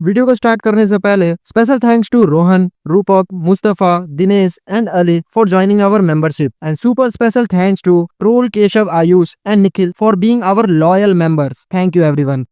Video को start करने से पहले special thanks to Rohan, Rupak, Mustafa, Dinesh and Ali for joining our membership and super special thanks to troll Keshav, Ayush and Nikhil for being our loyal members. Thank you everyone.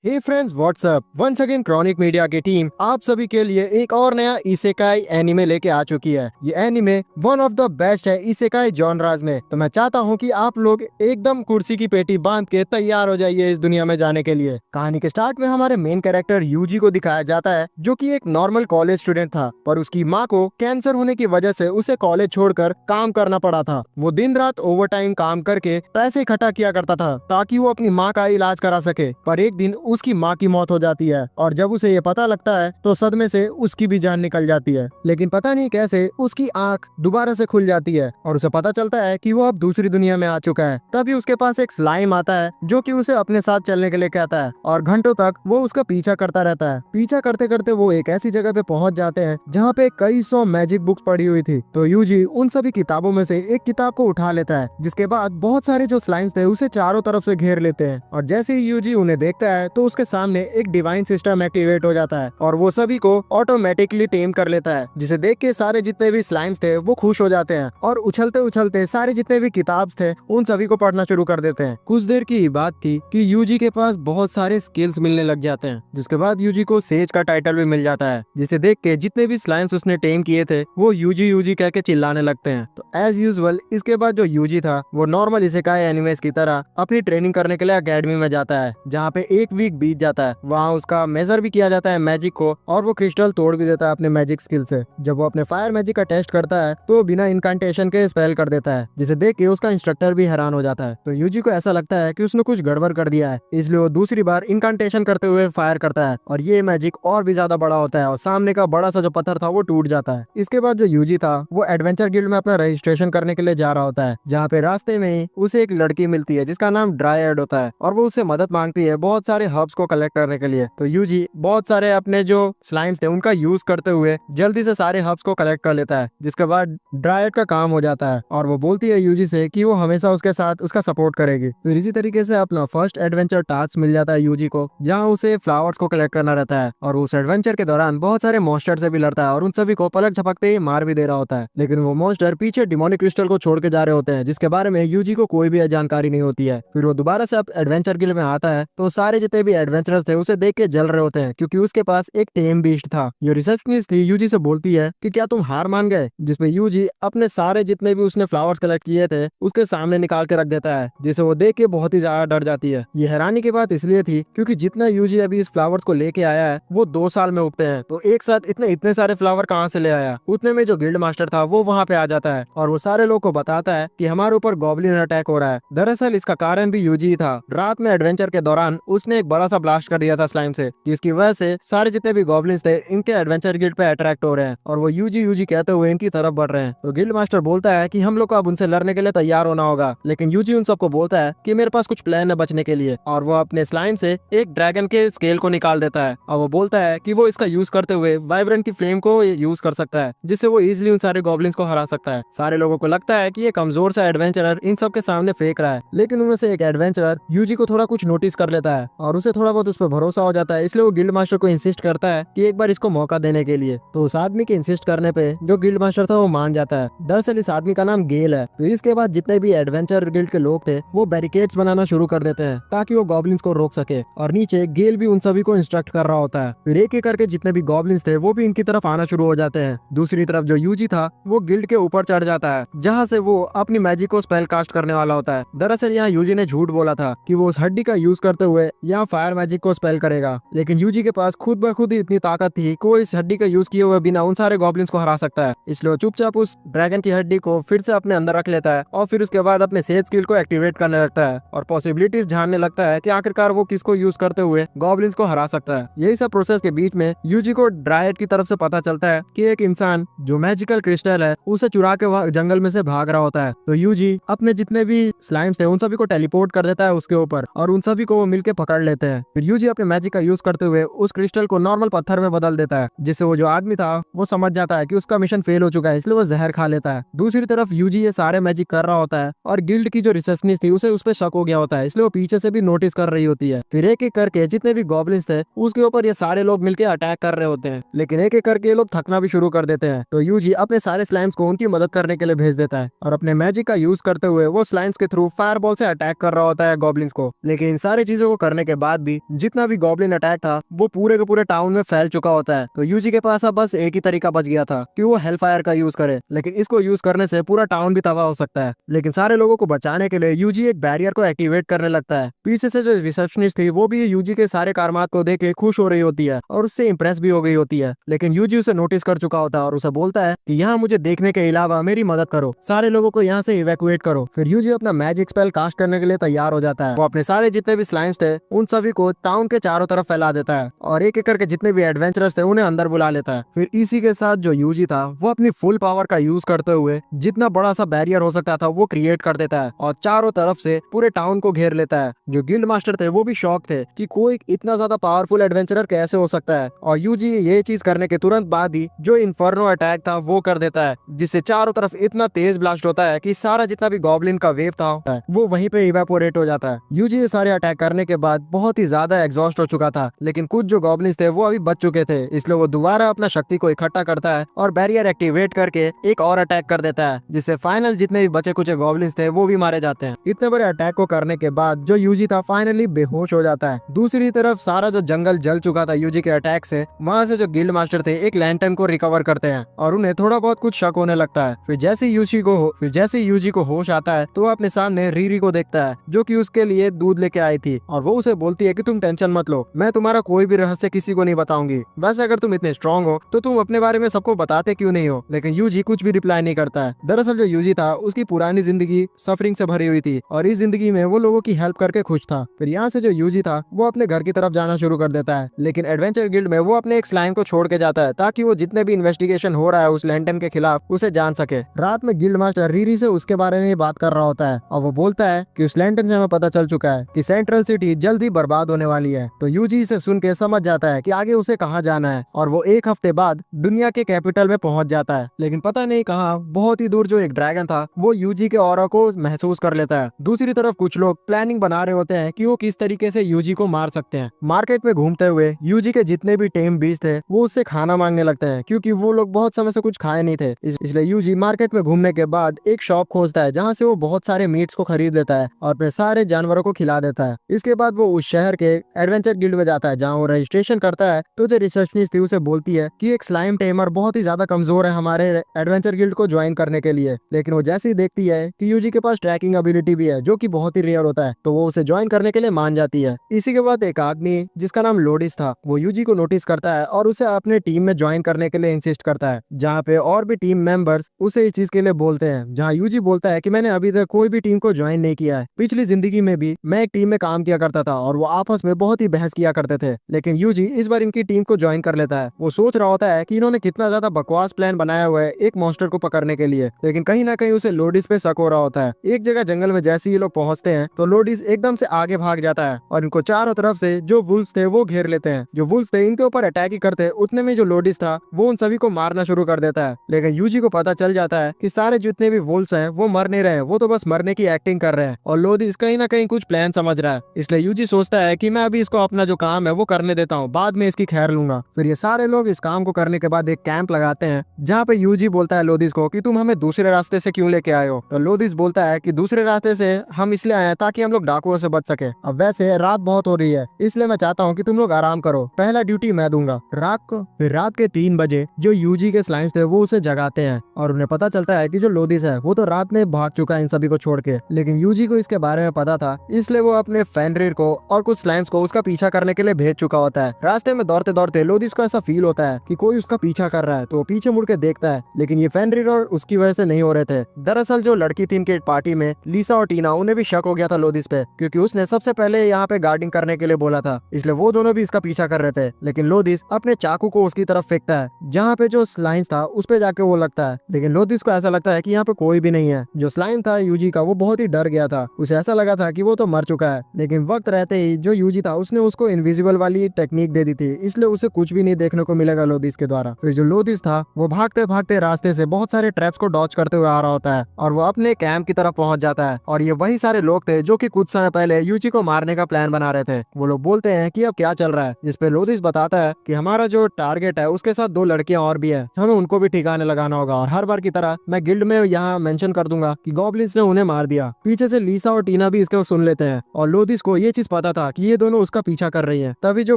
Hey friends, what's up. Once again chronic media की team आप सभी के लिए एक और नया isekai anime लेके आ चुकी है। ये anime one of the best है इसेकाई जॉनराज में। तो मैं चाहता हूँ कि आप लोग एकदम कुर्सी की पेटी बांध के तैयार हो जाइए इस दुनिया में जाने के लिए। कहानी के स्टार्ट में हमारे मेन कैरेक्टर यूजी को दिखाया जाता है, जो कि एक नॉर्मल कॉलेज स्टूडेंट था, पर उसकी माँ को कैंसर होने की वजह से उसे कॉलेज छोड़कर काम करना पड़ा था। वो दिन रात ओवर टाइम काम करके पैसे इकट्ठा किया करता था ताकि वो अपनी माँ का इलाज करा सके। पर एक दिन उसकी माँ की मौत हो जाती है और जब उसे ये पता लगता है तो सदमे से उसकी भी जान निकल जाती है। लेकिन पता नहीं कैसे उसकी आंख दोबारा से खुल जाती है और उसे पता चलता है कि वो अब दूसरी दुनिया में आ चुका है। तभी उसके पास एक स्लाइम आता है जो कि उसे अपने साथ चलने के लिए कहता है और घंटों तक वो उसका पीछा करता रहता है। पीछा करते करते वो एक ऐसी जगह पे पहुंच जाते हैं जहाँ पे कई सौ मैजिक बुक्स पड़ी हुई थी। तो यूजी उन सभी किताबों में से एक किताब को उठा लेता है, जिसके बाद बहुत सारे जो स्लाइम्स थे उसे चारों तरफ से घेर लेते हैं। और जैसे ही यूजी उन्हें देखता है तो उसके सामने एक डिवाइन सिस्टम एक्टिवेट हो जाता है और वो सभी को ऑटोमेटिकली टेम कर लेता है, जिसे देख के सारे जितने भी स्लाइम्स थे वो खुश हो जाते हैं और उछलते उछलते सारे जितने भी किताब थे उन सभी को पढ़ना शुरू कर देते हैं। कुछ देर की बात थी कि यूजी के पास बहुत सारे स्किल्स मिलने लग जाते हैं, जिसके बाद यूजी को सेज का टाइटल भी मिल जाता है, जिसे देख के जितने भी स्लाइम्स उसने टेम किए थे वो यूजी यूजी कह के चिल्लाने लगते हैं। तो एज यूजुअल इसके बाद जो यूजी था वो नॉर्मल इसेकाई एनिमेस की तरह अपनी ट्रेनिंग करने के लिए अकेडमी में जाता है, जहाँ पे एक वीक बीत जाता है। वहाँ उसका मेजर भी किया जाता है मैजिक को और वो क्रिस्टल तोड़ भी देता है अपने मैजिक स्किल से। जब वो अपने फायर मैजिक का टेस्ट करता है तो बिना इनकांटेशन के स्पेल कर देता है, जिसे देख के उसका इंस्ट्रक्टर भी हैरान हो जाता है। तो यूजी को ऐसा लगता है कि उसने कुछ गड़बड़ कर दिया है, इसलिए वो दूसरी बार इनकांटेशन करते हुए फायर करता है और ये मैजिक और भी ज्यादा बड़ा होता है और सामने का बड़ा सा जो पत्थर था वो टूट जाता है। इसके बाद जो यूजी था वो एडवेंचर गिल्ड में अपना रजिस्ट्रेशन करने के लिए जा रहा होता है, जहाँ पे रास्ते में ही उसे एक लड़की मिलती है जिसका नाम ड्रायड होता है और वो उससे मदद मांगती है बहुत सारे हर्ब्स को कलेक्ट करने के लिए। तो यूजी बहुत सारे अपने जो स्लाइम्स थे उनका यूज करते हुए जल्दी से सारे हर्ब्स को कलेक्ट कर लेता है, जिसके बाद ड्रायड का काम हो जाता है और वो बोलती है यूजी से कि वो हमेशा उसके साथ उसका सपोर्ट करेगी। फिर इसी तरीके से अपना फर्स्ट एडवेंचर टास्क मिल जाता है यूजी को, जहाँ उसे फ्लावर्स को कलेक्ट करना रहता है और उस एडवेंचर के दौरान बहुत सारे मॉन्स्टर से भी लड़ता है और उन सभी को पलक झपकते ही मार भी दे रहा होता है। लेकिन वो मॉन्स्टर पीछे डिमोनिक क्रिस्टल को छोड़ के जा रहे होते हैं, जिसके बारे में यूजी को कोई भी जानकारी नहीं होती है। फिर वो दोबारा से एडवेंचर गिल्ड में आता है तो सारे जितने भी एडवेंचरर्स थे उसे देख के जल रहे होते हैं, क्योंकि उसके पास एक टेम बीस्ट था। ये रिसेप्शनिस्ट थी यूजी से बोलती है कि क्या तुम हार मान गए, जिसपे यूजी अपने सारे जितने भी उसने फ्लावर्स कलेक्ट किए थे उसके सामने निकाल के रख देता है, जिसे वो देख के बहुत ही ज्यादा डर जाती है। ये हैरानी की बात इसलिए थी क्योंकि जितना यूजी अभी इस फ्लावर्स को लेके आया है वो 2 साल में उगते हैं, तो एक साथ इतने इतने सारे फ्लावर कहाँ से ले आया। उतने में जो गिल्ड मास्टर था वो वहाँ पे आ जाता है और वो सारे लोग को बताता है कि हमारे ऊपर गॉब्लिन अटैक हो रहा है। दरअसल इसका कारण भी यूजी था। रात में एडवेंचर के दौरान उसने एक बड़ा सा ब्लास्ट कर दिया था स्लाइम से, जिसकी वजह से सारे जितने भी गॉब्लिन्स थे इनके एडवेंचर गिल्ड पे अट्रैक्ट हो रहे हैं और वो यूजी यूजी कहते हुए इनकी तरफ बढ़ रहे हैं। तो गिल्ड मास्टर बोलता है कि हम लोग को अब उनसे लड़ने के लिए तैयार होना होगा, लेकिन यूजी उन सबको बोलता है कि मेरे पास कुछ प्लान है बचने के लिए और वो अपने स्लाइम से एक ड्रैगन के स्केल को निकाल देता है और वो बोलता है कि वो इसका यूज करते हुए वाइब्रेंट की फ्लेम को यूज कर सकता है, जिससे वो इजिली उन सारे गॉब्लिन्स को हरा सकता है। सारे लोगों को लगता है कि ये कमजोर सा एडवेंचरर इन सब के सामने फेंक रहा है, लेकिन उनमें से एक एडवेंचरर यूजी को थोड़ा कुछ नोटिस कर लेता है और उसे थोड़ा बहुत उस पर भरोसा हो जाता है, इसलिए वो गिल्ड मास्टर को इंसिस्ट करता है कि एक बार इसको मौका देने के लिए। तो उस आदमी के इंसिस्ट करने पे जो गिल्ड मास्टर था वो मान जाता है। दरअसल इस आदमी का नाम गेल है। फिर इसके बाद जितने भी एडवेंचर गिल्ड के लोग थे वो बैरिकेड्स बनाना शुरू कर देते हैं ताकि वो गॉब्लिन्स को रोक सके और नीचे गेल भी उन सभी को इंस्ट्रक्ट कर रहा होता है। फिर एक एक करके जितने भी गॉब्लिन्स थे वो भी इनकी तरफ आना शुरू हो जाते हैं। दूसरी तरफ जो यूजी था वो गिल्ड के ऊपर चढ़ जाता है, जहाँ से वो अपनी मैजिक को स्पेल कास्ट करने वाला होता है। दरअसल यहाँ यूजी ने झूठ बोला था कि वो उस हड्डी का यूज करते हुए यहाँ फायर मैजिक को स्पेल करेगा, लेकिन यूजी के पास खुद ब खुद ही इतनी ताकत थी कि वो इस हड्डी का यूज किए हुए बिना उन सारे गॉब्लिन्स को हरा सकता है। इसलिए वो चुपचाप उस ड्रैगन की हड्डी को फिर से अपने अंदर रख लेता है और फिर उसके बाद अपने सेज स्किल को एक्टिवेट करने लगता है और पॉसिबिलिटीज जानने लगता है कि आखिरकार वो किसको यूज करते हुए गॉब्लिन्स को हरा सकता है। यही सब प्रोसेस के बीच में यूजी को ड्रायड की तरफ से पता चलता है कि एक इंसान जो मैजिकल क्रिस्टल है उसे चुरा के जंगल में से भाग रहा होता है। तो यूजी अपने जितने भी स्लाइम्स थे उन सभी को टेलीपोर्ट कर देता है उसके ऊपर और उन सभी को वो मिलके पकड़ लेते देते हैं। फिर यूजी अपने मैजिक का यूज करते हुए उस क्रिस्टल को नॉर्मल पत्थर में बदल देता है, जिससे वो जो आदमी था वो समझ जाता है कि उसका मिशन फेल हो चुका है, इसलिए वो जहर खा लेता है। दूसरी तरफ यूजी ये सारे मैजिक कर रहा होता है और गिल्ड की जो रिसेप्शनिस्ट थी उसे उस पर शक हो गया होता है, इसलिए वो पीछे से भी नोटिस कर रही होती है। फिर एक एक करके जितने भी गॉब्लिन्स थे उसके ऊपर ये सारे लोग मिलकर अटैक कर रहे होते हैं, लेकिन एक एक करके ये लोग थकना भी शुरू कर देते हैं। तो यूजी अपने सारे स्लाइम्स को उनकी मदद करने के लिए भेज देता है और अपने मैजिक का यूज करते हुए वो स्लाइम्स के थ्रू फायरबॉल से अटैक कर रहा होता है गॉब्लिन्स को। लेकिन इन सारी चीजों को करने के बाद भी जितना भी गॉब्लिन अटैक था वो पूरे के पूरे टाउन में फैल चुका होता है। तो यूजी के पास अब बस एक ही तरीका बच गया था कि वो हेलफायर का यूज करे, लेकिन इसको यूज करने से पूरा टाउन भी तबाह हो सकता है। लेकिन सारे लोगों को बचाने के लिए यूजी एक बैरियर को एक्टिवेट करने लगता है। पीछे से जो रिसेप्शनिस्ट थी वो भी यूजी के सारे कारमात को देख के खुश हो रही होती है और उससे इंप्रेस भी हो गई होती है, लेकिन यूजी उसे नोटिस कर चुका होता है और उसे बोलता है कि यहाँ मुझे देखने के अलावा मेरी मदद करो, सारे लोगों को यहाँ से इवैक्यूएट करो। फिर यूजी अपना मैजिक स्पेल कास्ट करने के लिए तैयार हो जाता है। वो अपने सारे जितने भी स्लाइम्स थे उन सभी को टाउन के चारों तरफ फैला देता है और एक एक करके जितने भी एडवेंचरर्स थे उन्हें अंदर बुला लेता है। फिर इसी के साथ जो यूजी था वो अपनी फुल पावर का यूज करते हुए जितना बड़ा सा बैरियर हो सकता था वो क्रिएट कर देता है और चारों तरफ से पूरे टाउन को घेर लेता है। जो गिल्ड मास्टर थे वो भी शॉक थे कि कोई इतना ज्यादा पावरफुल एडवेंचरर कैसे हो सकता है, और यूजी ये चीज करने के तुरंत बाद ही जो इन्फर्नो अटैक था वो कर देता है, जिससे चारों तरफ इतना तेज ब्लास्ट होता है कि सारा जितना भी गॉब्लिन का वेव था वो वहीं पे इवेपोरेट हो जाता है। यूजी ये सारे अटैक करने के बाद बहुत ही ज्यादा एग्जॉस्ट हो चुका था, लेकिन कुछ जो गॉब्लिन्स थे वो अभी बच चुके थे, इसलिए वो दोबारा अपना शक्ति को इकट्ठा करता है और बैरियर एक्टिवेट करके एक और अटैक कर देता है, जिससे फाइनल जितने भी बचे कुछ गॉब्लिन्स थे वो भी मारे जाते हैं। इतने बड़े अटैक को करने के बाद जो यूजी था फाइनली बेहोश हो जाता है। दूसरी तरफ सारा जो जंगल जल चुका था यूजी के अटैक से, वहाँ से जो गिल्ड मास्टर थे एक लैंटर्न को रिकवर करते हैं और उन्हें थोड़ा बहुत कुछ शक होने लगता है। फिर जैसे यूजी को होश आता है तो वो अपने सामने रीरी को देखता है जो कि उसके लिए दूध लेके आई थी, और वो उसे बोलती है कि तुम टेंशन मत लो, मैं तुम्हारा कोई भी रहस्य किसी को नहीं बताऊंगी, वैसे अगर तुम इतने स्ट्रांग हो तो तुम अपने बारे में सबको बताते क्यों नहीं हो। लेकिन यूजी कुछ भी रिप्लाई नहीं करता है। दरअसल जो यूजी था उसकी पुरानी जिंदगी सफरिंग से भरी हुई थी और इस जिंदगी में वो लोगों की हेल्प करके खुश था। फिर यहाँ से जो यूजी था वो अपने घर की तरफ जाना शुरू कर देता है, लेकिन एडवेंचर गिल्ड में वो अपने एक स्लाइम को छोड़ के जाता है ताकि वो जितने भी इन्वेस्टिगेशन हो रहा है उस लैंटन के खिलाफ उसे जान सके। रात में गिल्ड मास्टर रीरी से उसके बारे में बात कर रहा होता है और वो बोलता है कि उस लैंटन से हमें पता चल चुका है कि सेंट्रल सिटी जल्द ही बर्बाद होने वाली है। तो यूजी इसे सुन के समझ जाता है कि आगे उसे कहाँ जाना है और वो एक हफ्ते बाद दुनिया के कैपिटल में पहुंच जाता है, लेकिन पता नहीं कहाँ बहुत ही दूर जो एक ड्रैगन था वो यूजी के ऑरा को महसूस कर लेता है। दूसरी तरफ कुछ लोग प्लानिंग बना रहे होते हैं कि वो किस तरीके से यूजी को मार सकते हैं। मार्केट में घूमते हुए यूजी के जितने भी टेम बीस्ट थे वो उससे खाना मांगने लगते हैं, क्योंकि वो लोग बहुत समय से कुछ खाए नहीं थे। इसलिए यूजी मार्केट में घूमने के बाद एक शॉप खोजता है जहाँ से वो बहुत सारे मीट्स को खरीद लेता है और अपने सारे जानवरों को खिला देता है। इसके बाद वो उस शहर के एडवेंचर गिल्ड में जाता है जहाँ वो रजिस्ट्रेशन करता है। तो जो रिसेप्शनिस्ट थी उसे बोलती है कि एक स्लाइम टेमर बहुत ही ज्यादा कमजोर है हमारे एडवेंचर गिल्ड को ज्वाइन करने के लिए, लेकिन वो जैसे ही देखती है कि यूजी के पास ट्रैकिंग एबिलिटी भी है जो कि बहुत ही रेयर होता है, तो वो उसे ज्वाइन करने के लिए मान जाती है। इसी के बाद एक आदमी जिसका नाम लोडिस था वो यूजी को नोटिस करता है और उसे अपने टीम में ज्वाइन करने के लिए इंसिस्ट करता है, जहाँ पे और भी टीम मेंबर्स उसे इस चीज के लिए बोलते हैं। जहाँ यूजी बोलता है कि मैंने अभी तक कोई भी टीम को ज्वाइन नहीं किया है, पिछली जिंदगी में भी मैं एक टीम में काम किया करता था और वो आपस में बहुत ही बहस किया करते थे, लेकिन यूजी इस बार इनकी टीम को ज्वाइन कर लेता है। वो सोच रहा होता है कि इन्होंने कितना ज्यादा बकवास प्लान बनाया हुआ है एक मॉन्स्टर को पकड़ने के लिए, लेकिन कहीं ना कहीं उसे लोडिस पे शक हो रहा होता है। एक जगह जंगल में जैसे ही लोग पहुंचते हैं तो लोडिस एकदम से आगे भाग जाता है और इनको चारों तरफ से जो वुल्फ्स थे वो घेर लेते हैं। जो वुल्फ्स थे इनके ऊपर अटैक ही करते हैं, उतने में जो लोडिस था वो उन सभी को मारना शुरू कर देता है। लेकिन यूजी को पता चल जाता है कि सारे जितने भी वुल्फ्स हैं वो मर नहीं रहे, वो तो बस मरने की एक्टिंग कर रहे हैं और लोडिस कहीं ना कहीं कुछ प्लान समझ रहा है। इसलिए यूजी सोचता है कि मैं अभी इसको अपना जो काम है वो करने देता हूँ, बाद में इसकी खैर लूंगा। फिर ये सारे लोग इस काम को करने के बाद एक कैंप लगाते हैं जहाँ पे यूजी बोलता है लोडिस को कि तुम हमें दूसरे रास्ते से क्यों लेके आए हो। तो लोडिस बोलता है कि दूसरे रास्ते से हम इसलिए आए हैं ताकि हम लोग डाकुओं से बच सके। अब वैसे रात बहुत हो रही है इसलिए मैं चाहता हूँ कि तुम लोग आराम करो, पहला ड्यूटी मैं दूंगा रात को। फिर रात के 3 बजे जो यूजी के स्लाइम्स थे वो उसे जगाते हैं और उन्हें पता चलता है कि जो लोडिस है वो तो रात में भाग चुका है इन सभी को छोड़ के, लेकिन यूजी को इसके बारे में पता था, इसलिए वो अपने फेनरिर को और कुछ स्लाइम्स को उसका पीछा करने के लिए भेज चुका होता है। रास्ते में दौड़ते दौड़ते लोडिस को ऐसा फील होता है कि कोई उसका पीछा कर रहा है, तो वो पीछे मुड़ के देखता है, लेकिन ये फेनरिर और उसकी वजह से नहीं हो रहे थे। दरअसल जो लड़की थी इनके पार्टी में लीसा और टीना, उन्हें भी शक हो गया था लोडिस पे, क्योंकि उसने सबसे पहले यहाँ पे गार्डिंग करने के लिए बोला था, इसलिए वो दोनों भी इसका पीछा कर रहे थे। लेकिन लोडिस अपने चाकू को उसकी तरफ फेंकता है जहाँ पे जो स्लाइम था उस पे जाके वो लगता है, लेकिन लोडिस को ऐसा लगता है कि यहाँ पे कोई भी नहीं है। जो स्लाइम था यूजी का वो बहुत ही डर गया था, उसे ऐसा लगा था कि वो तो मर चुका है, लेकिन वक्त रहते ही ही जो यूजी था उसने उसको इनविजिबल वाली टेक्निक दे दी थी, इसलिए उसे कुछ भी नहीं देखने को मिलेगा लोदिस के द्वारा। फिर जो लोदिस था वो भागते भागते रास्ते से बहुत सारे ट्रैप्स को डॉच करते हुए आ रहा होता है और वो अपने कैंप की तरफ पहुंच जाता है। और ये वही सारे लोग थे जो कि कुछ समय पहले यूजी को मारने का प्लान बना रहे थे। वो लोग बोलते हैं कि अब क्या चल रहा है, जिसपे लोदिस बताता है कि हमारा जो टारगेट है उसके साथ 2 लड़कियां और भी है, हमें उनको भी ठिकाने लगाना होगा। और हर बार की तरह मैं गिल्ड में यहाँ मेंशन कर दूंगा कि गॉब्लिन्स ने उन्हें मार दिया। पीछे से लीसा और टीना भी इसको सुन लेते हैं और लोदिस को ये चीज पता था कि ये दोनों उसका पीछा कर रही है। तभी जो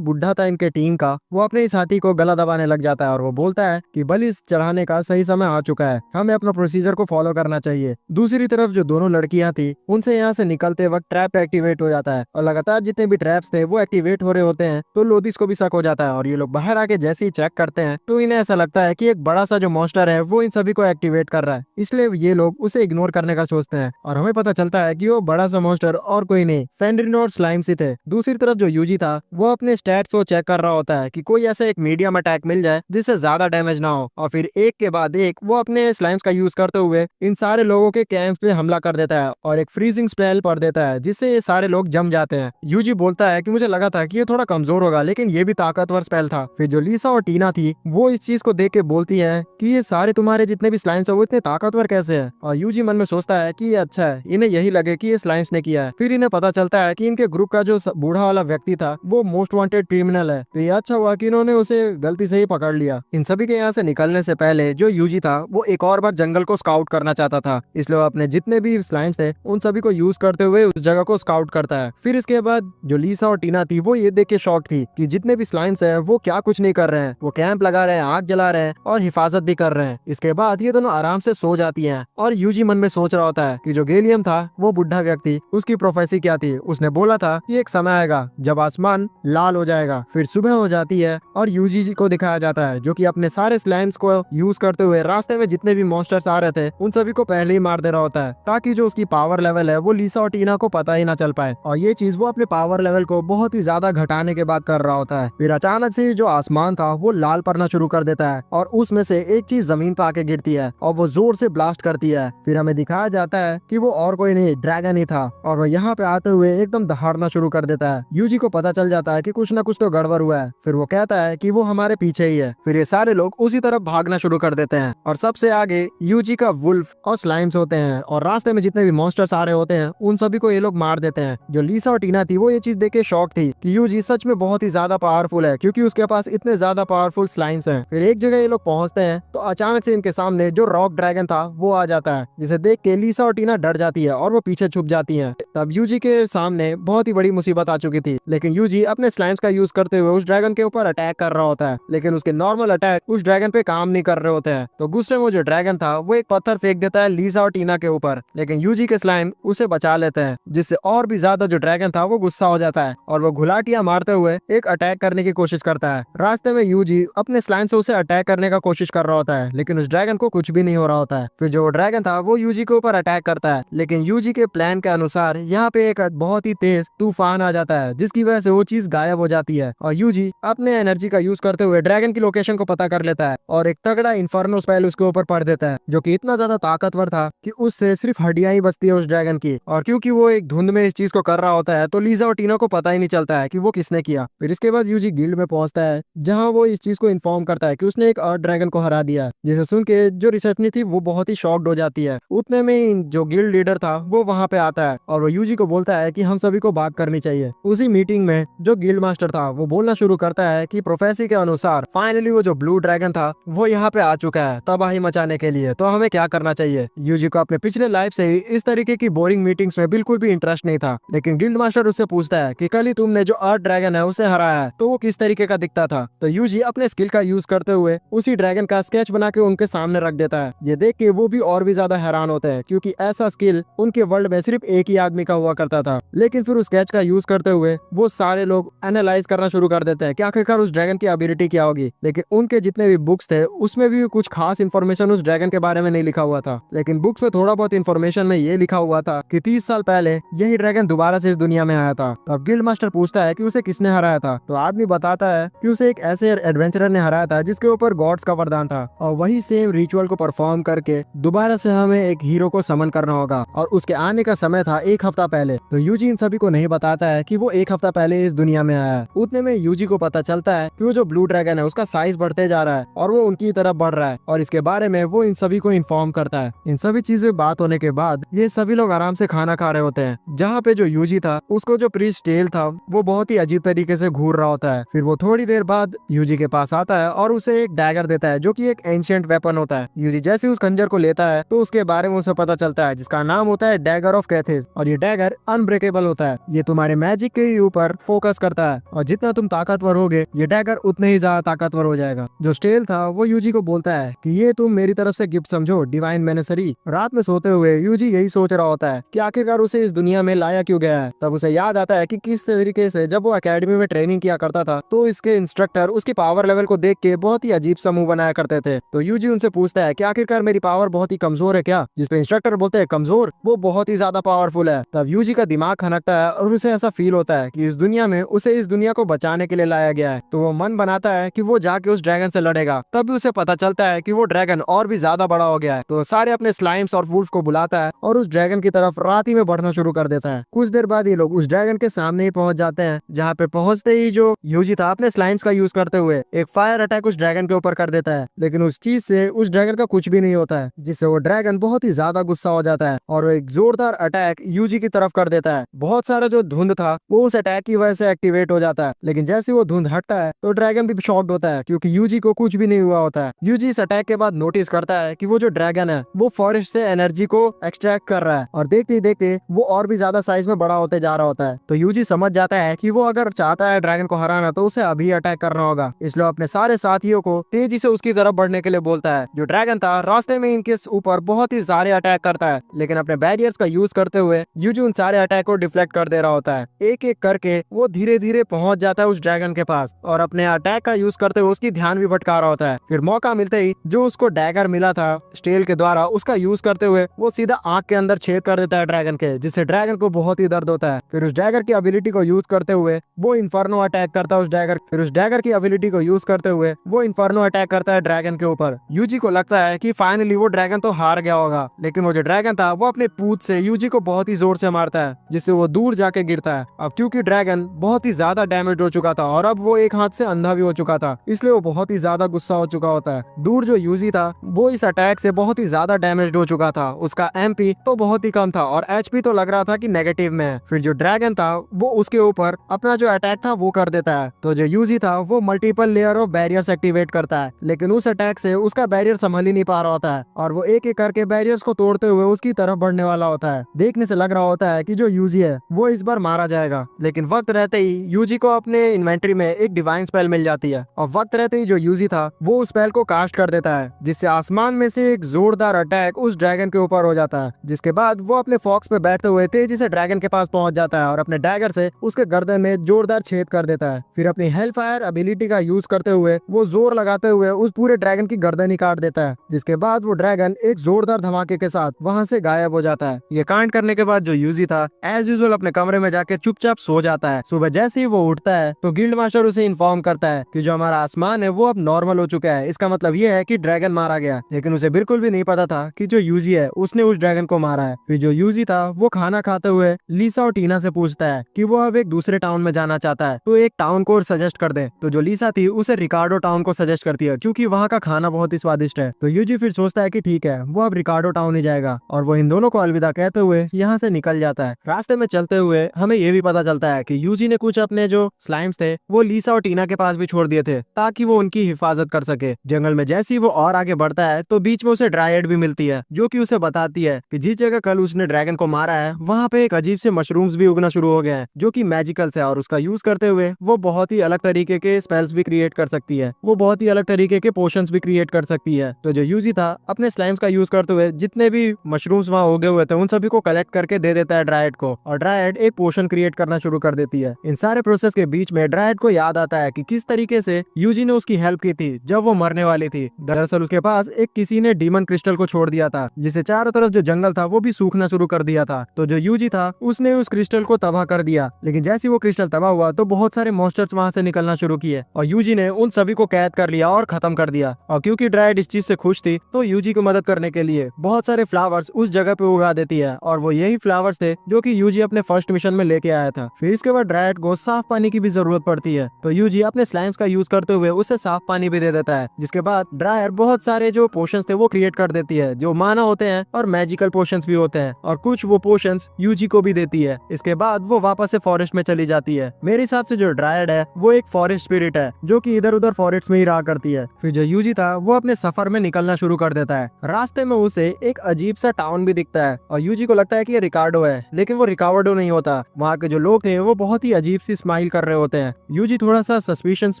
बुढ़ा था इनके टीम का वो अपने इस हाथी को गला दबाने लग जाता है और वो बोलता है कि बलिस चढ़ाने का सही समय आ चुका है, हमें अपना प्रोसीजर को फॉलो करना चाहिए। दूसरी तरफ जो दोनों लड़कियां थी उनसे यहाँ से निकलते वक्त ट्रैप एक्टिवेट हो जाता है और लगातार जितने भी ट्रैप्स थे वो एक्टिवेट हो रहे होते हैं। तो लोदिस को भी शक हो जाता है और ये लोग बाहर आके जैसे ही चेक करते हैं तो इन्हें ऐसा लगता है कि एक बड़ा सा जो मॉन्स्टर है वो इन सभी को एक्टिवेट कर रहा है, इसलिए ये लोग उसे इग्नोर करने का सोचते हैं। और हमें पता चलता है कि वो बड़ा सा मॉन्स्टर और कोई नहीं फेंड्रिन और स्लाइम सी थे। दूसरी तरफ जो यूजी था वो अपने स्टैट्स को चेक कर रहा होता है कि कोई ऐसा एक मीडियम अटैक मिल जाए जिससे ज्यादा डैमेज ना हो, और फिर एक के बाद एक वो अपने स्लाइम्स का यूज करते हुए इन सारे लोगों के कैंप पे हमला कर देता है और एक फ्रीजिंग स्पेल पड़ देता है जिससे ये सारे लोग जम जाते हैं। यूजी बोलता है कि मुझे लगा था कि ये थोड़ा कमजोर होगा लेकिन ये भी ताकतवर स्पेल था। फिर जो लीसा और टीना थी वो इस चीज को देख के बोलती है कि ये सारे तुम्हारे जितने भी स्लाइम्स है वो इतने ताकतवर कैसे है। और यूजी मन में सोचता है कि ये अच्छा है, इन्हें यही लगे कि ये स्लाइम्स ने किया है। फिर इन्हें पता चलता है कि इनके ग्रुप का जो बूढ़ा वाला व्यक्ति था वो मोस्ट वांटेड क्रिमिनल है, तो ये अच्छा हुआ कि इन्होंने उसे गलती से ही पकड़ लिया। इन सभी के यहाँ से निकलने से पहले जो यूजी था वो एक और बार जंगल को स्काउट करना चाहता था, इसलिए वो अपने जितने भी स्लाइम्स थे उन सभी को यूज करते हुए उस जगह को स्काउट करता है। फिर इसके बाद जो लीसा और टीना थी वो ये देख के शॉक थी कि जितने भी स्लाइम्स है वो क्या कुछ नहीं कर रहे हैं, वो कैंप लगा रहे हैं, आग जला रहे हैं और हिफाजत भी कर रहे हैं। इसके बाद ये दोनों आराम से सो जाती हैं और यूजी मन में सोच रहा होता है कि जो गेलियम था वो बुढ़ा व्यक्ति, उसकी प्रोफेसी क्या थी। उसने बोला था कि एक समय आएगा जब आसमान लाल हो जाएगा। फिर सुबह हो जाती है और यूजी को दिखाया जाता है जो कि अपने सारे स्लाइम्स को यूज करते हुए रास्ते में जितने भी मॉन्स्टर्स आ रहे थे उन सभी को पहले ही मार दे रहा होता है, ताकि जो उसकी पावर लेवल है वो लीसा और टीना को पता ही ना चल पाए। और ये चीज वो अपने पावर लेवल को बहुत ही ज्यादा घटाने के बाद कर रहा होता है। फिर अचानक से जो आसमान था वो लाल पड़ना शुरू कर देता है और उसमें से एक चीज जमीन पे आके गिरती है और वो जोर से ब्लास्ट करती है। फिर हमें दिखाया जाता है कि वो और कोई नहीं ड्रैगन ही था और वो यहाँ पे आते हुए एकदम दहाड़ना शुरू कर देता है। यूजी को पता चल जाता है कि कुछ ना कुछ तो गड़बड़ हुआ है। फिर वो कहता है कि वो हमारे पीछे ही है। फिर ये सारे लोग उसी तरफ भागना शुरू कर देते हैं और सबसे आगे यूजी का वुल्फ और स्लाइम्स होते हैं और रास्ते में जितने भी मॉन्स्टर्स आ रहे होते हैं उन सभी को ये लोग मार देते हैं। जो लीसा और टीना थी वो ये चीज देख के शॉक थी कि यूजी सच में बहुत ही ज्यादा पावरफुल है, क्योंकि उसके पास इतने ज्यादा पावरफुल स्लाइम्स हैं। फिर एक जगह ये लोग पहुंचते हैं तो अचानक से इनके सामने जो रॉक ड्रैगन था वो आ जाता है, जिसे देख के लीसा और टीना डर जाती है और वो पीछे छुप जाती है। तब यूजी के सामने बहुत ही बड़ी मुसीबत आ चुकी थी, लेकिन यूजी अपने स्लाइम्स का यूज करते हुए उस ड्रैगन के ऊपर अटैक कर रहा होता है, लेकिन उसके नॉर्मल अटैक उस ड्रैगन पे काम नहीं कर रहे होते हैं। तो गुस्से में जो ड्रैगन था वो एक पत्थर फेंक देता है लीसा और टीना के ऊपर, लेकिन यूजी के स्लाइम उसे बचा लेते हैं, जिससे और भी ज्यादा जो ड्रैगन था वो गुस्सा हो जाता है और वो घुलाटियां मारते हुए एक अटैक करने की कोशिश करता है। रास्ते में यूजी अपने स्लाइम से उसे अटैक करने का कोशिश कर रहा होता है, लेकिन उस ड्रैगन को कुछ भी नहीं हो रहा होता है। फिर जो ड्रैगन था वो यूजी के ऊपर अटैक करता है, लेकिन यूजी के प्लान के अनुसार यहाँ पे एक बहुत ही तेज तूफान आ जाता है, जिसकी वजह से वो चीज गायब हो जाती है और यूजी अपने एनर्जी का यूज करते हुए ड्रैगन की लोकेशन को पता कर लेता है और एक तगड़ा इन्फर्नो स्पेल उसके ऊपर पड़ देता है, जो कि इतना ज्यादा ताकतवर था कि उससे सिर्फ हड्डियां ही बचती है उस ड्रैगन की। और क्योंकि वो एक धुंध में इस चीज को कर रहा होता है तो लीजा और टीना को पता ही नहीं चलता है कि वो किसने किया। फिर इसके बाद यूजी गिल्ड में पहुंचता है जहाँ वो इस चीज को इन्फॉर्म करता है कि उसने एक अर्थ ड्रैगन को हरा दिया, जिसे सुन के जो रिसेप्शनिस्ट थी वो बहुत ही शॉक्ड हो जाती है। उतने में जो गिल्ड लीडर था वो वहाँ पे आता है और वो यूजी को बोलता है कि हम सभी को बात करनी चाहिए। उसी मीटिंग में जो गिल्ड मास्टर था वो बोलना शुरू करता है कि प्रोफेसी के अनुसार फाइनली वो जो ब्लू ड्रैगन था वो यहाँ पे आ चुका है तबाही मचाने के लिए, तो हमें क्या करना चाहिए। यूजी को अपने पिछले लाइफ से ही इस तरीके की बोरिंग मीटिंग्स में बिल्कुल भी इंटरेस्ट नहीं था, लेकिन गिल्ड मास्टर उससे पूछता है कि कल ही तुमने जो अर्थ ड्रैगन है उसे हराया है तो वो किस तरीके का दिखता था। तो यूजी अपने स्किल का यूज करते हुए उसी ड्रैगन का स्केच बना के उनके सामने रख देता है। ये देख के वो भी और भी ज्यादा हैरान होते हैं, क्योंकि ऐसा स्किल उनके वर्ल्ड में सिर्फ एक ही आदमी का हुआ करता था। लेकिन फिर उस स्केच का यूज करते हुए वो सारे लोग एनालाइज करना शुरू कर देते हैं कि आखिरकार उस ड्रैगन की एबिलिटी क्या होगी। लेकिन उनके जितने भी बुक्स थे उसमें भी कुछ खास इन्फॉर्मेशन उस ड्रैगन के बारे में नहीं लिखा हुआ था, लेकिन बुक्स में थोड़ा बहुत इन्फॉर्मेशन में ये लिखा हुआ था कि 30 साल पहले यही ड्रैगन दोबारा से इस दुनिया में आया था। तब गिल्ड मास्टर पूछता है कि उसे किसने हराया था, तो आदमी बताता है कि उसे एक ऐसे एडवेंचरर ने हराया था जिसके ऊपर गॉड्स का वरदान था, और वही सेम रिचुअल को परफॉर्म करके दोबारा से हमें एक हीरो को समन करना होगा और उसके आने का समय था 1 हफ्ता पहले। तो यूजी इन सभी को नहीं बताता बताता है कि वो एक हफ्ता पहले इस दुनिया में आया है। उतने में यूजी को पता चलता है कि वो जो ब्लू ड्रैगन है उसका साइज बढ़ते जा रहा है और वो उनकी तरफ बढ़ रहा है, और इसके बारे में वो इन सभी को इन्फॉर्म करता है। इन सभी चीजें बात होने के बाद ये सभी लोग आराम से खाना खा रहे होते हैं, जहाँ पे जो यूजी था उसको जो प्रीस्ट टेल था वो बहुत ही अजीब तरीके से घूर रहा होता है। फिर वो थोड़ी देर बाद यूजी के पास आता है और उसे एक डैगर देता है जो कि एक एंशिएंट वेपन होता है। यूजी जैसे उस खंजर को लेता है तो उसके बारे में उसे पता चलता है, जिसका नाम होता है डैगर ऑफ कैथिस, और ये डैगर अनब्रेकेबल होता है। ये तुम्हारे मैजिक के ऊपर फोकस करता है और जितना तुम ताकतवर होगे ये डैगर उतने ही ज्यादा ताकतवर हो जाएगा। जो स्टेल था वो यूजी को बोलता है कि ये तुम मेरी तरफ से गिफ्ट समझो, डिवाइन मेनेसरी। रात में सोते हुए यूजी यही सोच रहा होता है कि आखिरकार उसे इस दुनिया में लाया क्यों गया है। तब उसे याद आता है कि किस तरीके से जब वो एकेडमी में ट्रेनिंग किया करता था तो इसके इंस्ट्रक्टर उसकी पावर लेवल को देख के बहुत ही अजीब सा मुंह बनाया करते थे। तो यूजी उनसे पूछता है कि आखिरकार मेरी पावर बहुत ही कमजोर है क्या, जिसपे इंस्ट्रक्टर बोलते हैं कमजोर, वो बहुत ही ज्यादा पावरफुल है। तब यूजी का दिमाग खनकता है और उसे ऐसा फील होता है कि इस दुनिया में उसे इस दुनिया को बचाने के लिए लाया गया है। तो वो मन बनाता है कि वो जाके उस ड्रैगन से लड़ेगा। तब भी उसे पता चलता है कि वो ड्रैगन और भी ज्यादा बड़ा हो गया है। तो सारे अपने स्लाइम्स और वुल्फ को बुलाता है और उस ड्रैगन की तरफ रात ही में बढ़ना शुरू कर देता है। कुछ देर बाद ये लोग उस ड्रैगन के सामने ही पहुंच जाते हैं, जहाँ पे पहुंचते ही जो यूजी था अपने स्लाइम्स का यूज करते हुए एक फायर अटैक उस ड्रैगन के ऊपर कर देता है। लेकिन उस चीज से उस ड्रैगन का कुछ भी नहीं होता है, जिससे वो ड्रैगन बहुत ही ज्यादा गुस्सा हो जाता है और वो एक जोरदार अटैक यूजी की तरफ कर देता है। बहुत सारा जो धुंध था वो उस अटैक की वजह से एक्टिवेट हो जाता है, लेकिन जैसे वो धुंध हटता है तो ड्रैगन भी शॉक्ड होता है क्योंकि यूजी को कुछ भी नहीं हुआ होता है। यूजी इस अटैक के बाद नोटिस करता है कि वो जो ड्रैगन है वो फॉरेस्ट से एनर्जी को एक्सट्रैक्ट कर रहा है और देखते ही देखते वो और भी ज्यादा साइज में बड़ा होते जा रहा होता है। तो यूजी समझ जाता है कि वो अगर चाहता है ड्रैगन को हराना तो उसे अभी अटैक करना होगा, इसलिए अपने सारे साथियों को तेजी से उसकी तरफ बढ़ने के लिए बोलता है। जो ड्रैगन था रास्ते में इनके ऊपर बहुत ही सारे अटैक करता है, लेकिन अपने बैरियर्स का यूज करते हुए यूजी उन सारे अटैक को डिफ्लेक्ट कर दे रहा होता है। एक एक करके वो धीरे धीरे पहुंच जाता है उस ड्रैगन के पास और अपने अटैक का यूज करते हुए उसकी ध्यान भी भटका रहा होता है। फिर मौका मिलते ही जो उसको डैगर मिला था स्टेल के द्वारा उसका यूज करते हुए वो सीधा आंख के अंदर छेद कर देता है ड्रैगन के, जिससे ड्रैगन को बहुत ही दर्द होता है। फिर उस डैगर की एबिलिटी को यूज करते हुए वो इन्फर्नो अटैक करता है उस डैगर फिर उस डैगर की एबिलिटी को यूज करते हुए वो इन्फर्नो अटैक करता है ड्रैगन के ऊपर। यूजी को लगता है कि फाइनली वो ड्रैगन तो हार गया होगा, लेकिन वो जो ड्रैगन था वो अपने पूंछ से यूजी को बहुत ही जोर से मारता है, जिससे वो दूर जाके गिरता है। अब क्योंकि ड्रैगन बहुत ही ज्यादा डैमेज हो चुका था और अब वो एक हाथ से अंधा भी हो चुका था, इसलिए वो बहुत ही ज्यादा गुस्सा हो चुका होता है। दूर जो यूजी था वो इस अटैक से बहुत ही ज्यादा डैमेज हो चुका था, उसका एमपी तो बहुत ही कम था और एचपी तो लग रहा था कि नेगेटिव में है। फिर जो ड्रैगन था वो उसके ऊपर अपना जो अटैक था वो कर देता है। तो जो यूजी था वो multiple layer of barriers activate करता है, लेकिन उस अटैक से उसका बैरियर संभल ही नहीं पा रहा होता है और वो एक एक करके बैरियर्स को तोड़ते हुए उसकी तरफ बढ़ने वाला होता है। देखने से लग रहा होता है कि जो यूजी है वो इस बार मारा जाएगा, लेकिन वक्त रहते ही यूजी को अपने इन्वेंट्री में एक डिवाइन स्पेल मिल जाती है और वक्त रहते ही जो यूजी था वो उस स्पेल को कास्ट कर देता है, जिससे आसमान में से एक जोरदार अटैक उस ड्रैगन के ऊपर हो जाता है। जिसके बाद वो अपने फॉक्स पे बैठते हुए तेजी से ड्रैगन के पास पहुंच जाता है और अपने डैगर से उसके गर्दन में जोरदार छेद कर देता है। फिर अपनी हेलफायर एबिलिटी का यूज करते हुए वो जोर लगाते हुए उस पूरे ड्रैगन की गर्दन ही काट देता है, जिसके बाद वो ड्रैगन एक जोरदार धमाके के साथ वहां से गायब हो जाता है। ये कांड करने के बाद जो यूजी था एज यूजुअल अपने कमरे में जाके चुपचाप सो जाता है। सुबह जैसे ही वो उठता है तो गिल्ड मास्टर उसे इन्फॉर्म करता है कि जो हमारा आसमान है वो अब नॉर्मल हो चुका है, इसका मतलब ये है कि ड्रैगन मारा गया। लेकिन उसे बिल्कुल भी नहीं पता था कि जो यूजी है उसने उस ड्रैगन को मारा है। फिर जो यूजी था वो खाना खाते हुए लीसा और टीना से पूछता है कि वो अब एक दूसरे टाउन में जाना चाहता है, तो एक टाउन को सजेस्ट कर दे। तो जो लीसा थी उसे रिकार्डो टाउन को सजेस्ट करती है क्योंकि वहाँ का खाना बहुत ही स्वादिष्ट है। तो यूजी फिर सोचता है कि ठीक है वो अब रिकार्डो टाउन ही जाएगा और वो इन दोनों को अलविदा कहते हुए यहाँ से निकल जाता है। रास्ते में चलते हुए हमें ये भी पता चलता है कि यूजी ने कुछ अपने जो स्लाइम्स थे वो लीसा और टीना के पास भी छोड़ दिए थे ताकि वो उनकी हिफाजत कर सके। जंगल में जैसे ही वो और आगे बढ़ता है तो बीच में उसे ड्राइड भी मिलती है जो कि उसे बताती है कि जिस जगह कल उसने ड्रैगन को मारा है वहाँ पे एक अजीब से मशरूम्स भी उगना शुरू हो गए हैं जो कि मैजिकल्स है और उसका यूज करते हुए वो बहुत ही अलग तरीके के स्पेल्स भी क्रिएट कर सकती है, वो बहुत ही अलग तरीके के पोशंस भी क्रिएट कर सकती है। तो जो यूजी था अपने स्लाइम्स का यूज करते हुए जितने भी मशरूम्स वहाँ उगे हुए थे उन सभी को कलेक्ट करके दे देता है ड्राइड को और ड्राइड एक पोशन क्रिएट करना शुरू कर देती है। इन सारे प्रोसेस के बीच में ड्राइड को याद आता है कि किस तरीके से यूजी ने उसकी हेल्प की थी जब वो मरने वाली थी। दरअसल उसके पास एक किसी ने डीमन क्रिस्टल को छोड़ दिया था जिसे चारों तरफ जो जंगल था वो भी सूखना शुरू कर दिया था। तो जो यूजी था उसने उस क्रिस्टल को तबाह कर दिया, लेकिन जैसे वो क्रिस्टल तबाह हुआ तो बहुत सारे मॉन्स्टर्स वहाँ से निकलना शुरू किए और यूजी ने उन सभी को कैद कर लिया और खत्म कर दिया। और क्योंकि ड्राइड इस चीज से खुश थी तो यूजी को मदद करने के लिए बहुत सारे फ्लावर्स उस जगह पे उगा देती है और वो यही फ्लावर्स थे जो कि यूजी अपने फर्स्ट मिशन में लेके आया था। फिर इसके बाद ड्रायड को साफ पानी की भी जरूरत पड़ती है, तो यूजी अपने स्लाइम्स का यूज करते हुए उसे साफ पानी भी दे देता है। जिसके बाद ड्रायर बहुत सारे जो पोशंस थे वो क्रिएट कर देती है, जो माना होते हैं और मैजिकल पोशंस भी होते हैं, और कुछ वो पोशंस यूजी को भी देती है। इसके बाद वो वापस से फॉरेस्ट में चली जाती है। मेरे हिसाब से जो ड्रायड है वो एक फॉरेस्ट स्पिरिट है, जो कि इधर उधर फॉरेस्ट में ही रहा करती है। फिर जो यूजी था वो अपने सफर में निकलना शुरू कर देता है। रास्ते में उसे एक अजीब सा टाउन भी दिखता है और यूजी को लगता है कि ये रिकार्डो है, लेकिन वो रिकार्डो नहीं होता। वहाँ के जो लोग थे वो बहुत ही अजीब सी स्माइल कर रहे होते हैं। यूजी थोड़ा सा सस्पिशंस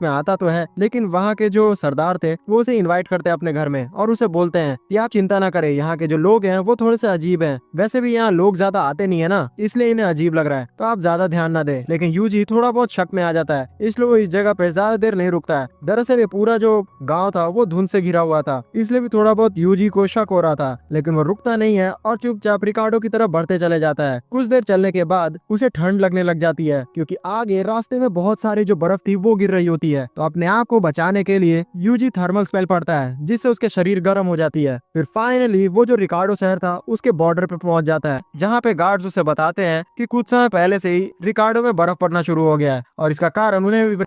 में आता तो है, लेकिन वहाँ के जो सरदार थे वो उसे इनवाइट करते हैं अपने घर में और उसे बोलते हैं कि आप चिंता ना करें, यहाँ के जो लोग हैं वो थोड़े से अजीब हैं। वैसे भी यहाँ लोग ज्यादा आते नहीं है ना, इसलिए इन्हें अजीब लग रहा है, तो आप ज्यादा ध्यान ना दें। लेकिन यूजी थोड़ा बहुत शक में आ जाता है, इसलिए वो इस जगह पे ज्यादा देर नहीं रुकता है। दरअसल ये पूरा जो गाँव था वो धुंध से घिरा हुआ था, इसलिए भी थोड़ा बहुत यूजी को शक हो रहा था, लेकिन वो रुकता नहीं है और चुपचाप रिकार्डो की तरफ बढ़ते चले जाता है। कुछ देर चलने के बाद उसे ठंड लगने लग जाती है, क्योंकि आगे रास्ते में बहुत सारी जो बर्फ थी वो गिर रही होती है। तो अपने आप को बचाने के लिए यूजी थर्मल स्पेल पड़ता है, जिससे उसके शरीर गर्म हो जाती है। फिर फाइनली वो जो रिकार्डो शहर था उसके बॉर्डर पे पहुंच जाता है, जहाँ पे गार्ड्स उसे बताते हैं कि कुछ समय पहले से ही रिकार्डो में बर्फ पड़ना शुरू हो गया है और इसका कारण उन्हें भी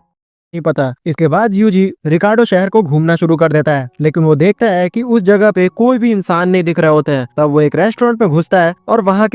नहीं पता। इसके बाद यूजी रिकार्डो शहर को घूमना शुरू कर देता है, लेकिन वो देखता है कि उस जगह पे कोई भी इंसान नहीं दिख रहे होते हैं। तब वो एक रेस्टोरेंट में घुसता है और वहाँ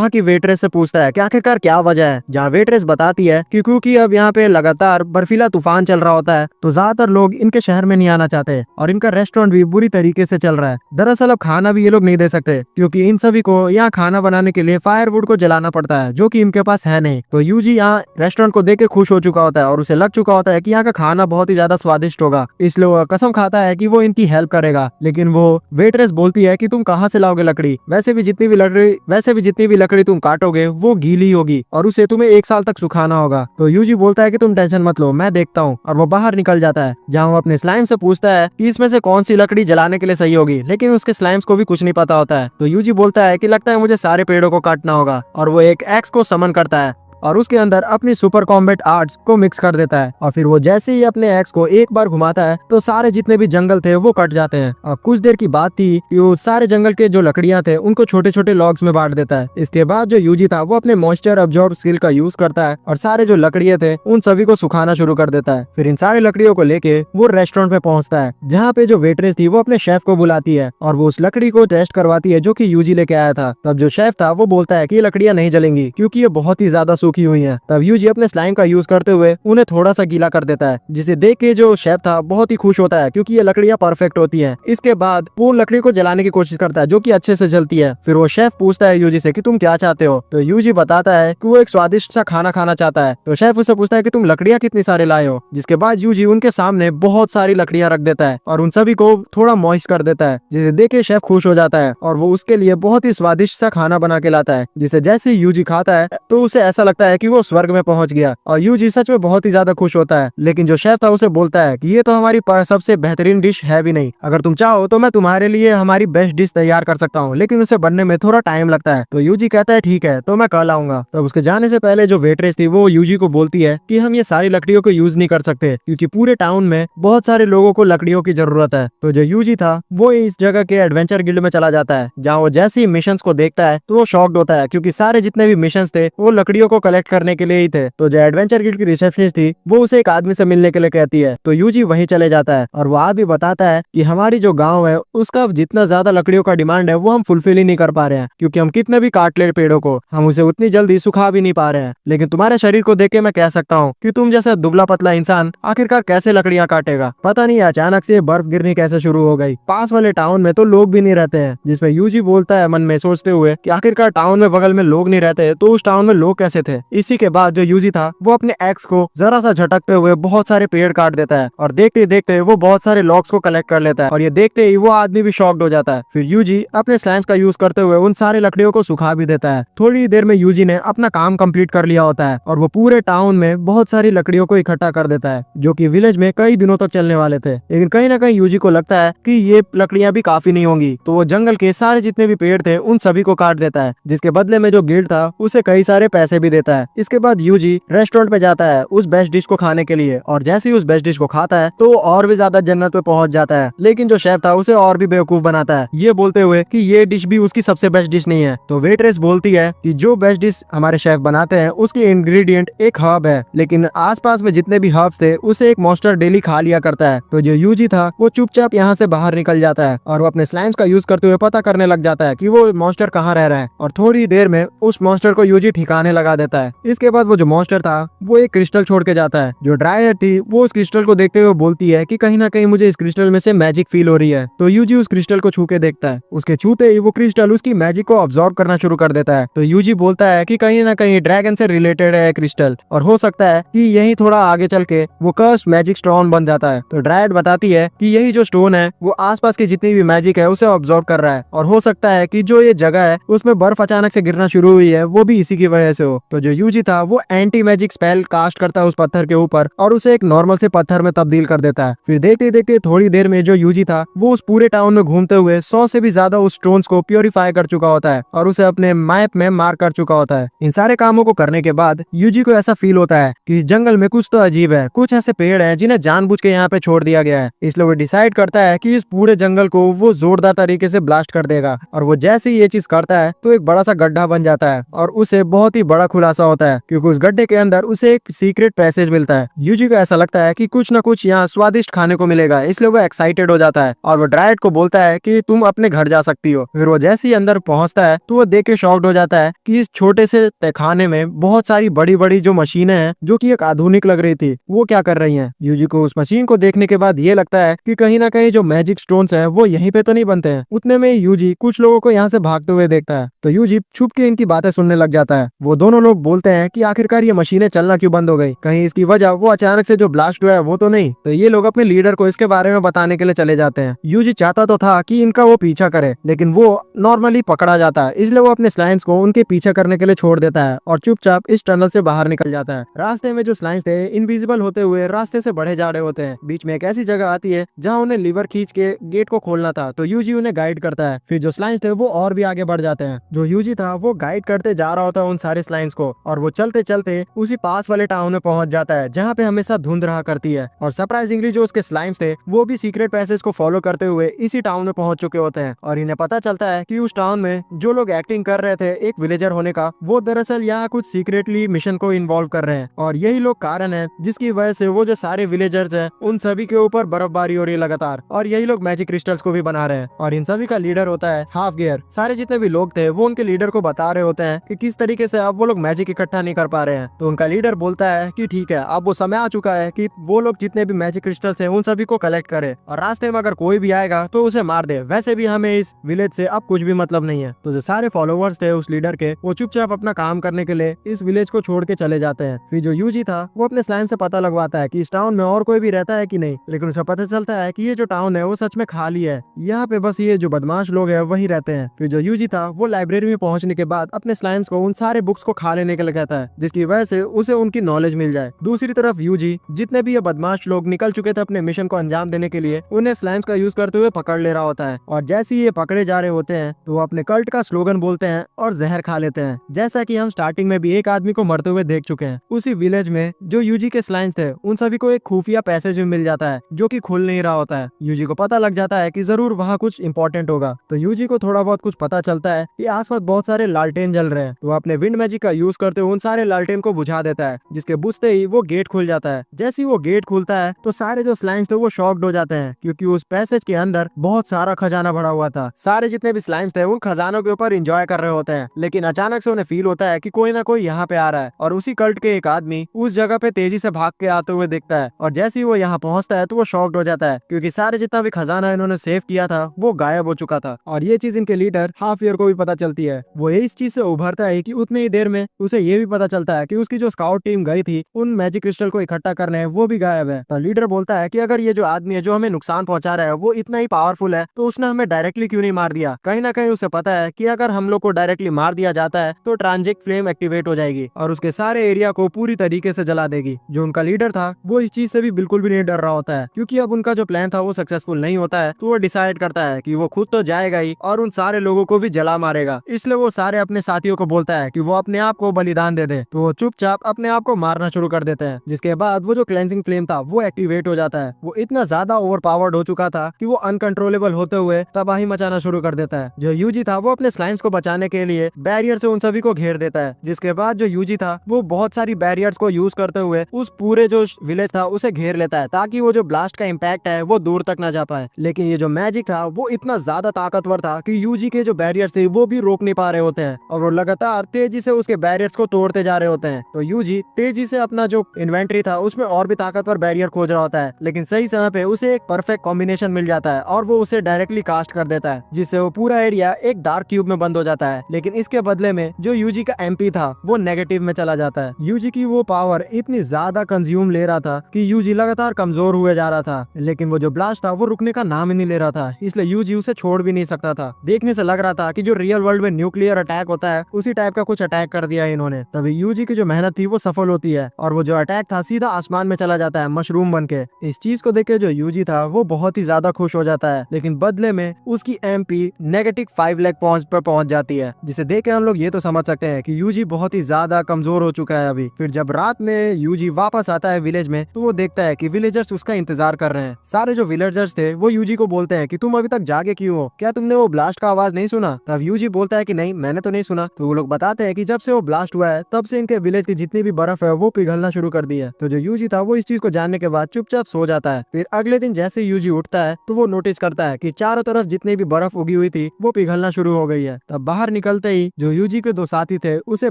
की वेट्रेस से पूछता है कि आखिरकार क्या वजह है, जहाँ वेट्रेस बताती है कि क्योंकि अब यहाँ पे लगातार बर्फीला तूफान चल रहा होता है, तो ज्यादातर लोग इनके शहर में नहीं आना चाहते और इनका रेस्टोरेंट भी बुरी तरीके से चल रहा है। दरअसल अब खाना भी ये लोग नहीं दे सकते, क्योंकि इन सभी को यहाँ खाना बनाने के लिए फायरवुड को जलाना पड़ता है, जो कि इनके पास है नहीं। तो यूजी यहाँ रेस्टोरेंट को देख के खुश हो चुका होता है और उसे लग चुका होता है कि यहाँ का खाना बहुत ही ज्यादा स्वादिष्ट होगा, इसलिए वो कसम खाता है कि वो इनकी हेल्प करेगा। लेकिन वो वेट्रेस बोलती है कि तुम कहाँ से लाओगे लकड़ी, वैसे भी जितनी भी लकड़ी तुम काटोगे वो गीली होगी और उसे तुम्हें 1 साल तक सुखाना होगा। तो यूजी बोलता है कि तुम टेंशन मत लो, मैं देखता हूँ, और वो बाहर निकल जाता है, जहाँ वो अपने स्लाइम से पूछता है कि इसमें से कौन सी लकड़ी जलाने के लिए सही होगी। लेकिन उसके स्लाइम्स को भी कुछ नहीं पता होता है। तो यूजी बोलता है कि लगता है मुझे सारे पेड़ों को काटना होगा, और वो एक एक्स को समन करता है और उसके अंदर अपनी सुपर कॉम्बैट आर्ट्स को मिक्स कर देता है। और फिर वो जैसे ही अपने एक्स को एक बार घुमाता है तो सारे जितने भी जंगल थे वो कट जाते हैं। और कुछ देर की बात थी कि वो सारे जंगल के जो लकड़ियां थे उनको छोटे छोटे लॉग्स में बांट देता है। इसके बाद जो यूजी था वो अपने मॉइस्चर अब्जॉर्ब स्किल का यूज करता है और सारे जो लकड़ियां थे उन सभी को सुखाना शुरू कर देता है। फिर इन सारी लकड़ियों को लेके वो रेस्टोरेंट में पहुंचता है, जहाँ पे जो वेट्रेस थी वो अपने शेफ को बुलाती है और वो उस लकड़ी को टेस्ट करवाती है जो कि यूजी लेके आया था। तब जो शेफ था वो बोलता है कि ये लकड़ियां नहीं जलेंगी क्योंकि ये बहुत ही ज्यादा सूखी हुई है। तब यूजी अपने स्लाइम का यूज करते हुए उन्हें थोड़ा सा गीला कर देता है, जिसे देख के जो शेफ था बहुत ही खुश होता है क्योंकि ये लकड़ियां परफेक्ट होती हैं। इसके बाद पूर्ण लकड़ी को जलाने की कोशिश करता है जो कि अच्छे से जलती है। फिर वो शेफ पूछता है यूजी से कि तुम क्या चाहते हो, तो यूजी बताता है कि वो एक स्वादिष्ट सा खाना खाना चाहता है। तो शेफ उससे पूछता है कि तुम लकड़ियां कितनी सारी लाए हो, जिसके बाद यूजी उनके सामने बहुत सारी लकड़ियां रख देता है और उन सभी को थोड़ा मॉइस्ट कर देता है, जिसे देख के शेफ खुश हो जाता है और वो उसके लिए बहुत ही स्वादिष्ट सा खाना बना के लाता है, जिसे जैसे ही यूजी खाता है तो उसे ऐसा लगता है कि वो स्वर्ग में पहुंच गया और यूजी सच में बहुत ही ज्यादा खुश होता है। लेकिन जो शेफ था उसे बोलता है कि ये तो हमारी सबसे बेहतरीन डिश है भी नहीं, अगर तुम चाहो तो मैं तुम्हारे लिए हमारी बेस्ट डिश तैयार कर सकता हूँ, लेकिन उसे बनने में थोड़ा टाइम लगता है। तो यूजी कहता है ठीक है, तो मैं कल आऊंगा। तब उसके जाने से पहले जो वेट्रेस थी वो यूजी को बोलती है कि हम ये सारी लकड़ियों को यूज नहीं कर सकते क्योंकि पूरे टाउन में बहुत सारे लोगों को लकड़ियों की जरूरत है। तो जो यूजी था वो इस जगह के एडवेंचर गिल्ड में चला जाता है, जहाँ वो जैसे ही मिशन को देखता है तो वो शॉक्ड होता है क्योंकि सारे जितने भी मिशन थे वो लकड़ियों को कलेक्ट करने के लिए ही थे। तो जो एडवेंचर गिल्ड की रिसेप्शनिस्ट थी वो उसे एक आदमी से मिलने के लिए कहती है, तो यूजी वहीं चले जाता है और वो आदमी बताता है कि हमारी जो गांव है उसका जितना ज्यादा लकड़ियों का डिमांड है वो हम फुलफिल ही नहीं कर पा रहे हैं, क्योंकि हम कितने भी काट ले पेड़ों को हम उसे उतनी जल्दी सुखा भी नहीं पा रहे हैं। लेकिन तुम्हारे शरीर को देख के मैं कह सकता हूँ कि तुम जैसा दुबला पतला इंसान आखिरकार कैसे लकड़ियां काटेगा। पता नहीं अचानक से बर्फ गिरनी कैसे शुरू हो गई। पास वाले टाउन में तो लोग भी नहीं रहते हैं, जिसमें यूजी बोलता है मन में सोचते हुए कि आखिरकार टाउन में बगल में लोग नहीं रहते तो उस टाउन में लोग कैसे थे। इसी के बाद जो यूजी था वो अपने एक्स को जरा सा झटकते हुए बहुत सारे पेड़ काट देता है और देखते देखते वो बहुत सारे लॉग्स को कलेक्ट कर लेता है और ये देखते ही वो आदमी भी शॉक्ड हो जाता है। फिर यूजी अपने स्लैम्स का यूज करते हुए उन सारे लकड़ियों को सुखा भी देता है। थोड़ी देर में यूजी ने अपना काम कंप्लीट कर लिया होता है और वो पूरे टाउन में बहुत सारी लकड़ियों को इकट्ठा कर देता है जो कि विलेज में कई दिनों तक चलने वाले थे। लेकिन कहीं ना कहीं यूजी को लगता है कि ये लकड़ियां भी काफी नहीं होंगी, तो वो जंगल के सारे जितने भी पेड़ थे उन सभी को काट देता है, जिसके बदले में जो गिल्ड था उसे कई सारे पैसे भी देता देता है। इसके बाद यूजी रेस्टोरेंट पे जाता है उस बेस्ट डिश को खाने के लिए, और जैसे ही उस बेस्ट डिश को खाता है तो और भी ज्यादा जन्नत पे पहुंच जाता है। लेकिन जो शेफ था उसे और भी बेवकूफ बनाता है, ये बोलते हुए कि ये डिश भी उसकी सबसे बेस्ट डिश नहीं है। तो वेट्रेस बोलती है कि जो बेस्ट डिश हमारे शेफ बनाते हैं उसके इंग्रेडिएंट एक हर्ब है, लेकिन आसपास में जितने भी हर्ब्स थे उसे एक मॉन्स्टर डेली खा लिया करता है। तो जो यूजी था वो चुपचाप यहाँ से बाहर निकल जाता है और वो अपने स्लाइम्स का यूज करते हुए पता करने लग जाता है कि वो मॉन्स्टर कहाँ रह रहा है, और थोड़ी देर में उस मॉन्स्टर को यूजी ठिकाने लगा देता है। इसके बाद वो जो मॉन्स्टर था वो एक क्रिस्टल छोड़ के जाता है। जो ड्रायर थी वो उस क्रिस्टल को देखते हुए बोलती है कि कहीं ना कहीं मुझे इस क्रिस्टल में से मैजिक फील हो रही है। तो यूजी उस क्रिस्टल को छू के देखता है, उसके छूते ही वो क्रिस्टल उसकी मैजिक को ऑब्जॉर्व करना शुरू कर देता है। तो यूजी बोलता है कि कहीं ना कहीं ड्रैगन से रिलेटेड है क्रिस्टल, और हो सकता है कि यही थोड़ा आगे चल के वो कर्स मैजिक स्टोन बन जाता है। तो ड्रायड बताती है कि यही जो स्टोन है वो आसपास की जितनी भी मैजिक है उसे ऑब्जॉर्व कर रहा है, और हो सकता है कि जो ये जगह है उसमें बर्फ अचानक से गिरना शुरू हुई है वो भी इसी की वजह से हो। तो जो यूजी था वो एंटी मैजिक स्पेल कास्ट करता है उस पत्थर के ऊपर और उसे एक नॉर्मल से पत्थर में तब्दील कर देता है। फिर देखते देखते थोड़ी देर में जो यूजी था वो उस पूरे टाउन में घूमते हुए 100 से भी ज्यादा उस स्टोन्स को प्योरीफाई कर चुका होता है और उसे अपने मैप में मार्क कर चुका होता है। इन सारे कामों को करने के बाद यूजी को ऐसा फील होता है कि इस जंगल में कुछ तो अजीब है, कुछ ऐसे पेड़ हैं जिन्हें जानबूझ के यहाँ पे छोड़ दिया गया है। इसलिए वो डिसाइड करता है कि इस पूरे जंगल को वो जोरदार तरीके से ब्लास्ट कर देगा, और वो जैसे ही ये चीज करता है तो एक बड़ा सा गड्ढा बन जाता है और उसे बहुत ही बड़ा खुलासा होता है, क्योंकि उस गड्ढे के अंदर उसे एक सीक्रेट पैसेज मिलता है। यूजी को ऐसा लगता है कि कुछ ना कुछ यहाँ स्वादिष्ट खाने को मिलेगा, इसलिए वो एक्साइटेड हो जाता है और वो ड्रायड को बोलता है कि तुम अपने घर जा सकती हो। फिर वो जैसे ही अंदर पहुंचता है तो वो देख के शॉक्ड हो जाता है कि इस छोटे से तहखाने में बहुत सारी बड़ी बड़ी जो मशीनें हैं जो कि एक आधुनिक लग रही थी वो क्या कर रही हैं। यूजी को उस मशीन को देखने के बाद ये लगता है कि कहीं ना कहीं जो मैजिक स्टोन्स हैं वो यहीं पे तो नहीं बनते हैं। उतने में यूजी कुछ लोगों को यहाँ से भागते हुए देखता है, तो यूजी छुप के इनकी बातें सुनने लग जाता है। वो दोनों लोग बोलते हैं कि आखिरकार ये मशीनें चलना क्यों बंद हो गई, कहीं इसकी वजह वो अचानक से जो ब्लास्ट हुआ है वो तो नहीं। तो ये लोग अपने लीडर को इसके बारे में बताने के लिए चले जाते हैं। यूजी चाहता तो था कि इनका वो पीछा करे, लेकिन वो नॉर्मली पकड़ा जाता है, इसलिए वो अपने स्लाइम्स को उनके पीछा करने के लिए छोड़ देता है और चुपचाप इस टनल से बाहर निकल जाता है। रास्ते में जो स्लाइम्स थे इनविजिबल होते हुए रास्ते से बढ़े जा रहे होते हैं। बीच में एक ऐसी जगह आती है जहाँ उन्हें लीवर खींच के गेट को खोलना था, तो यूजी उन्हें गाइड करता है। फिर जो स्लाइम्स थे वो और भी आगे बढ़ जाते हैं। जो यूजी था वो गाइड करते जा रहा होता है उन सारे स्लाइम्स को, और वो चलते चलते उसी पास वाले टाउन में पहुंच जाता है जहाँ पे हमेशा धुंध रहा करती है। और सरप्राइजिंगली जो उसके स्लाइम्स थे वो भी सीक्रेट पैसेज को फॉलो करते हुए इसी टाउन में पहुंच चुके होते हैं, और इन्हें पता चलता है कि उस टाउन में जो लोग एक्टिंग कर रहे थे एक विलेजर होने का, वो दरअसल यहाँ कुछ सीक्रेटली मिशन को इन्वॉल्व कर रहे हैं, और यही लोग कारण है जिसकी वजह से वो जो सारे विलेजर्स हैं उन सभी के ऊपर बर्फबारी हो रही है लगातार, और यही लोग मैजिक क्रिस्टल्स को भी बना रहे हैं। और इन सभी का लीडर होता है हाफ गियर। सारे जितने भी लोग थे वो उनके लीडर को बता रहे होते हैं कि किस तरीके से अब वो लोग मैजिक इकट्ठा नहीं कर पा रहे हैं। तो उनका लीडर बोलता है कि ठीक है, अब वो समय आ चुका है कि वो लोग जितने भी मैजिक क्रिस्टल्स हैं उन सभी को कलेक्ट करे, और रास्ते में अगर कोई भी आएगा तो उसे मार दे। वैसे भी हमें इस विलेज से अब कुछ भी मतलब नहीं है। तो जो सारे फॉलोवर्स थे उस लीडर के वो चुपचाप अपना काम करने के लिए इस विलेज को छोड़ के चले जाते हैं। फिर जो यूजी था वो अपने स्लाइम से पता लगवाता है कि इस टाउन में और कोई भी रहता है कि नहीं, लेकिन उसे पता चलता है कि ये जो टाउन है वो सच में खाली है, यहाँ पे बस ये जो बदमाश लोग हैं वही रहते हैं। फिर जो यूजी था वो लाइब्रेरी में पहुंचने के बाद अपने स्लाइम्स को उन सारे बुक्स को खा लेने के लिए कहता है, जिसकी वजह से उसे उनकी नॉलेज मिल जाए। दूसरी तरफ यूजी जितने भी ये बदमाश लोग निकल चुके थे अपने मिशन को अंजाम देने के लिए, उन्हें स्लाइम्स का यूज करते हुए पकड़ ले रहा होता है, और जैसे ही ये पकड़े जा रहे होते हैं तो वो अपने कल्ट का स्लोगन बोलते हैं और जहर खा लेते हैं, जैसा कि हम स्टार्टिंग में भी एक आदमी को मरते हुए देख चुके हैं। उसी विलेज में जो यूजी के स्लाइम्स थे उन सभी को एक खुफिया पैसेज भी मिल जाता है जो कि खुल नहीं रहा होता है। यूजी को पता लग जाता है कि जरूर वहाँ कुछ इंपॉर्टेंट होगा, तो यूजी को थोड़ा बहुत कुछ पता चलता है कि आसपास बहुत सारे लालटेन जल रहे हैं, तो वो अपने विंड मैजिक का यूज करते हुए उन सारे लालटेन को बुझा देता है, जिसके बुझते ही वो गेट खुल जाता है। जैसे ही वो गेट खुलता है तो सारे जो स्लाइम्स थे वो शॉक्ड हो जाते हैं, क्योंकि उस पैसेज के अंदर बहुत सारा खजाना भरा हुआ था। सारे जितने भी स्लाइम्स थे उन खजानों के ऊपर एंजॉय कर रहे होते हैं, लेकिन अचानक से उन्हें फील होता है कि कोई ना कोई यहाँ पे आ रहा है, और उसी कल्ट के एक आदमी उस जगह पे तेजी से भाग के आते हुए दिखता है, और जैसे ही वो यहाँ पहुंचता है तो वो शॉक्ड हो जाता है, क्योंकि सारे जितना भी खजाना इन्होंने सेव किया था वो गायब हो चुका था। और ये चीज इनके लीडर हाफ ईयर को भी पता चलती है। वो इस चीज से उभरता है कि उतनी ही देर में उसे ये भी पता चलता है कि उसकी जो स्काउट टीम गई थी उन मैजिक क्रिस्टल को इकट्ठा करने वो भी गायब है। तो लीडर बोलता है कि अगर ये जो आदमी है जो हमें नुकसान पहुंचा रहा है वो इतना ही पावरफुल है तो उसने हमें डायरेक्टली क्यों नहीं मार दिया। कहीं ना कहीं उसे पता है कि अगर हम लोग को डायरेक्टली मार दिया जाता है तो ट्रांजिट फ्लेम एक्टिवेट हो जाएगी और उसके सारे एरिया को पूरी तरीके से जला देगी। जो उनका लीडर था वो इस चीज से भी बिल्कुल भी नहीं डर रहा होता है, क्योंकि अब उनका जो प्लान था वो सक्सेसफुल नहीं होता है, तो वो डिसाइड करता है कि वो खुद तो जाएगा ही और उन सारे लोगों को भी जला मारेगा। इसलिए वो सारे अपने साथियों को बोलता है कि वो अपने आप को वो बलिदान दे दे। तो वो चुपचाप अपने आप को मारना शुरू कर देते हैं, जिसके बाद वो जो क्लेंजिंग फ्लेम था वो एक्टिवेट हो जाता है। वो इतना ज्यादा ओवर पावर्ड हो चुका था कि वो अनकंट्रोलेबल होते हुए तबाही मचाना शुरू कर देता है। जो यूजी था वो अपने स्लाइम्स को बचाने के लिए बैरियर से उन सभी को घेर देता है, जिसके बाद जो यूजी था वो बहुत सारी बैरियर्स को यूज करते हुए उस पूरे जो विलेज था उसे घेर लेता है, ताकि वो जो ब्लास्ट का इम्पैक्ट है वो दूर तक ना जा पाए। लेकिन ये जो मैजिक था वो इतना ज्यादा ताकतवर था कि यूजी के जो बैरियर्स थे वो भी रोक नहीं पा रहे होते हैं, और वो लगातार तेजी से उसके बैरियर्स को तोड़ते जा रहे होते हैं। तो यूजी तेजी से अपना जो इन्वेंट्री था उसमें और भी ताकतवर बैरियर खोज रहा होता है, लेकिन सही समय पे उसे एक परफेक्ट कॉम्बिनेशन मिल जाता है और वो उसे डायरेक्टली कास्ट कर देता है, जिससे वो पूरा एरिया एक डार्क क्यूब में बंद हो जाता है। लेकिन इसके बदले में जो यूजी का एमपी था वो नेगेटिव में चला जाता है। यूजी की वो पावर इतनी ज्यादा कंज्यूम ले रहा था कि यूजी लगातार कमजोर हुए जा रहा था, लेकिन वो जो ब्लास्ट था वो रुकने का नाम ही नहीं ले रहा था, इसलिए यूजी उसे छोड़ भी नहीं सकता था। देखने से लग रहा था कि जो रियल वर्ल्ड में न्यूक्लियर अटैक होता है उसी टाइप का कुछ अटैक कर दिया है इन्होंने। तभी यूजी की जो मेहनत थी वो सफल होती है और वो जो अटैक था सीधा आसमान में चला जाता है मशरूम बन के। इस चीज को देख के जो यूजी था वो बहुत ही ज्यादा खुश हो जाता है, लेकिन बदले में उसकी एमपी -5 लाख पर पहुंच जाती है, जिसे देख के हम लोग ये तो समझ सकते हैं कि यूजी बहुत ही ज्यादा कमजोर हो चुका है अभी। फिर जब रात में यूजी वापस आता है विलेज में तो वो देखता है कि विलेजर्स उसका इंतजार कर रहे हैं। सारे जो विलेजर्स थे वो यूजी को बोलते हैं कि तुम अभी तक जागे क्यों हो, क्या तुमने वो ब्लास्ट का आवाज नहीं सुना? तब यूजी बोलता है कि नहीं, मैंने तो नहीं सुना। तो वो लोग बताते हैं कि जब से वो ब्लास्ट हुआ है तब से इनके विलेज की जितनी भी बर्फ है वो पिघलना शुरू कर दी है। तो जो यूजी था वो इस चीज को जानने के बाद चुपचाप सो जाता है। फिर अगले दिन जैसे यूजी उठता है तो वो नोटिस करता है कि चारों तरफ जितनी भी बर्फ उगी हुई थी वो पिघलना शुरू हो गई है। तब बाहर निकलते ही जो यूजी के दो साथी थे उसे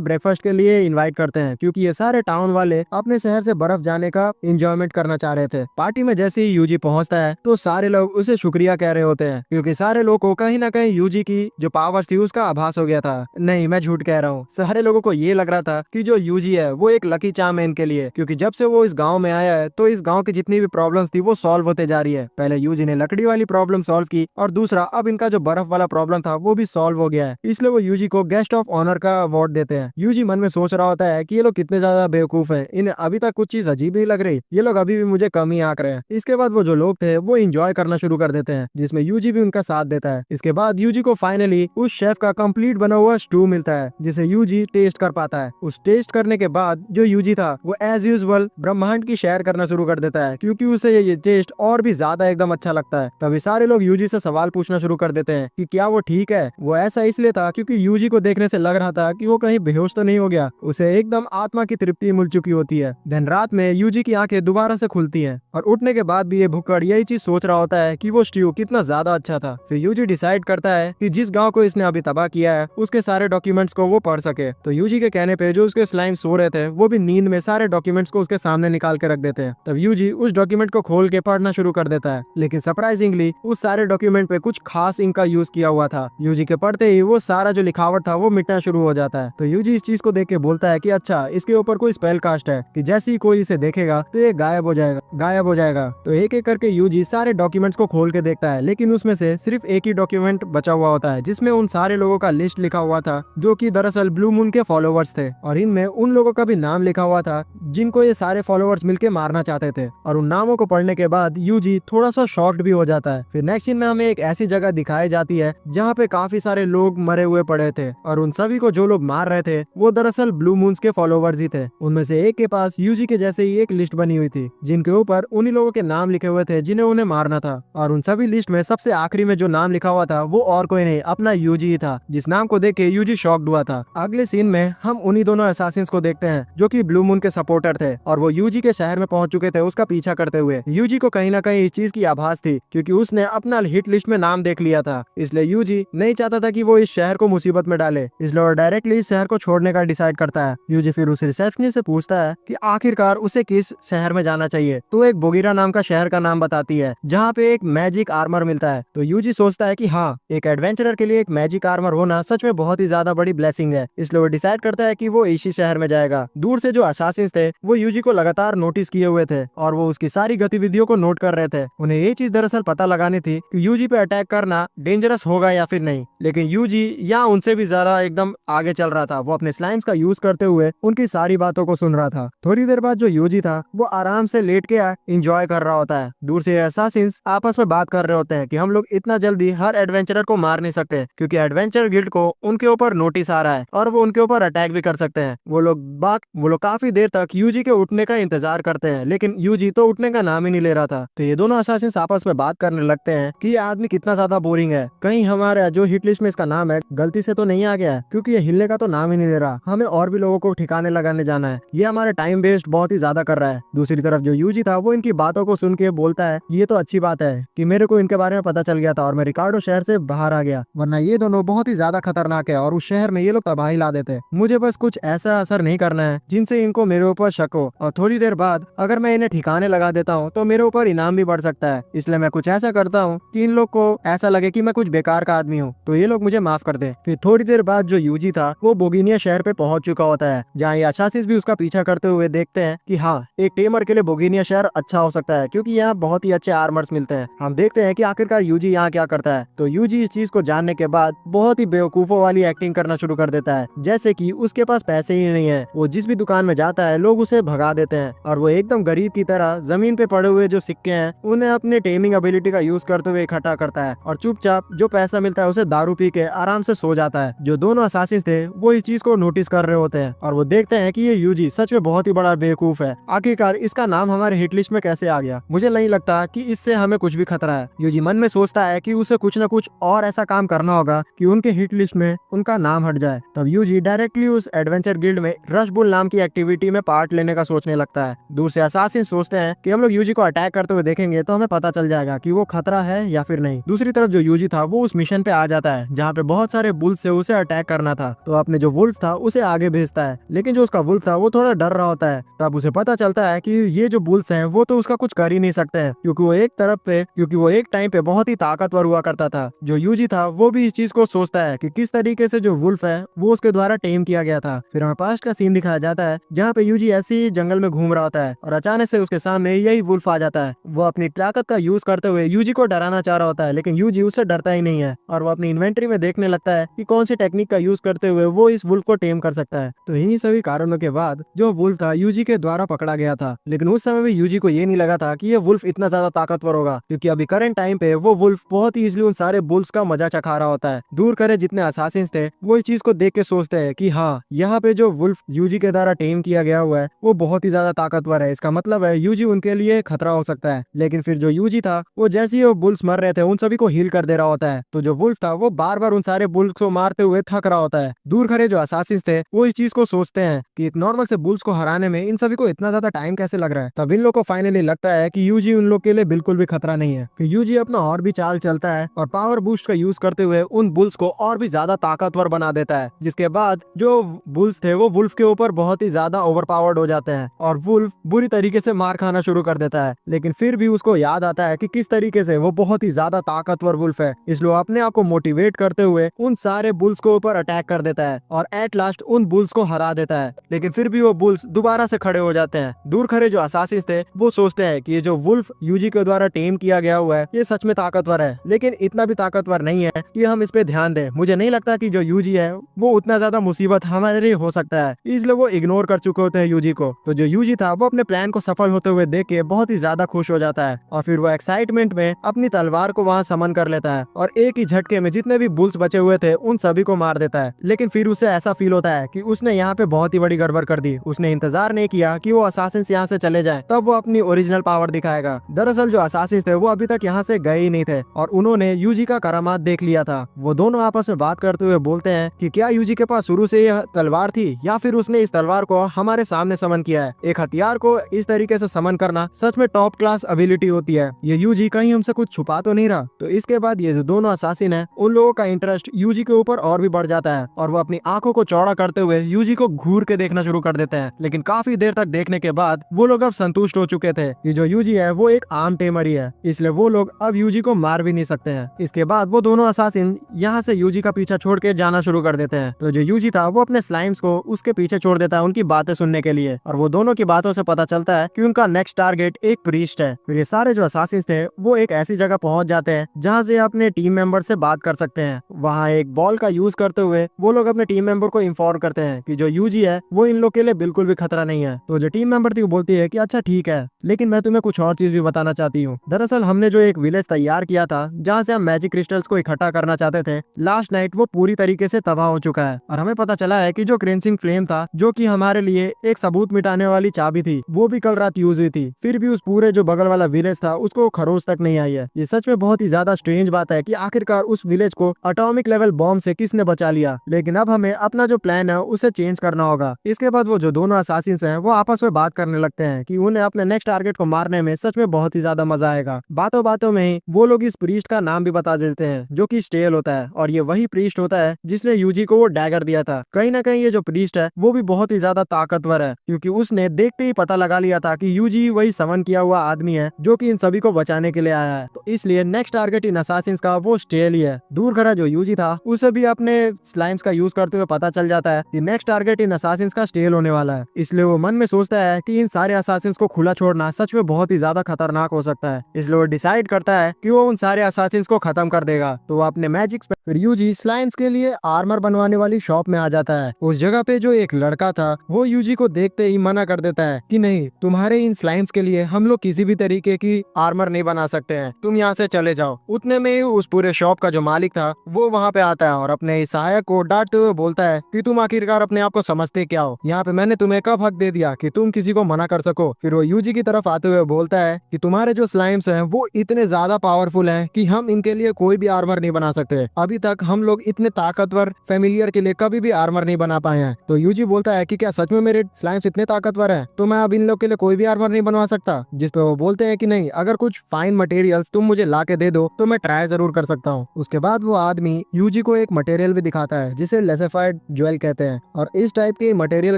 ब्रेकफास्ट के लिए इनवाइट करते हैं, क्योंकि ये सारे टाउन वाले अपने शहर से बर्फ जाने का एंजॉयमेंट करना चाह रहे थे। पार्टी में जैसे ही यूजी पहुंचता है तो सारे लोग उसे शुक्रिया कह रहे होते हैं, क्योंकि सारे लोगों को कहीं ना कहीं यूजी की जो पावर्स थी उसका आभास हो गया था। नहीं, मैं झूठ कह रहा हूँ, सारे लोगों को ये लग रहा था कि जो यूजी है वो एक लकी चार्म है इनके लिए, क्योंकि जब से वो इस गाँव में आया है तो इस गाँव की जितनी भी प्रॉब्लम्स थी वो सॉल्व होते जा रही है। पहले यूजी ने लकड़ी वाली प्रॉब्लम सॉल्व की और दूसरा अब इनका जो बर्फ वाला प्रॉब्लम था वो भी सॉल्व हो गया है, इसलिए वो यूजी को गेस्ट ऑफ ऑनर का अवार्ड देते हैं। यूजी मन में सोच रहा होता है कि ये लोग कितने ज्यादा बेवकूफ हैं, इन्हें अभी तक कुछ चीज अजीब ही लग रही, ये लोग अभी भी मुझे कम ही आंक रहे हैं। इसके बाद वो जो लोग थे वो एंजॉय करना शुरू कर देते हैं, जिसमें यूजी भी उनका साथ देता है। इसके बाद यूजी को फाइनली उस शेफ का कंप्लीट बना हुआ स्टू मिलता है, जिसे यूजी टेस्ट कर पाता है। उस टेस्ट करने के बाद जो यूजी था वो एज यूजुअल ब्रह्मांड की शेयर करना शुरू कर देता है, क्योंकि उसे ये टेस्ट और भी ज्यादा एकदम अच्छा लगता है। तभी सारे लोग यूजी से सवाल पूछना शुरू कर देते हैं कि क्या वो ठीक है। वो ऐसा इसलिए था क्योंकि यूजी को देखने से लग रहा था कि वो कहीं बेहोश तो नहीं हो गया, उसे एकदम आत्मा की तृप्ति मिल चुकी होती है। दिन रात में यूजी की आंखें दोबारा से खुलती हैं और उठने के बाद भी ये भुक्कड़ यही चीज सोच रहा होता है कि वो स्ट्यू कितना ज्यादा अच्छा था। फिर यूजी डिसाइड करता है कि जिस गांव को इसने अभी तबाह किया है उसके सारे डॉक्यूमेंट्स को वो पढ़ सके। तो यूजी के कहने पे जो उसके स्लाइम सो रहे थे वो भी नींद में सारे डॉक्यूमेंट्स को उसके सामने निकाल के रख देते हैं। तब यूजी उस डॉक्यूमेंट को खोल के पढ़ना शुरू कर देता है, लेकिन सरप्राइजिंगली उस सारे डॉक्यूमेंट पे कुछ खास इंक का यूज किया हुआ था। यूजी के पढ़ते ही वो सारा जो लिखावट था वो मिटना शुरू हो जाता है। तो यूजी इस चीज को देख के बोलता है कि अच्छा, इसके ऊपर कोई स्पेल कास्ट है कि जैसे ही कोई इसे देखेगा तो ये गायब हो जाएगा। तो एक एक करके यूजी सारे डॉक्यूमेंट्स को खोल के देखता है, लेकिन उसमें से सिर्फ एक ही डॉक्यूमेंट बचा हुआ होता है, जिसमें उन सारे लोगों का लिस्ट लिखा हुआ था जो कि दरअसल ब्लू मून के फॉलोवर्स थे, और इनमें उन लोगों का भी नाम लिखा हुआ था जिनको ये सारे फॉलोवर्स मिलके मारना चाहते थे। और उन नामों को पढ़ने के बाद यूजी थोड़ा सा शॉक्ड भी हो जाता है। फिर नेक्स्ट सीन में हमें एक ऐसी जगह दिखाई जाती है जहाँ पे काफी सारे लोग मरे हुए पड़े थे, और उन सभी को जो लोग मार रहे थे वो दरअसल ब्लू मून्स के फॉलोवर्स ही थे। उनमें से एक के पास यूजी के जैसे ही एक लिस्ट बनी हुई थी जिनके ऊपर उन्हीं लोगों के नाम लिखे हुए थे जिन्हें उन्हें मारना था, और उन सभी लिस्ट में सबसे आखिरी में जो नाम लिखा हुआ था वो और कोई नहीं, अपना यूजी ही था, जिस नाम को देख के यूजी शॉक्ड हुआ था। अगले सीन में हम उन्हीं दोनों असासिन्स को देखते हैं जो कि ब्लू मून के सपोर्टर थे, और वो यूजी के शहर में पहुंच चुके थे उसका पीछा करते हुए। यूजी को कहीं ना कहीं इस चीज की आभास थी क्योंकि उसने अपना हिट लिस्ट में नाम देख लिया था, इसलिए यूजी नहीं चाहता था कि वो इस शहर को मुसीबत में डाले, इसलिए वो डायरेक्टली इस शहर को छोड़ने का डिसाइड करता है। यूजी फिर उस रिसेप्शनिस्ट से पूछता है कि आखिरकार उसे किस शहर में जाना चाहिए, तो एक बोगीरा नाम का शहर का नाम बताती है जहाँ पे एक मैजिक आर्मर मिलता है। तो यूजी सोचता है कि हाँ, एक एडवेंचरर के लिए एक मैजिक आर्मर होना सच में बहुत ही ज्यादा बड़ी ब्लेसिंग है, इसलिए वो डिसाइड करता है कि वो इसी शहर में जाएगा। दूर से जो असासिन्स थे वो यूजी को लगातार नोटिस किए हुए थे और वो उसकी सारी गतिविधियों को नोट कर रहे थे। उन्हें ये चीज दरअसल पता लगानी थी कि यूजी पे अटैक करना डेंजरस होगा या फिर नहीं, लेकिन यूजी या उनसे भी ज्यादा एकदम आगे चल रहा था। वो अपने स्लाइम्स का यूज करते हुए उनकी सारी बातों को सुन रहा था। थोड़ी देर बाद जो यूजी था वो आराम से लेट के एंजॉय कर रहा होता है। दूर से असासिन्स आपस में बात कर रहे होते हैं कि हम लोग इतना जल्दी हर एडवेंचरर को मार नहीं सकते, क्योंकि एडवेंचर गिल्ड को उनके ऊपर नोटिस आ रहा है और वो उनके ऊपर अटैक भी कर सकते हैं। वो लोग काफी देर तक यूजी के उठने का इंतजार करते हैं, लेकिन यूजी तो उठने का नाम ही नहीं ले रहा था। तो ये दोनों असासिन्स आपस में बात करने लगते हैं कि ये आदमी कितना ज्यादा बोरिंग है, कहीं हमारे जो हिट लिस्ट में इसका नाम है गलती से तो नहीं आ गया है, क्योंकि ये हिलने का तो नाम ही नहीं ले रहा। हमें और भी लोगों को ठिकाने लगाने जाना है, ये हमारे टाइम वेस्ट बहुत ही ज्यादा कर रहा है। दूसरी तरफ जो यूजी था वो इनकी बातों को सुन के बोलता है ये तो अच्छी बात है कि मेरे को इनके बारे में पता चल गया था और मैं रिकार्डो शहर से बाहर आ गया, वरना ये दोनों बहुत ही ज्यादा खतरनाक है और उस शहर में ये लोग तबाही ला देते। मुझे बस कुछ ऐसा असर नहीं करना है जिनसे इनको मेरे ऊपर शक हो, और थोड़ी देर बाद अगर मैं इन्हें ठिकाने लगा देता हूँ तो मेरे ऊपर इनाम भी बढ़ सकता है। इसलिए मैं कुछ ऐसा करता हूँ कि इन लोग को ऐसा लगे कि मैं कुछ बेकार का आदमी हूँ, तो ये लोग मुझे माफ कर दे। फिर थोड़ी देर बाद जो यूजी था वो बोगिनिया शहर पे पहुंच चुका होता है, जहाँ ये असासिन्स भी उसका पीछा करते हुए देखते हैं कि हाँ, एक टेमर के लिए बोगिनिया शहर अच्छा हो सकता है, क्योंकि यहाँ बहुत ही अच्छे आर्मर्स मिलते हैं। हम देखते हैं कि आखिरकार यूजी यहाँ क्या करता है। तो यूजी इस चीज को जानने के बाद बहुत ही बेवकूफों वाली एक्टिंग करना शुरू कर देता है, जैसे कि उसके पास पैसे ही नहीं है। वो जिस भी दुकान में जाता है लोग उसे भगा देते हैं, और वो एकदम गरीब की तरह जमीन पे पड़े हुए जो सिक्के हैं उन्हें अपने टेमिंग एबिलिटी का यूज करते हुए इकट्ठा करता है, और चुपचाप जो पैसा मिलता है उसे दारू पी के आराम से सो जाता है। जो दोनों असासिन्स थे वो इस चीज को नोटिस कर रहे होते हैं, और वो देखते हैं कि ये यूजी सच में बहुत ही बड़ा बेवकूफ है। आखिरकार इसका नाम हमारे हिट लिस्ट में कैसे आ गया? मुझे नहीं लगता कि इससे हमें कुछ भी खतरा है। यूजी मन में सोचता है कि उसे कुछ न कुछ और ऐसा काम करना होगा कि उनके हिट लिस्ट में उनका नाम हट जाए। तब यूजी डायरेक्टली उस एडवेंचर गिल्ड में रश बुल नाम की एक्टिविटी में पार्ट लेने का सोचने लगता है। दूर से असासिन सोचते हैं कि हम लोग यूजी को अटैक करते हुए देखेंगे तो हमें पता चल जाएगा कि वो खतरा है या फिर नहीं। दूसरी तरफ जो यूजी था वो उस मिशन पे आ जाता है जहाँ पे बहुत सारे बुल्स से उसे अटैक करना था, तो अपने जो वुल्फ था उसे आगे भेजता है, लेकिन जो उसका वुल्फ था वो थोड़ा डर रहा होता है। तब उसे पता चलता है कि ये जो बुल्स हैं वो तो उसका कुछ कर ही नहीं सकते हैं, क्योंकि वो एक टाइम पे बहुत ही ताकतवर हुआ करता था। जो यूजी था वो भी इस चीज को सोचता है कि किस तरीके से जो वुल्फ है वो उसके द्वारा टेम किया गया था। फिर हमें पास्ट का सीन दिखाया जाता है जहाँ पे यूजी ऐसे ही जंगल में घूम रहा होता है और अचानक से उसके सामने यही वुल्फ आ जाता है। वो अपनी ताकत का यूज करते हुए यूजी को डराना चाह रहा होता है, लेकिन यूजी उससे डरता ही नहीं है और वो अपनी इन्वेंटरी में देखने लगता है कि कौन सी टेक्निक का यूज करते हुए वो इस वुल्फ को टेम कर सकता है। तो इन्हीं सभी कारणों के बाद जो वुल्फ था यूजी के द्वारा पकड़ा गया था, लेकिन उस समय भी यूजी को ये नहीं लगा था कि ये वुल्फ इतना ज्यादा ताकतवर होगा, क्योंकि अभी करंट टाइम पे वो वुल्फ बहुत ही इजीली उन सारे बुल्स का मजा चखा रहा होता है। दूर करे जितने असासिन्स थे वो इस चीज को देख के सोचते हैं कि हाँ, यहाँ पे जो वुल्फ यूजी के द्वारा टेम किया गया हुआ है वो बहुत ही ज्यादा ताकतवर है, इसका मतलब है यूजी उनके लिए खतरा हो सकता है। लेकिन फिर जो यूजी था वो जैसे ही वो बुल्स मर रहे थे उन सभी को हील कर दे रहा होता है, तो जो वुल्फ था वो बार बार उन सारे बुल्स को मारते हुए थक रहा होता है। दूर खड़े जो असासिन्स थे वो इस चीज को सोचते हैं कि एक नॉर्मल से बुल्स को हराने में इन सभी को इतना ज्यादा टाइम कैसे लग रहा है। तब इन लोग को फाइनली लगता है कि यूजी उन लोग के लिए बिल्कुल भी खतरा नहीं है। कि यूजी अपना और भी चाल चलता है और पावर बूस्ट का यूज करते हुए उन बुल्स को और भी ज्यादा ताकतवर बना देता है, जिसके बाद जो बुल्स थे वो वुल्फ के ऊपर बहुत ही ज्यादा ओवरपावर्ड हो जाते हैं और वुल्फ बुरी तरीके से मार खाना शुरू कर देता है। लेकिन फिर भी उसको याद आता है कि किस तरीके से वो बहुत ही ज्यादा ताकतवर वुल्फ है, इसलिए अपने आप को मोटिवेट करते हुए उन सारे बुल्स को ऊपर अटैक कर देता है और एट लास्ट उन बुल्स को हरा देता है। लेकिन फिर भी वो बुल्स दोबारा से खड़े हो जाते हैं। दूर खड़े जो असासिन्स थे वो सोचते हैं कि ये जो वुल्फ यूजी के द्वारा टेम किया गया हुआ है ये सच में ताकतवर है, लेकिन इतना भी ताकतवर नहीं है कि हम इस पे ध्यान दें। मुझे नहीं लगता कि जो यूजी है वो उतना ज्यादा मुसीबत हमारे लिए हो सकता है, इसलिए वो इग्नोर कर चुके होते हैं यूजी को। तो जो यूजी था वो अपने प्लान को सफल होते हुए देख के बहुत ही ज्यादा खुश हो जाता है और फिर वो एक्साइटमेंट में अपनी तलवार को वहाँ समन कर लेता है और एक ही झटके में जितने भी बुल्स बचे हुए थे उन सभी को मार देता है। लेकिन फिर उसे ऐसा फील होता है कि उसने यहाँ पे बहुत ही बड़ी गड़बड़ कर दी। उसने इंतजार नहीं किया कि वो असासिन्स यहाँ से चले जाएं, तब वो अपनी ओरिजिनल पावर दिखाएगा। दरअसल जो असासिन्स थे वो अभी तक यहाँ से गए ही नहीं थे और उन्होंने यूजी का करामात देख लिया था। वो दोनों आपस में बात करते हुए बोलते हैं कि क्या यूजी के पास शुरू से यह तलवार थी या फिर उसने इस तलवार को हमारे सामने समन किया है। एक हथियार को इस तरीके से समन करना सच में टॉप क्लास एबिलिटी होती है। ये यूजी कहीं हमसे कुछ छुपा तो नहीं रहा। तो इसके बाद ये जो दोनों असासिन है उन लोगों का इंटरेस्ट यूजी के ऊपर और भी बढ़ जाता है और वो अपनी आंखों को चौड़ा करते हुए यूजी को घूर के देखना शुरू कर देते हैं। लेकिन काफी देर तक देखने के बाद वो लोग अब संतुष्ट हो चुके थे कि जो यूजी है वो एक आम टेमर ही है, इसलिए वो लोग अब यूजी को मार भी नहीं सकते हैं। इसके बाद वो दोनों असासिन यहाँ से यूजी का पीछा छोड़ के जाना शुरू कर देते हैं। तो जो यूजी था वो अपने स्लाइम्स को उसके पीछे छोड़ देता है उनकी बातें सुनने के लिए, और वो दोनों की बातों से पता चलता है कि उनका नेक्स्ट टारगेट एक प्रीस्ट है। फिर ये सारे जो असासिन्स थे वो एक ऐसी जगह पहुंच जाते हैं जहाँ से अपने टीम मेंबर से बात कर सकते हैं। वहाँ एक बॉल का यूज करते हुए वो लोग अपने टीम मेंबर को इन्फॉर्म करते हैं कि जो यूजी है वो इन लोग के लिए बिल्कुल भी खतरा नहीं है। तो जो टीम मेंबर थी वो बोलती है कि अच्छा ठीक है, लेकिन मैं तुम्हें कुछ और चीज भी बताना चाहती हूँ। दरअसल हमने जो एक विलेज तैयार किया था जहाँ से हम मैजिक क्रिस्टल्स को इकट्ठा करना चाहते थे, लास्ट नाइट वो पूरी तरीके से तबाह हो चुका है और हमें पता चला है कि जो क्रेंसिंग फ्लेम था, जो कि हमारे लिए एक सबूत मिटाने वाली चाबी थी, वो भी कल रात यूज हुई थी, फिर भी उस पूरे जो बगल वाला विलेज था उसको खरोच तक नहीं आई है। ये सच में बहुत ही ज्यादा स्ट्रेंज बात है कि आखिरकार उस विलेज को एटॉमिक लेवल बॉम्ब से किसने बचा लिया। लेकिन अब हमें अपना जो प्लान है उसे चेंज करना होगा। इसके बाद वो जो दोनों असासिन्स हैं वो आपस में बात करने लगते हैं कि उन्हें अपने नेक्स्ट टारगेट को मारने में सच में बहुत ही ज्यादा मजा आएगा। बातों बातों में ही वो लोग इस प्रीस्ट का नाम भी बता देते हैं, जो कि स्टेल होता है, और ये वही प्रीस्ट होता है जिसने यूजी को वो डैगर दिया था। कहीं ना कहीं ये जो प्रीस्ट है वो भी बहुत ही ज्यादा ताकतवर है, क्योंकि उसने देखते ही पता लगा लिया था कि यूजी वही समन किया हुआ आदमी है जो कि इन सभी को बचाने के लिए आया है। तो इसलिए नेक्स्ट टारगेट इन असासिन्स का वो स्टेल ही है। दूर खरा जो यूजी था उसे भी अपने स्लाइम्स का यूज करते हुए पता चल जाता है कि नेक्स्ट टारगेट इन असासिन्स का स्टेल होने वाला है। इसलिए वो मन में सोचता है कि इन सारे असासिन्स को खुला छोड़ना सच में बहुत ही ज्यादा खतरनाक हो सकता है। इसलिए वो डिसाइड करता है कि वो उन सारे असासिन्स को खत्म कर देगा। तो वो अपने मैजिक फिर यूजी स्लाइम्स के लिए आर्मर बनवाने वाली शॉप में आ जाता है। उस जगह पे जो एक लड़का था वो यूजी को देखते ही मना कर देता है कि नहीं, तुम्हारे इन स्लाइम्स के लिए हम लोग किसी भी तरीके की आर्मर नहीं बना सकते हैं, तुम यहाँ से चले जाओ। उतने में ही उस पूरे शॉप का जो मालिक था वो वहाँ पे आता है और अपने सहायक को डांटते हुए बोलता है कि तुम आखिरकार अपने आप को समझते क्या हो, यहाँ पे मैंने तुम्हें कब हक दे दिया कि तुम किसी को मना कर सको। फिर वो यूजी की तरफ आते हुए बोलता है कि तुम्हारे जो स्लाइम्स हैं वो इतने ज्यादा पावरफुल हैं कि हम इनके लिए कोई भी आर्मर नहीं बना सकते। अभी तक हम लोग इतने ताकतवर फेमिलियर के लिए कभी भी आर्मर नहीं बना पाए हैं। तो यूजी बोलता है कि क्या सच में मेरे स्लाइम्स इतने ताकतवर हैं तो मैं अब इन लोग के लिए कोई भी आर्मर नहीं बनवा सकता। जिस पे वो बोलते हैं कि नहीं, अगर कुछ फाइन मटेरियल्स तुम मुझे ला के दे दो तो मैं ट्राई जरूर कर सकता हूँ। उसके बाद वो आदमी यूजी को एक मटेरियल भी दिखाता है जिसे लेसिफाइड ज्वेल कहते हैं, और इस टाइप के मटेरियल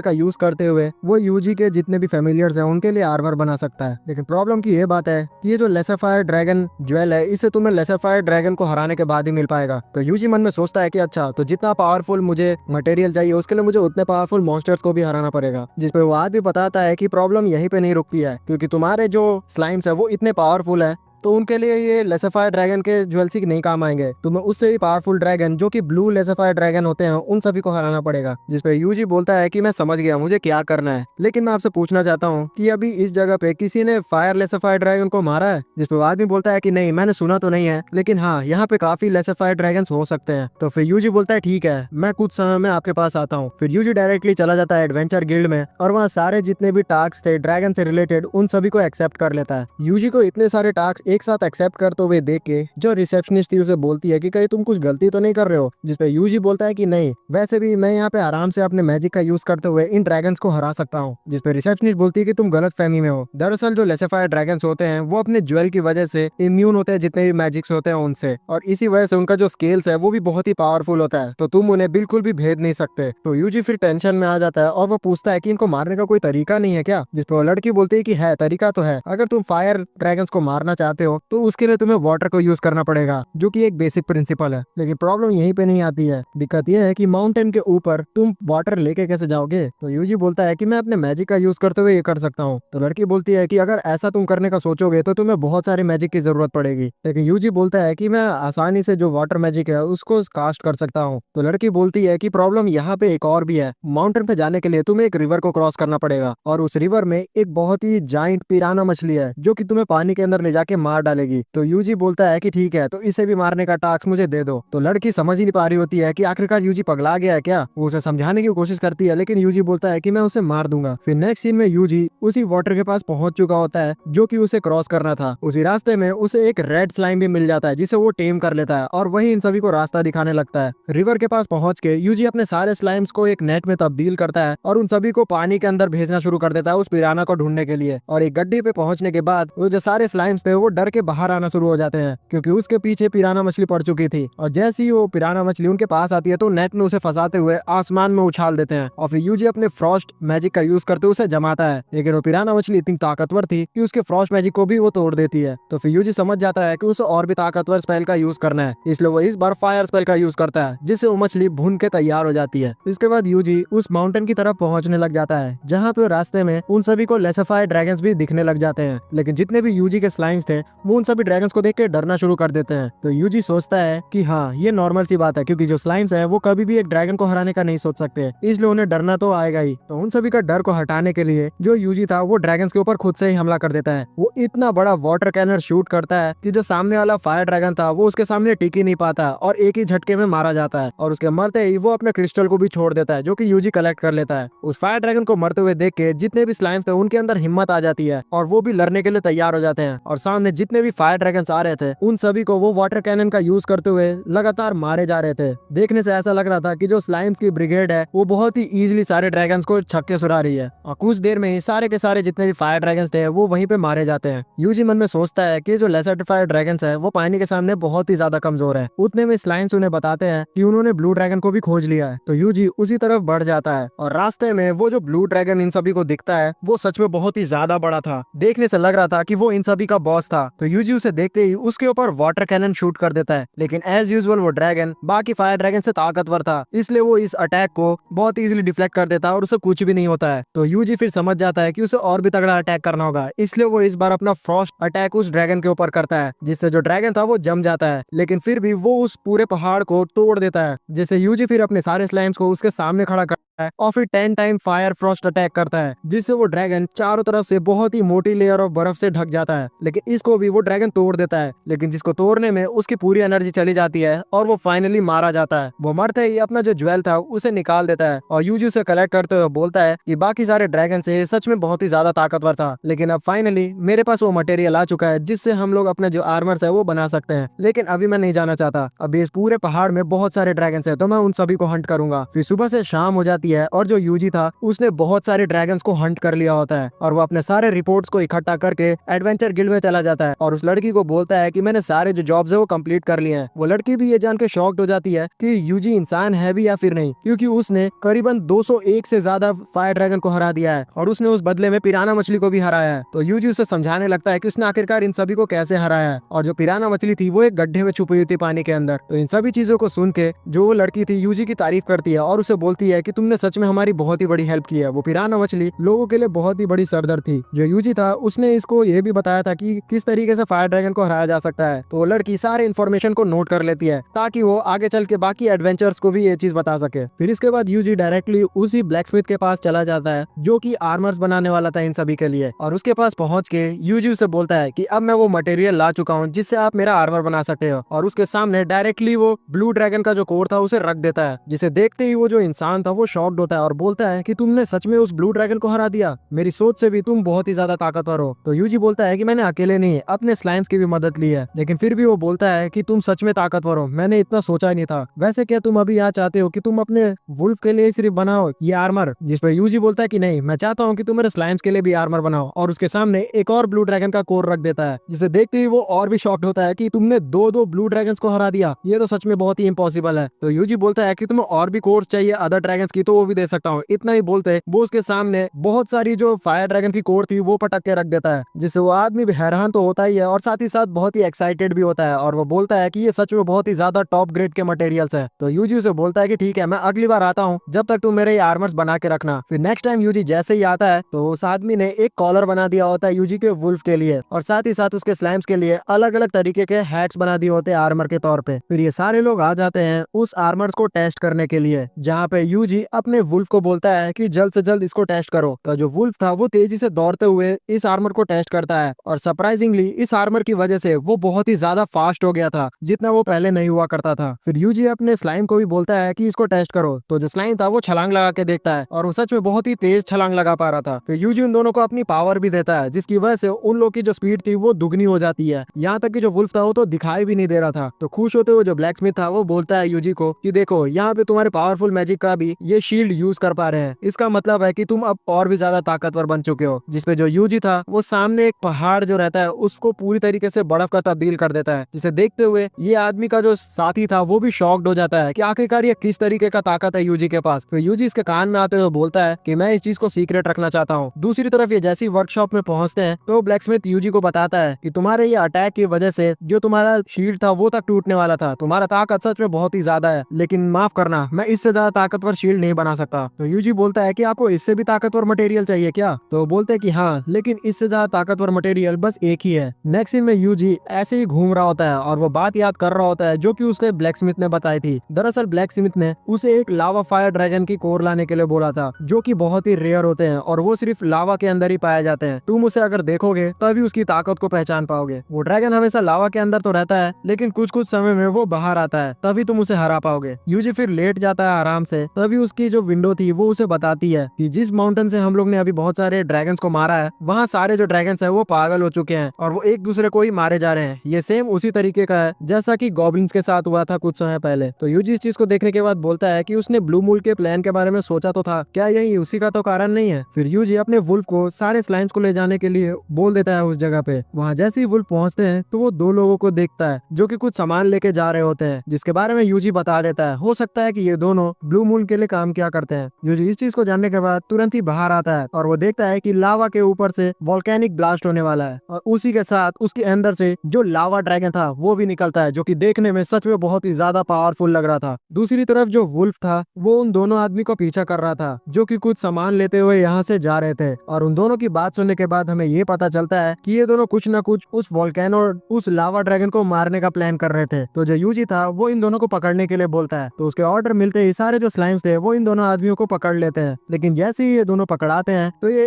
का यूज करते हुए वो यूजी के जितने भी फेमिलियर्स हैं उनके लिए आर्मर बना सकता है। लेकिन प्रॉब्लम की ये बात है कि ये जो लेसिफाइड ड्रैगन ज्वेल है इसे तुम्हें लेसिफाइड ड्रैगन को हराने के बाद ही मिल पाएगा। तो यूजी मन में सोचता है कि अच्छा, तो जितना पावरफुल मुझे मटेरियल चाहिए उसके लिए मुझे उतने पावरफुल मॉन्स्टर्स को भी हराना पड़ेगा। जिस पे वो आदमी बताता है कि प्रॉब्लम यहीं पे नहीं रुकती है, क्योंकि तुम्हारे जो स्लाइम्स है वो इतने पावरफुल है तो उनके लिए ये लेसिफाइड ड्रैगन के ज्वेल्सी नहीं काम आएंगे। तुम्हें उससे भी पावरफुल ड्रैगन जो कि ब्लू लेसिफाइड ड्रैगन होते हैं उन सभी को हराना पड़ेगा। जिसपे यूजी बोलता है कि मैं समझ गया, मुझे क्या करना है, लेकिन मैं आपसे पूछना चाहता हूँ कि अभी इस जगह पे किसी ने फायर लेसिफाइड ड्रैगन को मारा है। जिसपे आदमी बोलता है कि नहीं, मैंने सुना तो नहीं है, लेकिन हाँ, यहाँ पे काफी लेसिफाइड ड्रैगन हो सकते हैं। तो फिर यूजी बोलता है ठीक है, मैं कुछ समय में आपके पास आता हूँ। फिर यूजी डायरेक्टली चला जाता है एडवेंचर गिल्ड में और वहाँ सारे जितने भी टास्क थे ड्रैगन से रिलेटेड उन सभी को एक्सेप्ट कर लेता है। यूजी को इतने सारे टास्क एक साथ एक्सेप्ट तो वे देख के जो रिसेप्शनिस्ट थी उसे बोलती है कि कहीं तुम कुछ गलती तो नहीं कर रहे हो। जिसपे यूजी बोलता है कि नहीं, वैसे भी मैं यहाँ पे आराम से अपने मैजिक का यूज करते हुए इन ड्रैगन्स को हरा सकता हूँ। जिसपे रिसेप्शनिस्ट बोलती है कि तुम गलत फहमी में हो। दरअसल जो लेसिफाइड ड्रैगन्स होते हैं वो अपने ज्वेल की वजह से इम्यून होते हैं जितने भी मैजिक्स होते हैं उनसे, और इसी वजह से उनका जो स्केल्स है वो भी बहुत ही पावरफुल होता है, तो तुम उन्हें बिल्कुल भी भेद नहीं सकते। तो यूजी फिर टेंशन में आ जाता है और वो पूछता है कि इनको मारने का कोई तरीका नहीं है क्या। जिसपे वो लड़की बोलती है कि है, तरीका तो है। अगर तुम फायर ड्रैगन्स को मारना चाहते हो तो उसके लिए तुम्हें वाटर को यूज करना पड़ेगा, जो कि एक बेसिक प्रिंसिपल है। लेकिन प्रॉब्लम यहीं पे नहीं आती है। दिक्कत यह है कि माउंटेन के ऊपर तुम वाटर लेके कैसे जाओगे। तो यूजी बोलता है कि मैं अपने मैजिक का यूज करते हुए ये कर सकता हूँ। तो लड़की बोलती है कि अगर ऐसा तुम करने का सोचोगे तो तुम्हें बहुत सारे मैजिक की जरूरत पड़ेगी। लेकिन यूजी बोलता है कि मैं आसानी से जो वाटर मैजिक है उसको कास्ट कर सकता हूँ। तो लड़की बोलती है कि प्रॉब्लम यहाँ पे एक और भी है। माउंटेन पे जाने के लिए तुम्हें एक रिवर को क्रॉस करना पड़ेगा, और उस रिवर में एक बहुत ही जाइंट पिराना मछली है जो कि तुम्हें पानी के अंदर ले जाके मार डालेगी। तो यूजी बोलता है कि ठीक है, तो इसे भी मारने का टास्क मुझे दे दो। तो लड़की समझ ही नहीं पा रही होती है कि आखिरकार यूजी पगला गया है क्या। वो उसे समझाने की कोशिश करती है, लेकिन यूजी बोलता है कि मैं उसे मार दूंगा। फिर नेक्स्ट सीन में यूजी उसी वाटर के पास पहुंच चुका होता है जो कि उसे क्रॉस करना था। उसी रास्ते में उसे एक रेड स्लाइम भी मिल जाता है जिसे वो टेम कर लेता है, और वही इन सभी को रास्ता दिखाने लगता है। रिवर के पास पहुंच के यूजी अपने सारे स्लाइम्स को एक नेट में तब्दील करता है और उन सभी को पानी के अंदर भेजना शुरू कर देता है उस पिराना को ढूंढने के लिए। और एक गड्ढे पे पहुंचने के बाद वो जो सारे स्लाइम्स थे वो डर के बाहर आना शुरू हो जाते हैं, क्योंकि उसके पीछे पिराना मछली पड़ चुकी थी। और जैसे ही वो पिराना मछली उनके पास आती है तो नेट में उसे फंसाते हुए आसमान में उछाल देते हैं, और फिर यूजी अपने फ्रॉस्ट मैजिक का यूज करते उसे जमाता है। लेकिन वो पिराना मछली इतनी ताकतवर थी कि उसके फ्रॉस्ट मैजिक को भी वो तोड़ देती है। तो फिर यूजी समझ जाता है कि उसे और भी ताकतवर स्पेल का यूज करना है, इसलिए वो इस बार फायर स्पेल का यूज करता है, जिससे वो मछली भून के तैयार हो जाती है। इसके बाद यूजी उस माउंटेन की तरफ पहुंचने लग जाता है, जहाँ पे रास्ते में उन सभी को लेसिफाइड ड्रैगन्स भी दिखने लग जाते हैं। लेकिन जितने भी यूजी के स्लाइम्स थे वो उन सभी ड्रैगन्स को देख के डरना शुरू कर देते हैं। तो यूजी सोचता है कि हाँ ये नॉर्मल सी बात है, क्योंकि जो स्लाइम्स है वो कभी भी एक ड्रैगन को हराने का नहीं सोच सकते, इसलिए उन्हें डरना तो आएगा ही। तो उन सभी का डर को हटाने के लिए जो यूजी था वो ड्रैगन्स के ऊपर खुद से ही हमला कर देता है। वो इतना बड़ा वाटर कैनन शूट करता है कि जो सामने वाला फायर ड्रैगन था वो उसके सामने टिक ही नहीं पाता और एक ही झटके में मारा जाता है। और उसके मरते ही वो अपने क्रिस्टल को भी छोड़ देता है जो कि यूजी कलेक्ट कर लेता है। उस फायर ड्रैगन को मरते हुए देख के जितने भी स्लाइम्स थे उनके अंदर हिम्मत आ जाती है और वो भी लड़ने के लिए तैयार हो जाते हैं। और सामने जितने भी फायर ड्रैगन्स आ रहे थे उन सभी को वो वाटर कैनन का यूज करते हुए लगातार मारे जा रहे थे। देखने से ऐसा लग रहा था कि जो स्लाइम्स की ब्रिगेड है वो बहुत ही इजीली सारे ड्रैगन्स को छक्के सुरा रही है और कुछ देर में ही सारे के सारे जितने भी फायर ड्रैगन्स थे वो वहीं पे मारे जाते हैं। यूजी मन में सोचता है कि जो लेसर फायर ड्रैगन्स है वो पानी के सामने बहुत ही ज्यादा कमजोर है। उतने में स्लाइम्स उन्हें बताते हैं कि उन्होंने ब्लू ड्रैगन को भी खोज लिया है। तो यूजी उसी तरफ बढ़ जाता है और रास्ते में वो जो ब्लू ड्रैगन इन सभी को दिखता है वो सच में बहुत ही ज्यादा बड़ा था। देखने से लग रहा था कि वो इन सभी का बॉस था। तो यूजी उसे देखते ही उसके ऊपर वाटर कैनन शूट कर देता है, लेकिन एज यूजुअल वो ड्रैगन बाकी फायर ड्रैगन से ताकतवर था, इसलिए वो इस अटैक को बहुत इजीली डिफ्लेक्ट कर देता है और उसे कुछ भी नहीं होता है। तो यूजी फिर समझ जाता है कि उसे और भी तगड़ा अटैक करना होगा, इसलिए वो इस बार अपना फ्रॉस्ट अटैक उस ड्रैगन के ऊपर करता है, जिससे जो ड्रैगन था वो जम जाता है, लेकिन फिर भी वो उस पूरे पहाड़ को तोड़ देता है। जैसे यूजी फिर अपने सारे स्लाइम्स को उसके सामने खड़ा करता है और फिर 10 टाइम फायर फ्रॉस्ट अटैक करता है, जिससे वो ड्रैगन चारों तरफ से बहुत ही मोटी लेयर ऑफ बर्फ से ढक जाता है। लेकिन इसको भी वो ड्रैगन तोड़ देता है, लेकिन जिसको तोड़ने में उसकी पूरी एनर्जी चली जाती है और वो फाइनली मारा जाता है। वो मरते ही अपना जो ज्वेल था उसे निकाल देता है और यूजी उसे कलेक्ट करते हुए बोलता है कि बाकी सारे ड्रैगन से सच में बहुत ही ज्यादा ताकतवर था, लेकिन अब फाइनली मेरे पास वो मटेरियल आ चुका है जिससे हम लोग अपने जो आर्मर्स है वो बना सकते हैं। लेकिन अभी मैं नहीं जाना चाहता, अभी इस पूरे पहाड़ में बहुत सारे ड्रैगन है तो मैं उन सभी को हंट करूंगा। फिर सुबह से शाम हो जाती है और जो यूजी था उसने बहुत सारे ड्रैगन्स को हंट कर लिया होता है और वो अपने सारे रिपोर्ट्स को इकट्ठा करके एडवेंचर गिल्ड में चला जाता है और उस लड़की को बोलता है कि मैंने सारे जो जॉब्स है वो कंप्लीट कर लिए हैं। वो लड़की भी ये जान के शॉक्ड हो जाती है कि यूजी इंसान है भी या फिर नहीं, क्योंकि उसने करीबन 201 से ज्यादा फायर ड्रैगन को हरा दिया है और उसने उस बदले में पिराना मछली को भी हराया है। तो यूजी उसे समझाने लगता है कि उसने आखिरकार इन सभी को कैसे हराया है, और जो पिराना मछली थी वो एक गड्ढे में छुपी हुई थी पानी के अंदर। तो इन सभी चीजों को सुन के जो लड़की थी यूजी की तारीफ करती है और उसे बोलती है कि तुमने सच में हमारी बहुत ही बड़ी हेल्प की है। वो पिराना मछली लोगों के लिए बहुत ही बड़ी सरदर्द थी। जो यूजी था उसने इसको ये भी बताया था कि किस तरीके से फायर ड्रैगन को हराया जा सकता है। तो वो लड़की सारे इन्फॉर्मेशन को नोट कर लेती है ताकि वो आगे चल के बाकी एडवेंचर्स को भी ये चीज बता सके। फिर इसके बाद यूजी डायरेक्टली उसी ब्लैकस्मिथ के पास चला जाता है जो कि आर्मर्स बनाने वाला था इन सभी के लिए, और उसके पास पहुंच के यूजी उसे बोलता है कि अब मैं वो मटेरियल ला चुका हूँ जिससे आप मेरा आर्मर बना सकते हो, और उसके सामने डायरेक्टली वो ब्लू ड्रैगन का जो कोर था उसे रख देता है, जिसे देखते ही वो जो इंसान था वो शॉक्ड होता है और बोलता है कि तुमने सच में उस ब्लू ड्रैगन को हरा दिया, मेरी सोच से भी तुम बहुत ही ज्यादा ताकतवर हो। तो यूजी बोलता है कि मैंने अकेले नहीं अपने स्लाइम्स की भी मदद ली है, लेकिन फिर भी वो बोलता है कि तुम सच में ताकतवर हो, मैंने इतना सोचा ही नहीं था। वैसे क्या तुम अभी यहाँ चाहते हो कि तुम अपने वुल्फ के लिए सिर्फ बनाओ ये आर्मर? जिसपे यूजी बोलता है कि नहीं, मैं चाहता हूँ कि तुम मेरे स्लाइम्स के लिए भी आर्मर बनाओ, और उसके सामने एक और ब्लू ड्रैगन का कोर रख देता है, जिसे देखते ही वो और भी शॉक्ड होता है कि तुमने दो ब्लू ड्रैगन्स को हरा दिया, ये तो सच में बहुत ही इम्पॉसिबल है। तो यूजी बोलता है कि तुम्हें और भी कोर्स चाहिए अदर ड्रैगन्स की तो वो भी दे सकता हूँ। इतना ही बोलते वो उसके सामने बहुत सारी जो फायर ड्रैगन की कोर थी वो पटक के रख देता है, जिससे वो आदमी भी हैरान तो होता ही है और साथ ही साथ बहुत ही एक्साइटेड भी होता है, और वो बोलता है कि ये सच में बहुत ही ज्यादा टॉप ग्रेड के मटेरियल्स है। तो यूजी उसे बोलता है कि ठीक है, मैं अगली बार आता हूँ, जब तक तुम मेरे ये आर्मर्स बना के रखना। फिर नेक्स्ट टाइम यूजी जैसे ही आता है तो उस आदमी ने एक कॉलर बना दिया होता है यूजी के वुल्फ के लिए, और साथ ही साथ उसके स्लाइम्स के लिए अलग अलग तरीके के हैट्स बना दिए होते हैं आर्मर के तौर पे। फिर ये सारे लोग आ जाते हैं उस आर्मर्स को टेस्ट करने के लिए, जहाँ पे यूजी अपने वुल्फ को बोलता है कि जल्द से जल्द इसको टेस्ट करो। तो जो वुल्फ था वो तेजी से दौड़ते हुए इस आर्मर को टेस्ट करता है, और सरप्राइजिंगली इस आर्मर की वजह से वो बहुत ही ज्यादा फास्ट हो गया था, जितना वो पहले नहीं हुआ करता था। फिर यूजी अपने स्लाइम को भी बोलता है कि इसको टेस्ट करो। तो जो स्लाइम था वो छलांग लगा के देखता है, और वो सच में बहुत ही तेज छलांग लगा पा रहा था। फिर यूजी उन दोनों को अपनी पावर भी देता है, जिसकी वजह से उन लोग की जो स्पीड थी वो दुगनी हो जाती है, यहाँ तक कि जो वुल्फ था वो तो दिखाई भी नहीं दे रहा था। तो खुश होते हुए जो ब्लैक स्मिथ था वो बोलता है यूजी को कि देखो, यहाँ पे तुम्हारे पावरफुल मैजिक का भी ये शील्ड यूज कर पा रहे हैं, इसका मतलब है कि तुम अब और भी ज्यादा ताकतवर बन चुके हो। जिसपे जो यूजी था वो सामने एक पहाड़ जो रहता है उसको पूरी तरीके से बर्फ का तब्दील कर देता है, जिसे देखते हुए ये आदमी का जो साथी था वो भी शॉक्ड हो जाता है कि आखिरकार ये किस तरीके का ताकत है यूजी के पास। फिर यूजी इसके कान में आते हुए बोलता है कि मैं इस चीज को सीक्रेट रखना चाहता हूँ। दूसरी तरफ ये जैसी वर्कशॉप में पहुंचते हैं तो ब्लैक स्मिथ यूजी को बताता है कि तुम्हारे ये अटैक की वजह से जो तुम्हारा शील्ड था वो तक टूटने वाला था, तुम्हारा ताकत सच में बहुत ही ज्यादा है, लेकिन माफ करना, मैं इससे ज्यादा ताकतवर शील्ड नहीं नहीं बना सकता। तो यूजी बोलता है कि आपको इससे भी ताकतवर मटेरियल चाहिए क्या? तो बोलते हैं कि हाँ, लेकिन इससे ज्यादा ताकतवर मटेरियल बस एक ही है। नेक्स्ट सीन में यूजी ऐसे ही घूम रहा होता है और वो बात याद कर रहा होता है जो कि उसे ब्लैक स्मिथ ने बताई थी। दरअसल ब्लैक स्मिथ ने उसे एक लावा फायर ड्रैगन की कोर लाने के लिए बोला था, जो कि बहुत ही रेयर होते हैं और वो सिर्फ लावा के अंदर ही पाए जाते हैं। तुम उसे अगर देखोगे तभी उसकी ताकत को पहचान पाओगे। वो ड्रैगन हमेशा लावा के अंदर तो रहता है, लेकिन कुछ कुछ समय में वो बाहर आता है, तभी तुम उसे हरा पाओगे। यूजी फिर लेट जाता है आराम से। तभी उसकी जो विंडो थी वो उसे बताती है कि जिस माउंटेन से हम लोग ने अभी बहुत सारे ड्रैगन्स को मारा है, वहाँ सारे जो ड्रैगन्स है वो पागल हो चुके हैं और वो एक दूसरे को ही मारे जा रहे हैं। ये सेम उसी तरीके का है जैसा कि गॉब्लिन्स के साथ हुआ था कुछ समय पहले। तो यूजी इस चीज को देखने के बाद बोलता है कि उसने ब्लू मूल के प्लान के बारे में सोचा तो था, क्या यही उसी का तो कारण नहीं है? फिर यूजी अपने वुल्फ को सारे स्लाइम्स को ले जाने के लिए बोल देता है उस जगह पे। वहाँ जैसे ही वुल्फ पहुंचते हैं तो वो दो लोगों को देखता है जो कि कुछ सामान लेके जा रहे होते हैं, जिसके बारे में यूजी बता देता है। हो सकता है कि ये दोनों ब्लू मून के लिए काम क्या करते हैं। यूजी इस चीज को जानने के बाद तुरंत ही बाहर आता है और वो देखता है कि लावा के ऊपर से वोल्केनिक ब्लास्ट होने वाला है और उसी के साथ उसके अंदर से जो लावा ड्रैगन था वो भी निकलता है, जो कि देखने में सच में बहुत ही ज्यादा पावरफुल लग रहा था। दूसरी तरफ जो वुल्फ था वो उन दोनों आदमी को पीछा कर रहा था जो कि कुछ सामान लेते हुए यहाँ से जा रहे थे। और उन दोनों की बात सुनने के बाद हमें ये पता चलता है कि ये दोनों कुछ न कुछ उस वोल्केनो उस लावा ड्रैगन को मारने का प्लान कर रहे थे। तो जो यूजी था वो इन दोनों को पकड़ने के लिए बोलता है। तो उसके ऑर्डर मिलते ही सारे जो स्लाइम्स थे वो इन दोनों आदमियों को पकड़ लेते हैं। लेकिन जैसे ही ये दोनों पकड़ाते हैं तो ये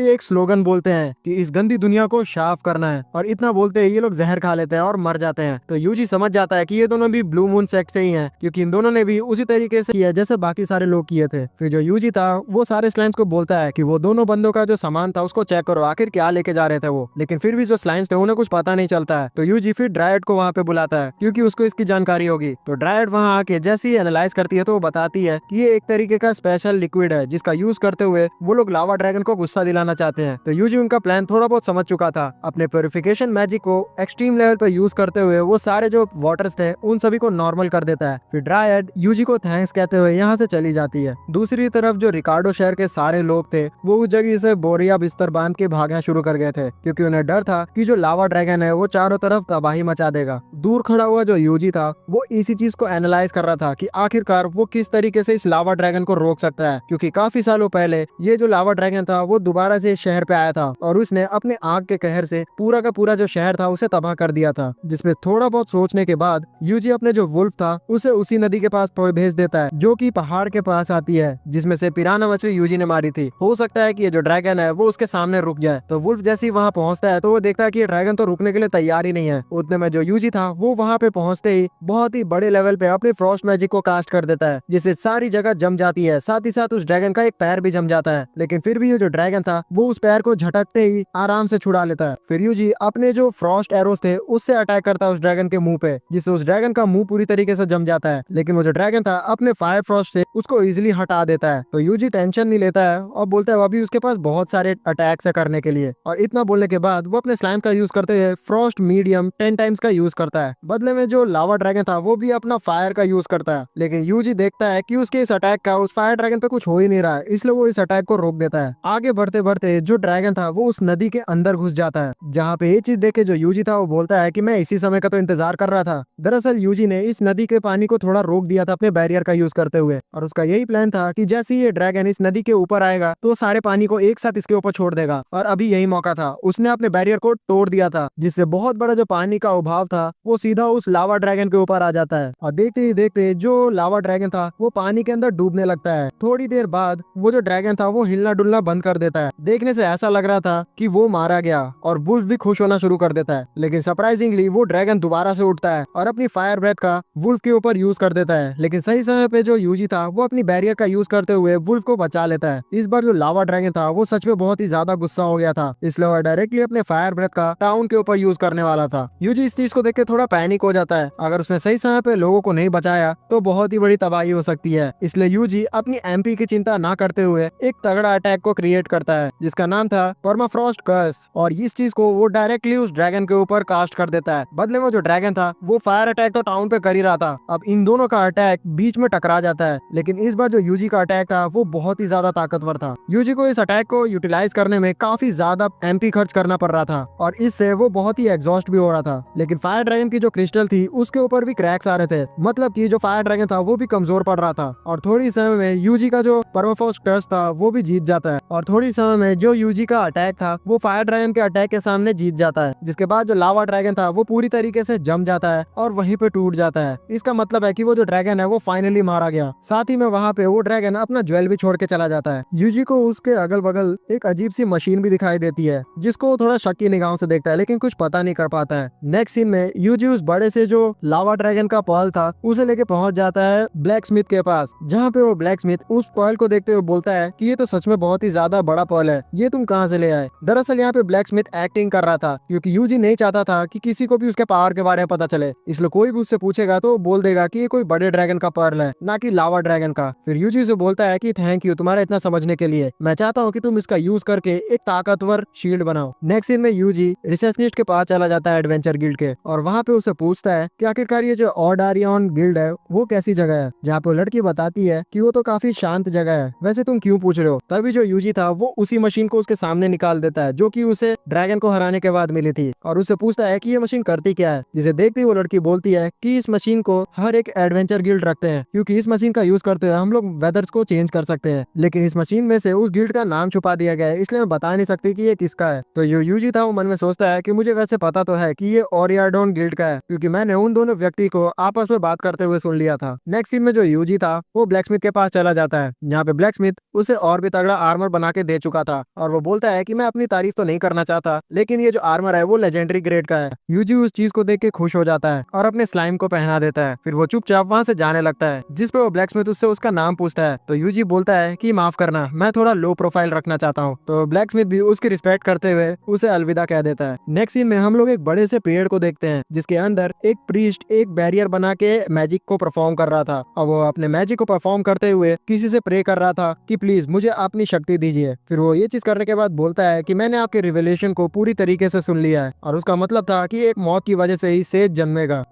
एक स्लोगन बोलते हैं कि इस गंदी दुनिया को साफ करना है, और इतना बोलते ही ये लोग जहर खा लेते हैं और मर जाते हैं। तो यूजी समझ जाता है कि ये दोनों भी ब्लू मून सेक्ट से ही हैं, क्योंकि इन दोनों ने भी उसी तरीके से किया जैसे बाकी सारे लोग किए थे। फिर जो यूजी था वो सारे स्लाइम्स को बोलता है कि वो दोनों बंदों का जो सामान था उसको चेक करो, आखिर क्या लेके जा रहे थे वो। लेकिन फिर भी जो स्लाइम्स थे उन्हें कुछ पता नहीं चलता है। तो यूजी फिर ड्रायड को वहाँ पे बुलाता है क्योंकि उसको इसकी जानकारी होगी। तो ड्रायड वहाँ आके जैसे ही एनालाइज करती है तो वो बताती है कि ये एक तरीके का स्पेशल लिक्विड है जिसका यूज करते हुए वो लोग लावा ड्रैगन को गुस्सा दिलाना चाहते हैं। तो यूजी उनका प्लान थोड़ा बहुत समझ चुका था। अपने प्योरिफिकेशन मैजिक को एक्सट्रीम लेवल पर यूज करते हुए वो सारे जो वाटर्स थे उन सभी को नॉर्मल कर देता है। फिर ड्रायड यूजी को थैंक्स कहते हुए यहाँ से चली जाती है। दूसरी तरफ जो रिकार्डो शहर के सारे लोग थे वो उस जगह से बोरिया बिस्तर बांध के भागना शुरू कर गए थे, क्योंकि उन्हें डर था कि जो लावा ड्रैगन है वो चारों तरफ तबाही मचा देगा। दूर खड़ा हुआ जो यूजी था वो इसी चीज को एनालाइज कर रहा था कि आखिरकार वो किस तरीके से इस लावा ड्रैगन को रोक सकता है, क्योंकि काफी सालों पहले ये जो लावा ड्रैगन था वो दोबारा से शहर पे आया था और उसने अपने आग के कहर से पूरा का पूरा जो शहर था उसे तबाह कर दिया था। जिसमें थोड़ा बहुत सोचने के बाद यूजी अपने जो वुल्फ था उसे उसी नदी के पास भेज देता है जो कि पहाड़ के पास आती है, जिसमें से पिराना मछली यूजी ने मारी थी। हो सकता है कि ये जो ड्रैगन है वो उसके सामने रुक जाए। तो वुल्फ जैसे ही वहाँ पहुँचता है तो वो देखता है कि ये ड्रैगन तो रुकने के लिए तैयार ही नहीं है। उतने में जो यूजी था वो वहाँ पे पहुँचते ही बहुत ही बड़े लेवल पे अपने फ्रॉस्ट मैजिक को कास्ट कर देता है, जिससे सारी जगह जम जाती है। साथ ही साथ उस ड्रैगन का एक पैर भी जम जाता है, लेकिन फिर भी ये जो ड्रैगन था वो उस पैर को झटकते ही आराम से छुड़ा लेता है। फिर यूजी अपने जो फ्रॉस्ट एरोस थे उससे अटैक करता है उस ड्रैगन के मुंह पे, जिससे उस ड्रैगन का मुंह पूरी तरीके से जम जाता है। लेकिन वो जो ड्रैगन था अपने फायर फ्रॉस्ट से उसको इजिली हटा देता है। तो यूजी टेंशन नहीं लेता है और बोलता है अभी उसके पास बहुत सारे अटैक्स है करने के लिए। और इतना बोलने के बाद वो अपने स्लाइम का यूज करते हुए फ्रॉस्ट मीडियम 10 टाइम्स का यूज करता है। बदले में जो लावा ड्रैगन था वो भी अपना फायर का यूज करता है, लेकिन यूजी देखता है कि उसके इस अटैक का उस फायर ड्रैगन पे कुछ हो ही नहीं रहा है, इसलिए वो इस अटैक को रोक देता है। आगे बढ़ते बढ़ते जो ड्रैगन था वो उस नदी के अंदर घुस जाता है, जहाँ पे ये चीज देख के जो यूजी था वो बोलता है कि मैं इसी समय का तो इंतजार कर रहा था। दरअसल यूजी ने इस नदी के पानी को थोड़ा रोक दिया था अपने बैरियर का यूज करते हुए, और उसका यही प्लान था कि जैसे ही ये ड्रैगन इस नदी के ऊपर आएगा तो सारे पानी को एक साथ इसके ऊपर छोड़ देगा। और अभी यही मौका था, उसने अपने बैरियर को तोड़ दिया था, जिससे बहुत बड़ा जो पानी का उभाव था वो सीधा उस लावा ड्रैगन के ऊपर आ जाता है। और देखते ही देखते जो लावा ड्रैगन था वो पानी के अंदर डूबने लगता है। थोड़ी देर बाद वो जो ड्रैगन था वो हिलना डुलना बंद कर देता है। देखने से ऐसा लग रहा था कि वो मारा गया, और वुल्फ भी खुश होना शुरू कर देता है। लेकिन सरप्राइजिंगली वो ड्रैगन दोबारा से उठता है और अपनी फायर ब्रेथ का वुल्फ के ऊपर यूज कर देता है। लेकिन सही समय पे जो यूजी था वो अपनी बैरियर का यूज करते हुए वुल्फ को बचा लेता है। इस बार जो लावा ड्रैगन था वो सच में बहुत ही ज्यादा गुस्सा हो गया था, इसलिए वो डायरेक्टली अपने फायर ब्रेथ का टाउन के ऊपर यूज करने वाला था। यूजी इस चीज को देख के थोड़ा पैनिक हो जाता है। अगर उसने सही समय पे लोगों को नहीं बचाया तो बहुत ही बड़ी तबाही हो सकती है। इसलिए यूजी अपनी एमपी की चिंता ना करते हुए एक तगड़ा अटैक को क्रिएट करता है जिसका नाम था परमाफ्रॉस्ट कर्स, और इस चीज को वो डायरेक्टली उस ड्रैगन के ऊपर कास्ट कर देता है। बदले में जो ड्रैगन था वो फायर अटैक तो टाउन पे कर ही रहा था, अब इन दोनों का अटैक बीच में टकरा जाता है। लेकिन इस बार जो यूजी का अटैक था वो बहुत ही ज्यादा ताकतवर था। यूजी को इस अटैक को यूटिलाइज करने में काफी ज्यादा एमपी खर्च करना पड़ रहा था, और इससे वो बहुत ही एग्जॉस्ट भी हो रहा था। लेकिन फायर ड्रैगन की जो क्रिस्टल थी उसके ऊपर भी क्रैक्स आ रहे थे, मतलब कि जो फायर ड्रैगन था वो भी कमजोर पड़ रहा था। और थोड़ी समय में यूजी का जो परमाफॉर्स कर्स था वो भी जीत जाता है, और थोड़ी समय में जो यूजी का अटैक था वो फायर ड्रैगन के अटैक के सामने जीत जाता है, जिसके बाद जो लावा ड्रैगन था वो पूरी तरीके से जम जाता है और वहीं पे टूट जाता है। इसका मतलब है कि वो जो ड्रैगन है वो फाइनली मारा गया। साथ ही में वहाँ पे वो ड्रैगन अपना ज्वेल भी छोड़ के चला जाता है। यूजी को उसके अगल बगल एक अजीब सी मशीन भी दिखाई देती है, जिसको वो थोड़ा शक की निगाहों से देखता है, लेकिन कुछ पता नहीं कर पाता है। नेक्स्ट सीन में यूजी उस बड़े से जो लावा ड्रैगन का पर्ल था उसे लेके पहुंच जाता है ब्लैक स्मिथ के पास, जहाँ पे वो ब्लैक स्मिथ उस पर्ल को देखते हुए बोलता है कि ये तो सच में बहुत ही ज्यादा बड़ा पर्ल है, ये तुम कहाँ से ले आए। दरअसल यहाँ पे ब्लैक स्मिथ एक्टिंग कर रहा था, क्योंकि यूजी नहीं चाहता था कि किसी को भी उसके पावर के बारे में पता चले, इसलिए कोई भी उससे पूछेगा तो बोल देगा कि ये कोई बड़े ड्रैगन का पर्ल है, ना कि लावा ड्रैगन का। फिर यूजी से बोलता है कि थैंक यू तुम्हारा इतना समझने के लिए, मैं चाहता हूँ कि तुम इसका यूज करके एक ताकतवर शील्ड बनाओ। नेक्स्ट सीन में यूजी रिसेप्शनिस्ट के पास चला जाता है एडवेंचर गिल्ड के, और वहाँ पे उसे पूछता है कि आखिरकार ये जो ऑडारियन गिल्ड है वो कैसी जगह है, जहाँ पे वो लड़की बताती है कि वो तो काफी शांत जगह है, वैसे तुम क्यों पूछ रहे हो। तभी जो यूजी था वो उसी मशीन को उसके सामने निकाल देता है, जो कि उसे ड्रैगन को हराने के बाद मिली थी, और उससे पूछता है कि ये मशीन करती क्या है, जिसे देखते ही वो लड़की बोलती है कि इस मशीन को हर एक एडवेंचर गिल्ड रखते हैं, क्योंकि इस मशीन का यूज करते हुए हम लोग वेदर्स को चेंज कर सकते हैं, लेकिन इस मशीन में से उस गिल्ड का नाम छुपा दिया गया है, इसलिए मैं बता नहीं सकती कि ये किसका है। तो जो यूजी था वो मन में सोचता है कि मुझे वैसे पता तो है कि ये ओरियाडोन गिल्ड का है, क्योंकि मैंने उन दोनों व्यक्ति को आपस में बात करते हुए सुन लिया था। नेक्स्ट सीन में जो यूजी था वो ब्लैक स्मिथ के पास चला जाता है, जहाँ पे ब्लैक स्मिथ उसे और भी तगड़ा आर्मर बना के दे चुका था, और वो बोलता है कि मैं अपनी तारीफ तो नहीं करना चाहता, लेकिन ये जो आर्मर है वो लेजेंडरी ग्रेड का है। यूजी उस चीज को देख के खुश हो जाता है और अपने स्लाइम को पहना देता है। फिर वो चुपचाप वहाँ से जाने लगता है, जिस पे वो ब्लैक स्मिथ उससे उसका नाम पूछता है। तो यूजी बोलता है कि माफ करना, मैं थोड़ा लो प्रोफाइल रखना चाहता हूँ। तो ब्लैक स्मिथ भी उसकी रिस्पेक्ट करते हुए उसे अलविदा कह देता है। नेक्स्ट सीन में हम लोग एक बड़े से पेड़ को देखते हैं, जिसके अंदर एक प्रीस्ट एक बैरियर बना के मैजिक को परफॉर्म कर रहा था, और वो अपने मैजिक को परफॉर्म करते हुए किसी से प्रे कर रहा था कि प्लीज मुझे अपनी शक्ति दीजिए। फिर वो ये चीज करने के बाद बोलता है कि मैंने आपके रिवेलेशन को पूरी तरीके से सुन लिया है, और उसका मतलब था कि एक मौत की वजह से ही सेज जन्मेगा।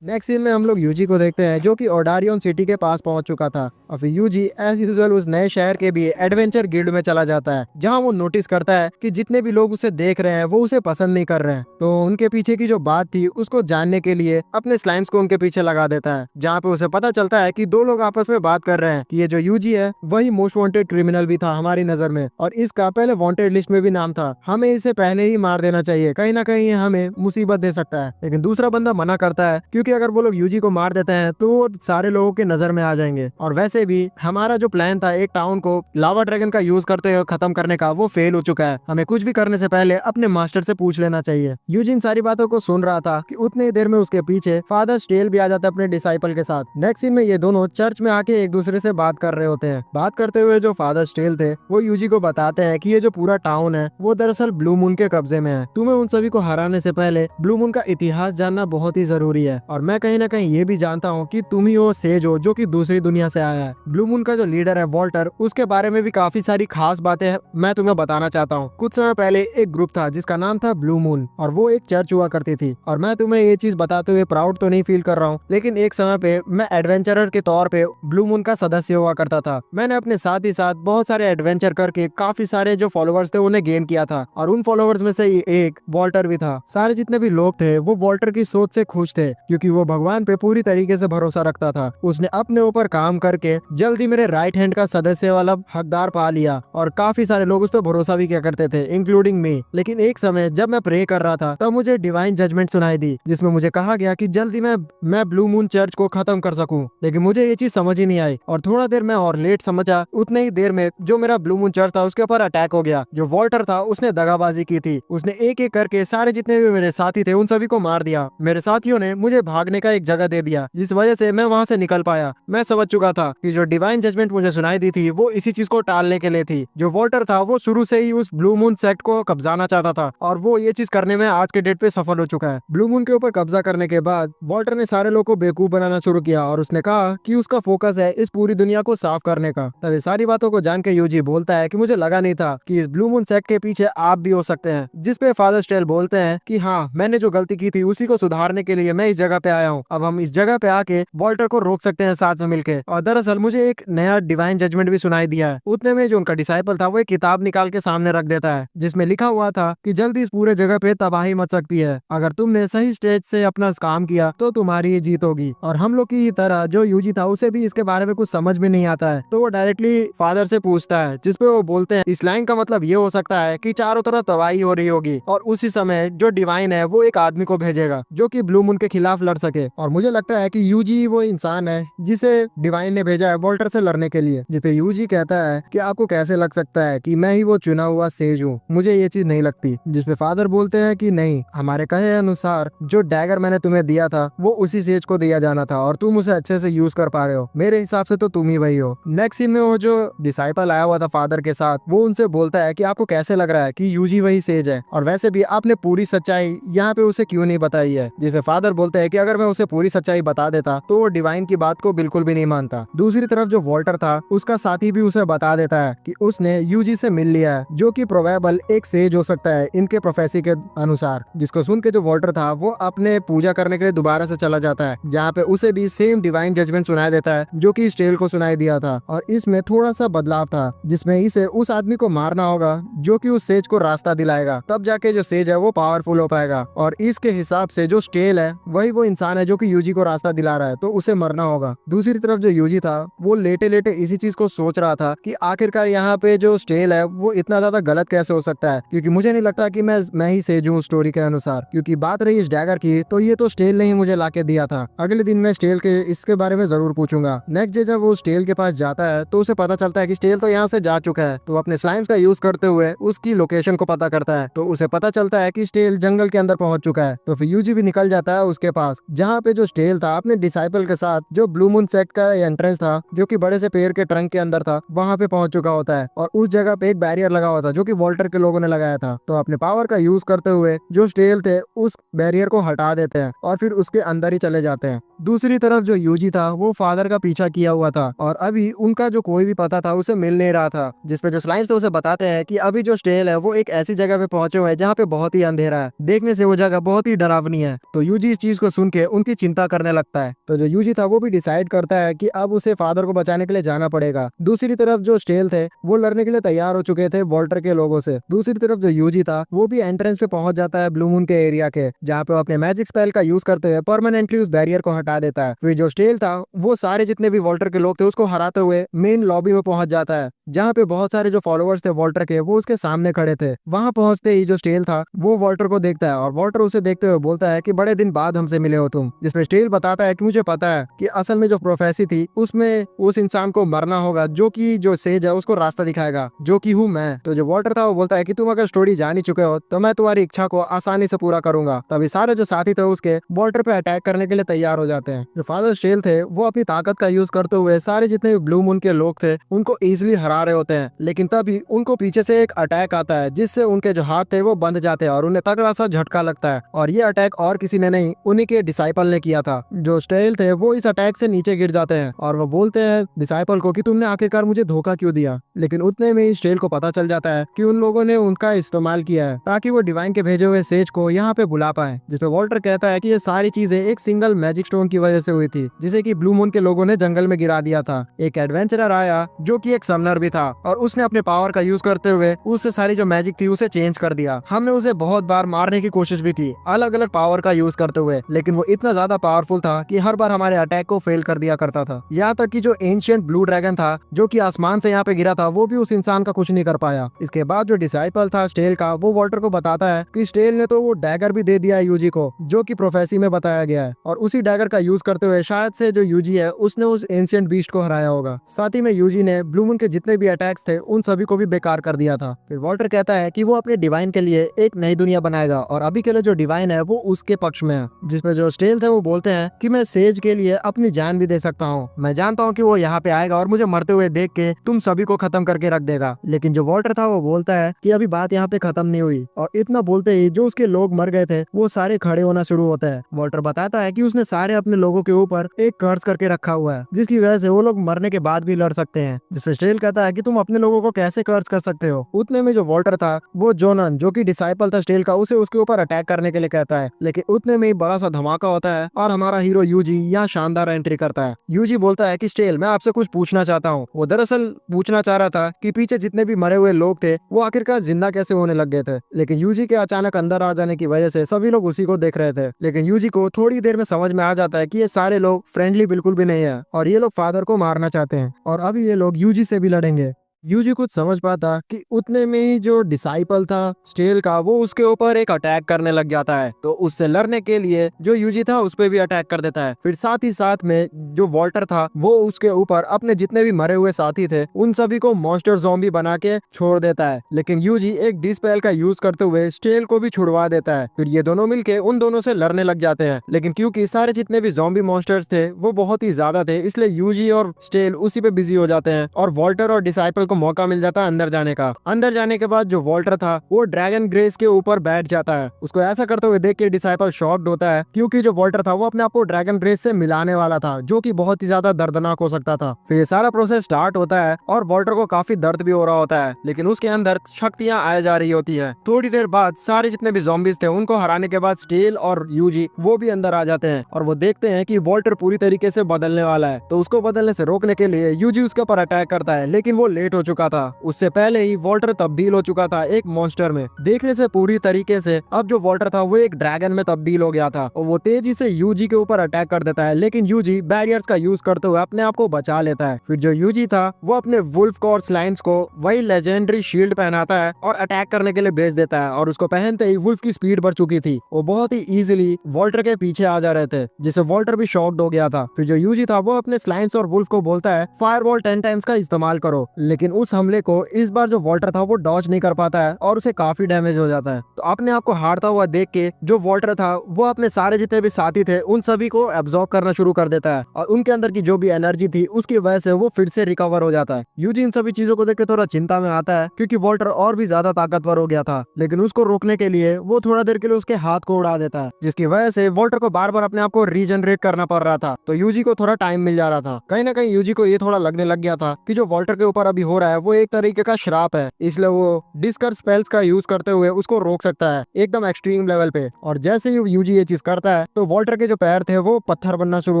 नेक्स्ट सीन में हम लोग यूजी को देखते हैं, जो कि ओडारियन सिटी के पास पहुंच चुका था, और फिर यूजी एज यूजुअल उस नए शहर के भी एडवेंचर गिल्ड में चला जाता है, जहां वो नोटिस करता है कि जितने भी लोग उसे देख रहे हैं वो उसे पसंद नहीं कर रहे हैं। तो उनके पीछे की जो बात थी उसको जानने के लिए अपने स्लाइम्स को उनके पीछे लगा देता है, जहाँ पे उसे पता चलता है कि दो लोग आपस में बात कर रहे हैं कि ये जो यूजी है वही मोस्ट वांटेड क्रिमिनल भी था हमारी नजर में, और इसका पहले वांटेड लिस्ट में भी नाम था, हमें इसे पहले ही मार देना चाहिए, कहीं ना कहीं ये हमें मुसीबत दे सकता है। लेकिन दूसरा बंदा मना करता है, क्योंकि अगर वो लोग यूजी को मार देते हैं तो वो सारे लोगों के नजर में आ जाएंगे, और वैसे भी हमारा जो प्लान था एक टाउन को लावा ड्रैगन का यूज करते हुए खत्म करने का वो फेल हो चुका है, हमें कुछ भी करने से पहले अपने मास्टर से पूछ लेना चाहिए। यूजी इन सारी बातों को सुन रहा था कि उतनी देर में उसके पीछे फादर स्टेल भी आ जाता है अपने डिसाइपल के साथ। नेक्स्ट सीन में ये दोनों चर्च में आके एक दूसरे से बात कर रहे होते हैं। बात करते हुए जो फादर स्टेल थे वो यूजी को बताते हैं कि ये जो पूरा टाउन है वो दरअसल ब्लू मून के कब्जे में है, तुम्हें उन सभी को हराने से पहले ब्लू मून का इतिहास जानना बहुत ही जरूरी है, और मैं कहीं ना कहीं ये भी जानता हूँ कि तुम ही वो सेज हो जो कि दूसरी दुनिया से आया है। ब्लू मून का जो लीडर है वॉल्टर, उसके बारे में भी काफी सारी खास बातें मैं तुम्हें बताना चाहता हूँ। कुछ समय पहले एक ग्रुप था जिसका नाम था ब्लू मून, और वो एक चर्च हुआ करती थी, और मैं तुम्हें ये चीज बताते हुए प्राउड तो नहीं फील कर रहा हूँ, लेकिन एक समय पे मैं एडवेंचरर के तौर पे ब्लू मून का सदस्य हुआ करता था। मैंने अपने साथ ही साथ बहुत सारे एडवेंचर करके काफी सारे जो फॉलोअर्स थे उन्हें गेन किया था, और उन फॉलोअर्स में से एक वॉल्टर भी था। सारे जितने भी लोग थे वो वॉल्टर की सोच से खुश थे, क्योंकि वो भगवान पे पूरी तरीके से भरोसा रखता था। उसने अपने ऊपर काम करके जल्दी मेरे राइट हैंड का सदस्य वाला हकदार पा लिया, और काफी सारे लोग उस पर भरोसा भी किया करते थे, इंक्लूडिंग मी। लेकिन एक समय जब मैं प्रे कर रहा था तब मुझे डिवाइन जजमेंट सुनाई दी, जिसमें मुझे कहा गया कि जल्दी मैं ब्लू मून चर्च को खत्म कर सकूं। लेकिन मुझे ये चीज समझ ही नहीं आई, और थोड़ा देर मैं और लेट समझा, उतने ही देर में जो मेरा ब्लू मून चर्च था उसके ऊपर अटैक हो गया। जो वॉल्टर था उसने दगाबाजी की थी, उसने एक एक करके सारे जितने भी मेरे साथी थे उन सभी को मार दिया। मेरे साथियों ने मुझे भागने का एक जगह दे दिया, जिस वजह से मैं वहां से निकल पाया। मैं समझ चुका था कि जो डिवाइन जजमेंट मुझे सुनाई दी थी वो इसी चीज को टालने के लिए थी। जो वॉल्टर था वो शुरू से ही उस ब्लू मून सेक्ट को कब्जाना चाहता था, और वो ये चीज करने में आज के डेट पे सफल हो चुका है। ब्लू मून के ऊपर कब्जा करने के बाद वॉल्टर ने सारे लोगों को बेवकूफ बनाना शुरू किया, और उसने कहा कि उसका फोकस है इस पूरी दुनिया को साफ करने का। तब सारी बातों को जान के यूजी बोलता है कि मुझे लगा नहीं था कि इस ब्लू मून सेक्ट के पीछे आप भी हो सकते हैं। जिस पे फादर स्टेल बोलते हैं कि हाँ, मैंने जो गलती की थी उसी को सुधारने के लिए मैं इस जगह पे आया हूँ, अब हम इस जगह पे आके वॉल्टर को रोक सकते हैं साथ में मिलके। और दरअसल मुझे एक नया डिवाइन जजमेंट भी सुनाई दिया है। उतने में जो उनका डिसाइपल था वो एक किताब निकाल के सामने रख देता है जिसमें लिखा हुआ था कि जल्दी इस पूरे जगह पे तबाही मच सकती है, अगर तुमने सही स्टेज से अपना काम किया तो तुम्हारी जीत होगी। और हम लोग की तरह जो यूजी था उसे भी इसके बारे में कुछ समझ में नहीं आता है, तो वो डायरेक्टली फादर से पूछता है, जिसपे वो बोलते हैं इस लाइन का मतलब ये हो सकता है कि चारों तरफ तबाही हो रही होगी और उसी समय जो डिवाइन है वो एक आदमी को भेजेगा जो कि ब्लू मून के खिलाफ लड़ सके। और मुझे लगता है कि यूजी वो इंसान है जिसे डिवाइन ने भेजा है वॉल्टर से लड़ने के लिए। जिसपे यूजी कहता है कि आपको कैसे लग सकता है कि मैं ही वो चुना हुआ सेज हूँ, मुझे ये चीज नहीं लगती। जिसपे फादर बोलते हैं कि नहीं, हमारे कहे अनुसार जो डैगर मैंने तुम्हें दिया था वो उसी सेज को दिया जाना था और तुम उसे अच्छे से यूज कर पा रहे हो, मेरे हिसाब से तो तुम ही वही हो। नेक्स्ट सीन में वो जो डिसाइपल आया हुआ था फादर के साथ वो उनसे बोलता है कि आपको कैसे लग रहा है कि यूजी वही सेज है, और वैसे भी आपने पूरी सच्चाई यहाँ पे उसे क्यों नहीं बताई है। जिसपे फादर बोलते हैं कि अगर मैं उसे पूरी सच्चाई बता देता तो वो डिवाइन की बात को बिल्कुल भी नहीं मानता। दूसरी तरफ जो वॉल्टर था उसका साथी भी उसे बता देता है कि उसने यूजी से मिल लिया है जो कि प्रोबेबल एक सेज हो सकता है इनके प्रोफेसी के अनुसार। जिसको सुन के जो वॉल्टर था वो अपने पूजा करने के लिए दोबारा से चला जाता है, जहाँ पे उसे भी सेम डिवाइन जजमेंट सुनाई देता है जो कि स्टेल को सुनाई दिया था। और इसमें थोड़ा सा बदलाव था जिसमें इसे उस आदमी को मारना होगा जो कि उस सेज को रास्ता दिलाएगा, तब जाके जो सेज है वो पावरफुल हो पाएगा। और इसके हिसाब से जो स्टेल है वही वो इंसान है जो कि यूजी को रास्ता दिला रहा है, तो उसे मरना होगा। दूसरी तरफ जो यूजी था वो लेटे लेटे इसी चीज को सोच रहा था कि आखिरकार यहाँ पे जो स्टेल है वो इतना ज्यादा गलत कैसे हो सकता है, क्योंकि मुझे नहीं लगता कि मैं ही सेज हूँ स्टोरी के अनुसार। क्योंकि बात रही इस डैगर की तो ये तो स्टेल ने ही मुझे लाके दिया था। अगले दिन मैं स्टेल के इसके बारे में जरूर पूछूंगा। नेक्स्ट डे जब वो स्टेल के पास जाता है तो उसे पता चलता है कि स्टेल तो यहाँ से जा चुका है, तो अपने स्लाइम्स का यूज करते हुए उसकी लोकेशन को पता करता है। तो उसे पता चलता है कि स्टेल जंगल के अंदर पहुंच चुका है। तो फिर यूजी भी निकल जाता है उसके पास, जहाँ पे जो स्टेल था अपने डिसाइपल के साथ जो ब्लू मून सेट का एंट्रेंस था जो कि बड़े से पेड़ के ट्रंक के अंदर था वहाँ पे पहुंच चुका होता है। और उस जगह पे एक बैरियर लगा हुआ था जो कि वॉल्टर के लोगों ने लगाया था। तो अपने पावर का यूज करते हुए जो स्टेल थे उस बैरियर को हटा देते हैं और फिर उसके अंदर ही चले जाते हैं। दूसरी तरफ जो यूजी था वो फादर का पीछा किया हुआ था और अभी उनका जो कोई भी पता था उसे मिल नहीं रहा था। जिसपे जो स्लाइम्स थे उसे बताते हैं कि अभी जो स्टेल है वो एक ऐसी जगह पे पहुंचे हुए हैं जहाँ पे बहुत ही अंधेरा है, देखने से वो जगह बहुत ही डरावनी है। तो यूजी इस चीज को सुन के उनकी चिंता करने लगता है। तो जो यूजी था वो भी डिसाइड करता है कि अब उसे फादर को बचाने के लिए जाना पड़ेगा। दूसरी तरफ जो स्टेल थे वो लड़ने के लिए तैयार हो चुके थे वॉल्टर के लोगों से। दूसरी तरफ जो यूजी था वो भी एंट्रेंस पे पहुंच जाता है ब्लू मून के एरिया के, जहाँ पे वो अपने मैजिक स्पेल का यूज करते हुए परमानेंटली उस बैरियर को हटा देता है। फिर जो स्टेल था वो सारे जितने भी वॉल्टर के लोग थे उसको हराते हुए मेन लॉबी में पहुंच जाता है, जहाँ पे बहुत सारे जो फॉलोअर्स थे वॉल्टर के वो उसके सामने खड़े थे। वहां पहुंचते ही जो स्टेल था वो वॉल्टर को देखता है और वॉल्टर उसे देखते हुए बोलता है कि बड़े दिन बाद हमसे मिले हो तुम। जिसपे स्टेल बताता है कि मुझे पता है कि असल में जो प्रोफेसी थी उसमें उस इंसान को मरना होगा जो कि जो सेज है उसको रास्ता दिखाएगा, जो कि हूँ मैं। तो जो वॉल्टर था वो बोलता है कि तुम अगर स्टोरी जान ही चुके हो तो मैं तुम्हारी इच्छा को आसानी से पूरा करूंगा। तभी सारे जो साथी थे उसके वॉल्टर पे अटैक करने के लिए तैयार हो जाते हैं। जो फादर स्टेल थे वो अपनी ताकत का यूज करते हुए सारे जितने भी ब्लू मून के लोग थे उनको इजिली हरा रहे होते हैं, लेकिन तभी उनको पीछे से एक अटैक आता है जिससे उनके जो हाथ थे वो बंध जाते हैं और उन्हें तगड़ा सा झटका लगता है। और ये अटैक और किसी ने नहीं, उन्हीं के डिसाइपल ने किया था। जो स्टेल थे वो इस अटैक से नीचे गिर जाते हैं और वो बोलते हैं डिसाइपल को कि तुमने आखिरकार मुझे धोखा क्यों दिया। लेकिन उतने में ही स्टेल को पता चल जाता है कि उन लोगों ने उनका इस्तेमाल किया है ताकि वो डिवाइन के भेजे हुए सेज को यहाँ पे बुला पाए। जिसपे वॉल्टर कहता है कि ये सारी चीजें एक सिंगल मैजिक स्टोन की वजह से हुई थी जिसे कि ब्लू मून के लोगों ने जंगल में गिरा दिया था। एक एडवेंचरर आया जो कि एक समनर भी था और उसने अपने पावर का यूज करते हुए उससे सारी जो मैजिक थी उसे चेंज कर दिया। हमने उसे बहुत बार मारने की कोशिश भी की अलग अलग पावर का यूज करते हुए, लेकिन वो इतना ज्यादा पावरफुल था कि हर बार हमारे अटैक को फेल कर दिया करता था। यहाँ तक कि जो एंशिएंट ब्लू ड्रैगन था जो कि आसमान से यहाँ पे गिरा था वो भी उस इंसान का कुछ नहीं कर पाया। इसके बाद जो डिसाइपल था स्टेल का वो वॉल्टर को बताता है कि स्टेल ने तो वो डैगर भी दे दिया है यूजी को जो कि प्रोफेसी में बताया गया है, और उसी डैगर का यूज करते हुए शायद से जो यूजी है उसने उस एंशिएंट बीस्ट को हराया होगा। साथ ही में यूजी ने ब्लू मून के जितने भी अटैक्स थे उन सभी को भी बेकार कर दिया था। फिर वॉल्टर कहता है कि वो अपने डिवाइन के लिए एक नई दुनिया बनाएगा और अभी के लिए जो डिवाइन है वो उसके पक्ष में है। जिसपे जो स्टेल थे वो बोलते हैं कि मैं सेज के लिए अपनी जान भी दे सकता हूँ, मैं जानता हूँ कि वो यहाँ पे आएगा और मुझे मरते हुए देख के तुम सभी को खत्म करके रख देगा। लेकिन जो वॉल्टर था वो बोलता है कि अभी बात यहाँ पे खत्म नहीं हुई, और इतना बोलते ही जो उसके लोग मर गए थे वो सारे खड़े होना शुरू होते हैं। वॉल्टर बताता है कि उसने सारे अपने लोगों के ऊपर एक कर्ज करके रखा हुआ है, जिसकी वजह से वो लोग मरने के बाद भी लड़ सकते हैं। जिसपे स्टेल कहता है कि तुम अपने लोगों को कैसे कर्ज कर सकते हो। उतने में जो वॉल्टर था वो जोनन, जो कि डिसाइपल था स्टेल का, उसे उसके ऊपर अटैक करने के लिए कहता है। लेकिन उतने में ही बड़ा सा धमाका होता है और हमारा हीरो यूजी यहाँ शानदार एंट्री करता है। यूजी बोलता है कि स्टेल, मैं आपसे कुछ पूछना चाहता हूँ। वो दरअसल पूछना चाह रहा था कि पीछे जितने भी मरे हुए लोग थे वो आखिरकार जिंदा कैसे होने लग गए थे। लेकिन यूजी के अचानक अंदर आ जाने की वजह से सभी लोग उसी को देख रहे थे। लेकिन यूजी को थोड़ी देर में समझ में आ जाता है कि ये सारे लोग फ्रेंडली बिल्कुल भी नहीं है और ये लोग फादर को मारना चाहते हैं और अभी ये लोग यूजी से भी लड़ेंगे। यूजी कुछ समझ पाता कि उतने में ही जो डिसाइपल था स्टेल का वो उसके ऊपर एक अटैक करने लग जाता है। तो उससे लड़ने के लिए जो यूजी था उस पे भी अटैक कर देता है। फिर साथ ही साथ में जो वॉल्टर था वो उसके ऊपर अपने जितने भी मरे हुए साथी थे उन सभी को मॉन्स्टर ज़ॉम्बी बना के छोड़ देता है। लेकिन यूजी एक डिस्पेल का यूज करते हुए स्टेल को भी छुड़वा देता है। फिर ये दोनों मिलके उन दोनों से लड़ने लग जाते हैं। लेकिन क्योंकि सारे जितने भी ज़ॉम्बी मॉन्स्टर्स थे वो बहुत ही ज्यादा थे, इसलिए यूजी और स्टेल उसी पे बिजी हो जाते हैं और वॉल्टर और डिसाइपल मौका मिल जाता है अंदर जाने का। अंदर जाने के बाद जो वॉल्टर था वो ड्रैगन ग्रेस के ऊपर बैठ जाता है। उसको ऐसा करते हुए देख के डिसाइपल शॉक्ड होता है, क्योंकि जो वॉल्टर था वो अपने आप को ड्रैगन ग्रेस से मिलाने वाला था, जो कि बहुत ही ज्यादा दर्दनाक हो सकता था। फिर ये सारा प्रोसेस स्टार्ट होता है और वॉल्टर को काफी दर्द भी हो रहा होता है, लेकिन उसके अंदर शक्तियां आ जा रही होती है। थोड़ी देर बाद सारे जितने भी ज़ॉम्बीज थे उनको हराने के बाद स्टेल और यूजी वो भी अंदर आ जाते हैं और वो देखते हैं कि वॉल्टर पूरी तरीके से बदलने वाला है। तो उसको बदलने से रोकने के लिए यूजी उसके ऊपर अटैक करता है, लेकिन वो लेट हो चुका था। उससे पहले ही वॉल्टर तब्दील हो चुका था एक मॉन्स्टर में। देखने से पूरी तरीके से अब जो वॉल्टर था वो एक ड्रैगन में तब्दील हो गया था और वो तेजी से यूजी के ऊपर अटैक कर देता है। लेकिन यूजी बैरियर्स का यूज करते हुए अपने आप को बचा लेता है। फिर जो यूजी था वो अपने वुल्फ कॉर्स लाइन्स को वही लेजेंडरी शील्ड पहनाता है और अटैक करने के लिए भेज देता है और उसको पहनते ही वुल्फ की स्पीड बढ़ चुकी थी। वो बहुत ही इजीली वॉल्टर के पीछे आ जा रहे थे, जिससे वॉल्टर भी शॉक्ड हो गया था। फिर जो यूजी था वो अपने स्लाइम्स और वुल्फ को बोलता है फायरबॉल 10 टाइम्स का इस्तेमाल करो। लेकिन उस हमले को इस बार जो वॉल्टर था वो डॉज नहीं कर पाता है और उसे काफी डैमेज हो जाता है। तो अपने आप को हारता हुआ देख के जो वॉल्टर था वो अपने सारे जितने भी साथी थे उन सभी को एब्जॉर्ब करना शुरू कर देता है और उनके अंदर की जो भी एनर्जी थी उसकी वजह से वो फिर से रिकवर हो जाता है। यूजी इन सभी चीजों को देख के थोड़ा चिंता में आता है, क्योंकि वॉल्टर और भी ज्यादा ताकतवर हो गया था। लेकिन उसको रोकने के लिए वो थोड़ा देर के लिए उसके हाथ को उड़ा देता है, जिसकी वजह से वॉल्टर को बार बार अपने आप को रीजनरेट करना पड़ रहा था। तो यूजी को थोड़ा टाइम मिल जा रहा था। कहीं ना कहीं यूजी को ये थोड़ा लगने लग गया था कि जो वॉल्टर के ऊपर अभी हो रहा है वो एक तरीके का श्राप है, इसलिए वो डिस्कर स्पेल्स का यूज करते हुए उसको रोक सकता है एकदम एक्सट्रीम लेवल पे। और जैसे ही यूजी ये चीज करता है तो वॉल्टर के जो पैर थे वो पत्थर बनना शुरू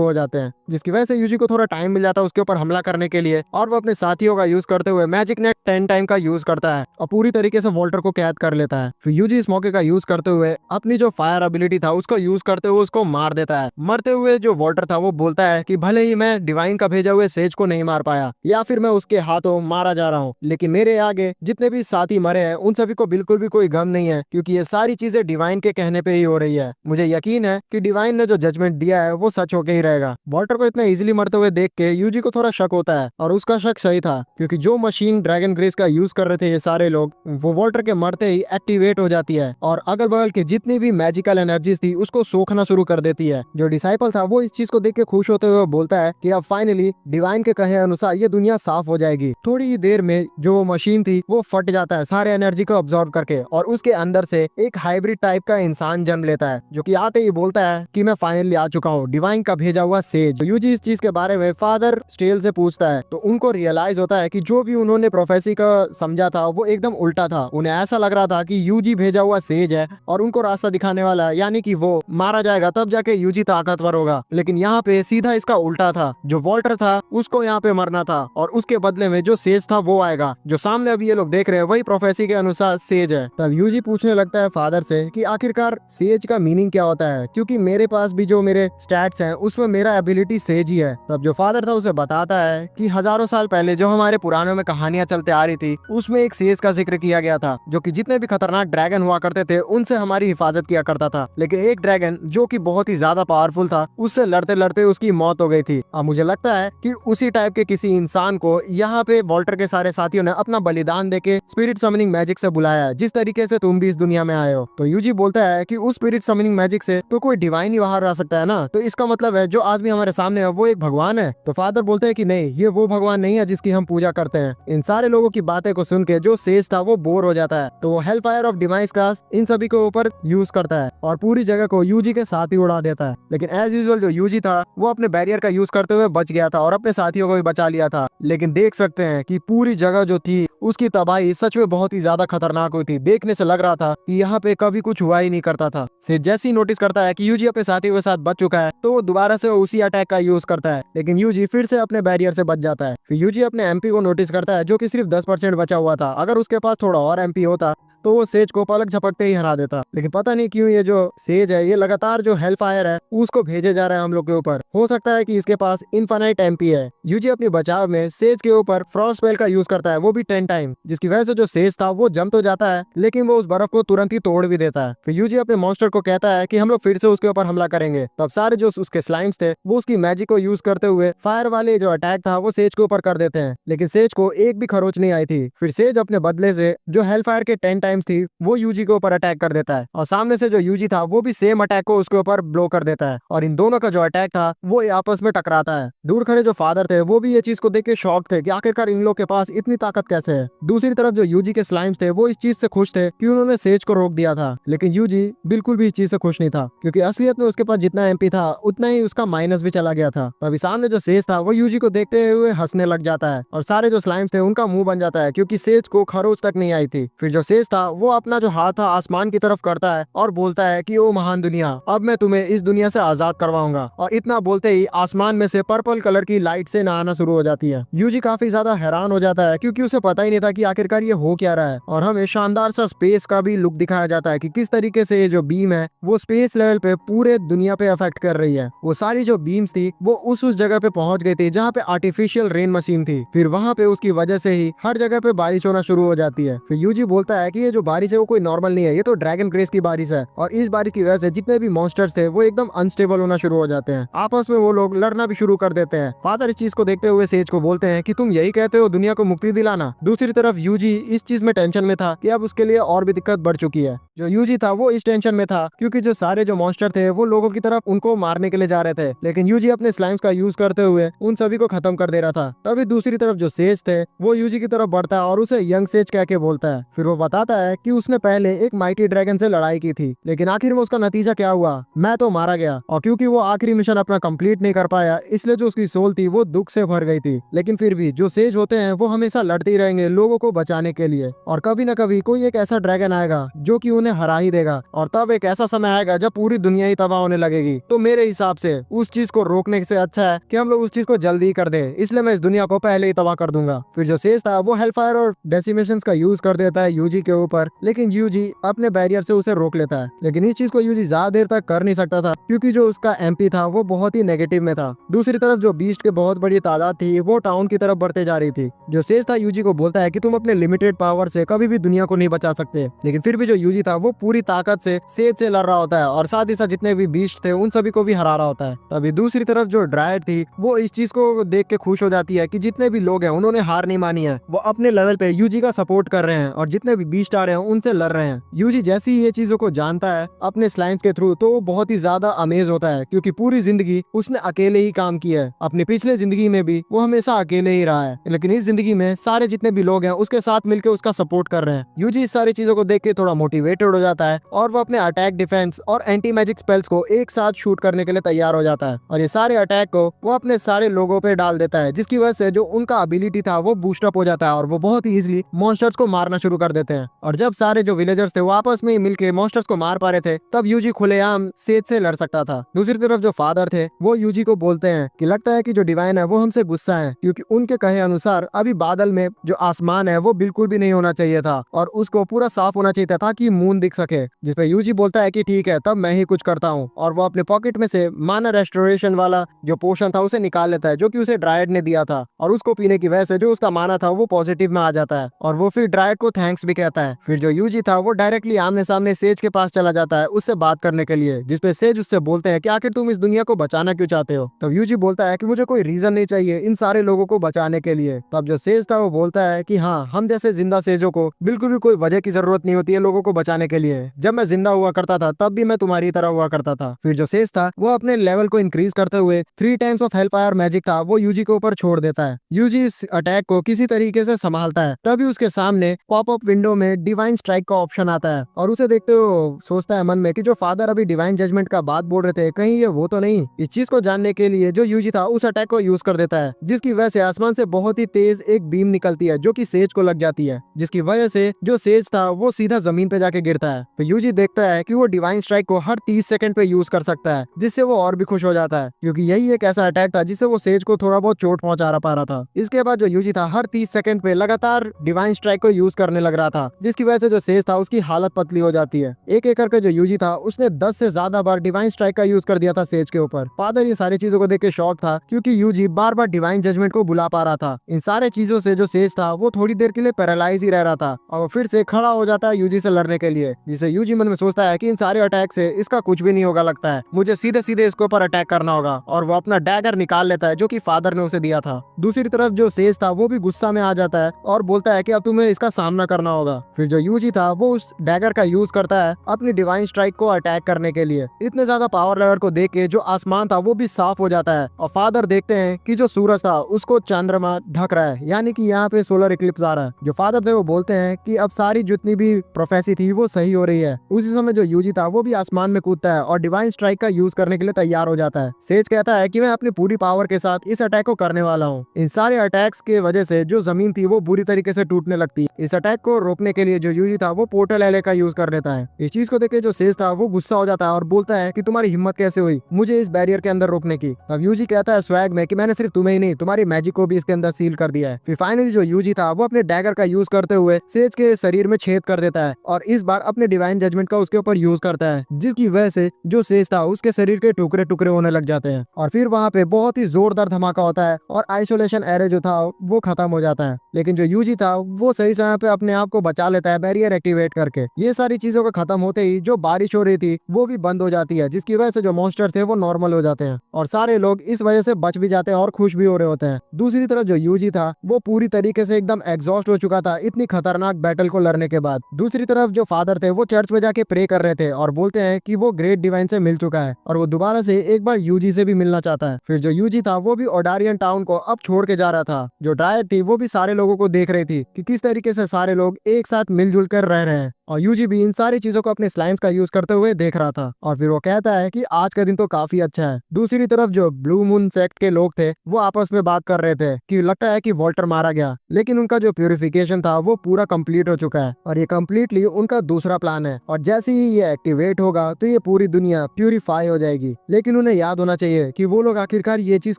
हो जाते हैं, जिसकी वजह से यूजी को थोड़ा टाइम मिल जाता है उसके ऊपर हमला करने के लिए और वो अपने साथियों का यूज करते हुए मैजिक नेट 10 टाइम का यूज करता है और पूरी तरीके से वॉल्टर को कैद कर लेता है। फिर यूजी इस मौके का यूज करते हुए अपनी जो फायर एबिलिटी था उसको यूज करते हुए उसको मार देता है। मरते हुए जो वॉल्टर था वो बोलता है कि भले ही मैं डिवाइन का भेजा हुए सेज को नहीं मार पाया या फिर मैं उसके हाथों मारा जा रहा हूँ, लेकिन मेरे आगे जितने भी साथी मरे हैं उन सभी को बिल्कुल भी कोई गम नहीं है, क्योंकि ये सारी चीजें डिवाइन के कहने पे ही हो रही है। मुझे यकीन है कि डिवाइन ने जो जजमेंट दिया है वो सच होके ही रहेगा। वॉल्टर को इतना इजीली मरते हुए देख के यूजी को थोड़ा शक होता है और उसका शक सही था, क्योंकि जो मशीन ड्रैगन ग्रेस का यूज कर रहे थे ये सारे लोग वो वॉल्टर के मरते ही एक्टिवेट हो जाती है और अगल बगल की जितनी भी मैजिकल एनर्जीज थी उसको सोखना शुरू कर देती है। जो डिसाइपल था वो इस चीज को देख के खुश होते हुए बोलता है कि अब फाइनली डिवाइन के कहे अनुसार ये दुनिया साफ हो जाएगी। थोड़ी ही देर में जो मशीन थी वो फट जाता है सारे एनर्जी को अब्सॉर्ब करके और उसके अंदर से एक हाइब्रिड टाइप का इंसान जन्म लेता है, जो कि आते ही बोलता है कि मैं फाइनली आ चुका हूँ, डिवाइन का भेजा हुआ सेज। यूजी इस चीज के बारे में फादर स्टेल से पूछता है तो उनको रियलाइज होता है कि जो भी उन्होंने प्रोफेसी का समझा था वो एकदम उल्टा था। उन्हें ऐसा लग रहा था कि यूजी भेजा हुआ सेज है और उनको रास्ता दिखाने वाला है, यानी कि वो मारा जाएगा तब जाके यूजी ताकतवर होगा। लेकिन यहाँ पे सीधा इसका उल्टा था। जो वॉल्टर था उसको यहाँ पे मरना था और उसके बदले में जो सेज था वो आएगा। जो सामने अभी ये लोग देख रहे हैं वही प्रोफेसी के अनुसार सेज है। तब यूजी पूछने लगता है फादर से कि आखिरकार सेज का मीनिंग क्या होता है, क्योंकि मेरे पास भी जो मेरे स्टैट्स हैं उसमें मेरा एबिलिटी सेज ही है। तब जो फादर था उसे बताता है कि हजारों साल पहले जो हमारे पुरानों में कहानियां चलते आ रही थी उसमें एक सेज का जिक्र किया गया था, जो कि जितने भी खतरनाक ड्रैगन हुआ करते थे उनसे हमारी हिफाजत किया करता था। लेकिन एक ड्रैगन जो कि बहुत ही ज्यादा पावरफुल था उससे लड़ते लड़ते उसकी मौत हो गई थी। अब मुझे लगता है कि उसी टाइप के किसी इंसान को यहाँ पे वॉल्टर के सारे साथियों ने अपना बलिदान देके स्पिरिट समनिंग मैजिक से बुलाया, जिस तरीके से तुम भी इस दुनिया में आए हो। तो यूजी बोलता है कि उस स्पिरिट समनिंग मैजिक से तो कोई डिवाइन ही बाहर आ सकता है ना, तो इसका मतलब है जो आदमी हमारे सामने वो एक भगवान है। तो फादर बोलते हैं कि नहीं, ये वो भगवान नहीं है जिसकी हम पूजा करते हैं। इन सारे लोगों की बातें को सुन के जो सेज था वो बोर हो जाता है, तो वो हेल फायर ऑफ डिवाइस का इन सभी के ऊपर यूज करता है और पूरी जगह को यूजी के साथ ही उड़ा देता है। लेकिन एज यूजुअल जो यूजी था वो अपने बैरियर का यूज करते हुए बच गया था और अपने साथियों को भी बचा लिया था। लेकिन देख सकते हैं कि पूरी जगह जो थी उसकी तबाही सच में बहुत ही ज्यादा खतरनाक हुई थी। देखने से लग रहा था कि यहाँ पे कभी कुछ हुआ ही नहीं करता था। से जैसे ही नोटिस करता है कि यूजी अपने साथियों के साथ बच चुका है, तो वो दोबारा से उसी अटैक का यूज करता है, लेकिन यूजी फिर से अपने बैरियर से बच जाता है। फिर यूजी अपने एमपी को नोटिस करता है जो कि सिर्फ 10% बचा हुआ था। अगर उसके पास थोड़ा और एमपी होता तो वो सेज को पलक झपकते ही हरा देता। लेकिन पता नहीं क्यों ये जो सेज है ये लगातार जो हेल फायर है उसको भेजे जा रहा है हम लोग के ऊपर। हो सकता है कि इसके पास इनफाइनाइट एमपी है। यूजी अपने बचाव में सेज के ऊपर फ्रॉस्ट स्पेल का यूज करता है, वो भी 10 टाइम, जिसकी वजह से जो सेज था वो जम तो जाता है लेकिन वो उस बर्फ को तुरंत ही तोड़ भी देता है। फिर यूजी अपने मॉन्स्टर को कहता है कि हम लोग फिर से उसके ऊपर हमला करेंगे। तब सारे जो उसके स्लाइम्स थे वो उसकी मैजिक को यूज करते हुए फायर वाले जो अटैक था वो सेज के ऊपर कर देते हैं, लेकिन सेज को एक भी खरोच नहीं आई थी। फिर सेज अपने बदले से जो हेल फायर के 10 टाइम्स थी वो यूजी के ऊपर अटैक कर देता है और सामने से जो यूजी था वो भी सेम अटैक को उसके ऊपर ब्लो कर देता है और इन दोनों का जो अटैक था वो आपस में टकराता है। दूर खड़े जो फादर थे वो भी ये चीज को देख के शॉक थे कि आखिरकार इन लोग के पास इतनी ताकत कैसे है। दूसरी तरफ जो यूजी के स्लाइम्स थे वो इस चीज से खुश थे कि उन्होंने सेज को रोक दिया था, लेकिन यूजी बिल्कुल भी इस चीज से खुश नहीं था क्योंकि असलियत में उसके पास जितना एमपी था उतना ही उसका माइनस भी चला गया था। तभी सामने जो सेज था वो यूजी को देखते हुए हंसने लग जाता है और सारे जो स्लाइम्स थे उनका मुंह बन जाता है क्योंकि सेज को खरोच तक नहीं आई थी। फिर जो सेज था वो अपना जो हाथ था आसमान की तरफ करता है और बोलता है कि ओ महान दुनिया, अब मैं तुम्हें इस दुनिया से आजाद करवाऊंगा। और इतना बोलते ही आसमान में से पर्पल कलर की लाइट से नहाना शुरू हो जाती है। यूजी काफी ज्यादा हैरान हो जाता है क्योंकि उसे पता ही नहीं था कि आखिरकार ये हो क्या रहा है और हमें शानदार सा स्पेस का भी लुक दिखाया जाता है कि किस तरीके से ये जो बीम है वो स्पेस लेवल पे पूरे दुनिया पे अफेक्ट कर रही है। वो सारी जो बीम्स थी वो उस जगह पे पहुंच गई थी जहाँ पे आर्टिफिशियल रेन मशीन थी। फिर वहाँ पे उसकी वजह से ही हर जगह पे बारिश होना शुरू हो जाती है। फिर यूजी बोलता है कि ये जो बारिश है वो कोई नॉर्मल नहीं है, ये तो ड्रैगन ग्रेस की बारिश है और इस बारिश की वजह से जितने भी मॉन्स्टर्स थे वो एकदम अनस्टेबल होना शुरू हो जाते हैं। आपस में वो लोग लड़ना भी शुरू कर देते हैं। फादर इस चीज को देखते हुए सेज को बोलते हैं कि तुम यही कहते हो दुनिया को मुक्ति दिलाना। दूसरी तरफ यूजी इस चीज में टेंशन में था कि अब उसके लिए और भी दिक्कत बढ़ चुकी है। जो यूजी था वो इस टेंशन में था क्योंकि जो सारे जो मॉन्स्टर थे वो लोगों की तरफ उनको मारने के लिए जा रहे थे, लेकिन यूजी अपने स्लाइम्स का यूज करते हुए उन सभी को खत्म कर दे रहा था। तभी दूसरी तरफ जो सेज थे वो यूजी की तरफ बढ़ता है और उसे यंग सेज कह के बोलता है। फिर वो बताता है कि उसने पहले एक माइटी ड्रैगन से लड़ाई की थी, लेकिन आखिर में उसका नतीजा क्या हुआ, मैं तो मारा गया। और क्योंकि वो आखिरी मिशन अपना कंप्लीट नहीं कर पाया इसलिए जो उसकी सोल थी वो दुख से भर गई थी। लेकिन फिर भी जो सेज होते हैं वो हमेशा लड़ते ही रहेंगे लोगों को बचाने के लिए और कभी न कभी कोई एक ऐसा ड्रैगन आएगा जो कि उन्हें हरा ही देगा और तब एक ऐसा समय आएगा जब पूरी दुनिया ही तबाह होने लगेगी। तो मेरे हिसाब से उस चीज को रोकने से अच्छा है कि हम लोग उस चीज को जल्दी कर दे, इसलिए मैं इस दुनिया को पहले ही तबाह कर दूंगा। फिर जो सेज था वो हेलफायर और डेसिमेशन का यूज कर देता है यूजी के ऊपर, लेकिन यूजी अपने बैरियर से उसे रोक लेता है। लेकिन इस चीज को यूजी ज्यादा देर तक कर नहीं सकता था क्योंकि जो उसका एमपी था वो बहुत ही नेगेटिव में था। दूसरी तरफ जो बीस्ट के बहुत बड़ी तादाद थी वो टाउन की तरफ बढ़ते जा रही थी। जो सेज था यूजी को बोलता है कि तुम अपने लिमिटेड पावर से कभी भी दुनिया को नहीं बचा सकते, लेकिन फिर भी जो यूजी था वो पूरी ताकत से सेज से लड़ रहा होता है और साथ ही साथ जितने भी बीस्ट थे उन सभी को भी हरा रहा होता है। तभी दूसरी तरफ जो ड्रायड थी वो इस चीज को देख के खुश हो जाती है कि जितने भी लोग हैं उन्होंने हार नहीं मानी है, वो अपने लेवल पे यूजी का सपोर्ट कर रहे हैं और जितने भी बीस्ट आ रहे हैं उनसे लड़ रहे हैं। यूजी जैसे ही ये चीजों को जानता है अपने स्लाइम्स के थ्रू तो वो बहुत ही ज्यादा अमेज होता है क्योंकि पूरी जिंदगी उसने अकेले ही काम किया है। अपनी पिछले जिंदगी में भी वो हमेशा अकेले ही रहा है, लेकिन इस जिंदगी में सारे जितने भी लोग हैं उसके साथ मिलकर उसका सपोर्ट कर रहे हैं। यूजी इस सारी चीजों को देख के थोड़ा मोटिवेटेड हो जाता है और वो अपने अटैक, डिफेंस और एंटी मैजिक स्पेल्स को एक साथ शूट करने के लिए तैयार हो जाता है और ये सारे अटैक को वो अपने सारे लोगों पे डाल देता है, जिसकी वजह से जो उनका एबिलिटी था वो बूस्ट अप हो जाता है और वो बहुत ही इजीली मॉन्स्टर्स को मारना शुरू कर देते हैं। और जब सारे जो विलेजर्स थे वो आपस में मिलके मॉन्स्टर्स को मार पा रहे थे तब यूजी खुलेआम सेज से लड़ सकता था। दूसरी तरफ जो फादर थे वो यूजी को बोलते हैं कि लगता है कि जो डिवाइन है वो हमसे गुस्सा है क्योंकि उनके कहे अनुसार अभी बादल में जो आसमान है वो बिल्कुल भी नहीं होना चाहिए था और उसको पूरा साफ होना चाहिए था ताकि मून दिख सके। जिसपे यूजी बोलता है कि ठीक है तब मैं ही कुछ करता हूँ और वो अपने पॉकेट में से माना रेस्टोरेशन वाला जो पोशन था उसे निकाल लेता है जो कि उसे ड्रायड ने दिया था और उसको पीने की वजह से जो उसका माना था वो पॉजिटिव में आ जाता है और वो फिर ड्रायड को थैंक्स भी कहता है। है। फिर जो यूजी था वो डायरेक्टली आमने सामने सेज के पास चला जाता है उससे बात करने के लिए, जिसपे सेज उससे बोलते हैं कि आखिर तुम इस दुनिया को बचाना क्यों चाहते हो। तब यूजी बोलता है कि मुझे कोई रीजन नहीं चाहिए इन सारे लोगों को बचाने के लिए। तब जो सेज था वो बोलता है कि हाँ, हम जैसे जिंदा सेजों को बिल्कुल भी कोई वजह की जरूरत नहीं होती है लोगों को बचाने के लिए। जब मैं जिंदा हुआ करता था तब भी मैं तुम्हारी तरह हुआ करता था। फिर जो सेज था वो अपने लेवल को इंक्रीज करते हुए 3 टाइम्स ऑफ हेल्फायर मैजिक था वो यूजी के ऊपर छोड़ देता है। यूजी इस अटैक को किसी तरीके से संभालता है। तभी उसके सामने पॉपअप विंडो में डिवाइन स्ट्राइक का ऑप्शन आता है और उसे देखते हुए सोचता है मन में कि जो फादर अभी डिवाइन जजमेंट का बात बोल रहे थे कहीं ये वो तो नहीं। इस चीज को जानने के लिए जो यूजी था उस अटैक को यूज कर देता है, जिसकी वजह से आसमान से बहुत ही तेज एक बीम निकलती है जो कि सेज को लग जाती है, जिसकी वजह से जो सेज था वो सीधा जमीन पे जाके गिरता है। तो यूजी देखता है कि वो डिवाइन स्ट्राइक को हर 30 सेकंड पे यूज कर सकता है, जिससे वो और भी खुश हो जाता है क्योंकि यही एक ऐसा अटैक था जिससे वो सेज को थोड़ा बहुत चोट पहुंचा पा रहा था। इसके बाद जो यूजी था हर 30 सेकंड पे लगातार डिवाइन स्ट्राइक को यूज करने लग रहा था, जिसकी वजह से जो सेज था उसकी हालत पतली हो जाती है। एक एक करके जो यूजी था उसने 10 से ज्यादा बार डिवाइन स्ट्राइक का यूज कर दिया था सेज के ऊपर। फादर ये सारी चीजों को देख के शॉक था क्योंकि यूजी बार बार डिवाइन जजमेंट को बुला पा रहा था। इन सारे चीजों से जो सेज था वो थोड़ी देर के लिए पैरालाइज ही रह रहा था और वो फिर से खड़ा हो जाता है यूजी से लड़ने के लिए, जिसे यूजी मन में सोचता है कि इन सारे अटैक से इसका कुछ भी नहीं होगा, लगता है मुझे सीधे सीधे इसके ऊपर अटैक करना होगा। और वो अपना डैगर निकाल लेता है जो कि फादर ने उसे दिया था। दूसरी तरफ जो सेज था वो भी गुस्सा में आ जाता है और बोलता है कि अब तुम्हें इसका सामना करना होगा। फिर जो यूजी था वो उस डैगर का यूज करता है अपनी डिवाइन स्ट्राइक को अटैक करने के लिए। इतने ज्यादा पावर लेवल को देख के जो आसमान था वो भी साफ हो जाता है और फादर देखते हैं कि जो सूरज था उसको चंद्रमा ढक रहा है, यानी कि यहाँ पे सोलर इक्लिप्स आ रहा है। जो फादर थे वो बोलते हैं कि अब सारी जितनी भी प्रोफेसी थी वो सही हो रही है। उसी समय जो यूजी था वो भी आसमान में कूदता है और डिवाइन स्ट्राइक का यूज करने के लिए तैयार हो जाता है। सेज कहता है कि मैं अपनी पूरी पावर के साथ इस अटैक को करने वाला हूँ। इन सारे अटैक्स के वजह से जो जमीन थी वो बुरी तरीके से टूटने लगती है। इस अटैक को रोकने के लिए जो यूजी था वो पोर्टल एले का यूज कर लेता है। इस चीज को देख के जो सेज था वो गुस्सा हो जाता है और बोलता है कि तुम्हारी हिम्मत कैसे हुई मुझे इस बैरियर के अंदर रोकने की। तब यूजी कहता है स्वैग में कि मैंने सिर्फ तुम्हें ही नहीं तुम्हारी मैजिक को भी इसके अंदर सील कर दिया है। फिर फाइनली जो यूजी था वो अपने डैगर का यूज करते हुए सेज के शरीर में छेद कर देता है और इस बार अपने डिवाइन जजमेंट का उसके ऊपर यूज करता है, जिसकी वजह से जो सेज था उसके शरीर के टुकड़े टुकड़े होने लग जाते हैं। और फिर वहाँ पे बहुत ही जोरदार धमाका होता है और आइसोलेशन एरे जो था वो खत्म हो जाता है। लेकिन जो यूजी था वो सही समय पे अपने आप को बचा लेता है बैरियर एक्टिवेट करके। ये सारी चीजों को खत्म होते ही जो बारिश हो रही थी वो भी बंद हो जाती है, जिसकी वजह से जो मॉन्स्टर थे वो नॉर्मल हो जाते हैं और सारे लोग इस वजह से बच भी जाते हैं और खुश भी हो रहे होते हैं। दूसरी तरफ जो यूजी था वो पूरी तरीके से एकदम एग्जॉस्ट हो चुका था इतनी खतरनाक बैटल को लड़ने के बाद। दूसरी तरफ जो फादर थे वो चर्च में जाके प्रे कर रहे थे और बोलते हैं कि वो ग्रेट डिवाइन से मिल चुका है और वो दोबारा से एक बार यूजी से भी मिलना चाहता है। फिर जो यूजी था वो भी ओडारियन टाउन को अब छोड़ के जा रहा था। जो ड्रायड थी वो भी सारे लोगों को देख रही थी कि किस तरीके से सारे लोग एक साथ मिलजुल कर रह रहे हैं और यूजी भी इन सारी चीजों को अपने स्लाइम्स का यूज करते हुए देख रहा था। और फिर वो कहता है कि आज का दिन तो काफी अच्छा है। दूसरी तरफ जो ब्लू मून सेक्ट के लोग थे वो आपस में बात कर रहे थे कि लगता है कि वॉल्टर मारा गया, लेकिन उनका जो प्यूरिफिकेशन था वो पूरा कंप्लीट हो चुका है और ये कंप्लीटली उनका दूसरा प्लान है और जैसे ही ये एक्टिवेट होगा तो ये पूरी दुनिया प्यूरिफाई हो जाएगी। लेकिन उन्हें याद होना चाहिए कि वो लोग आखिरकार ये चीज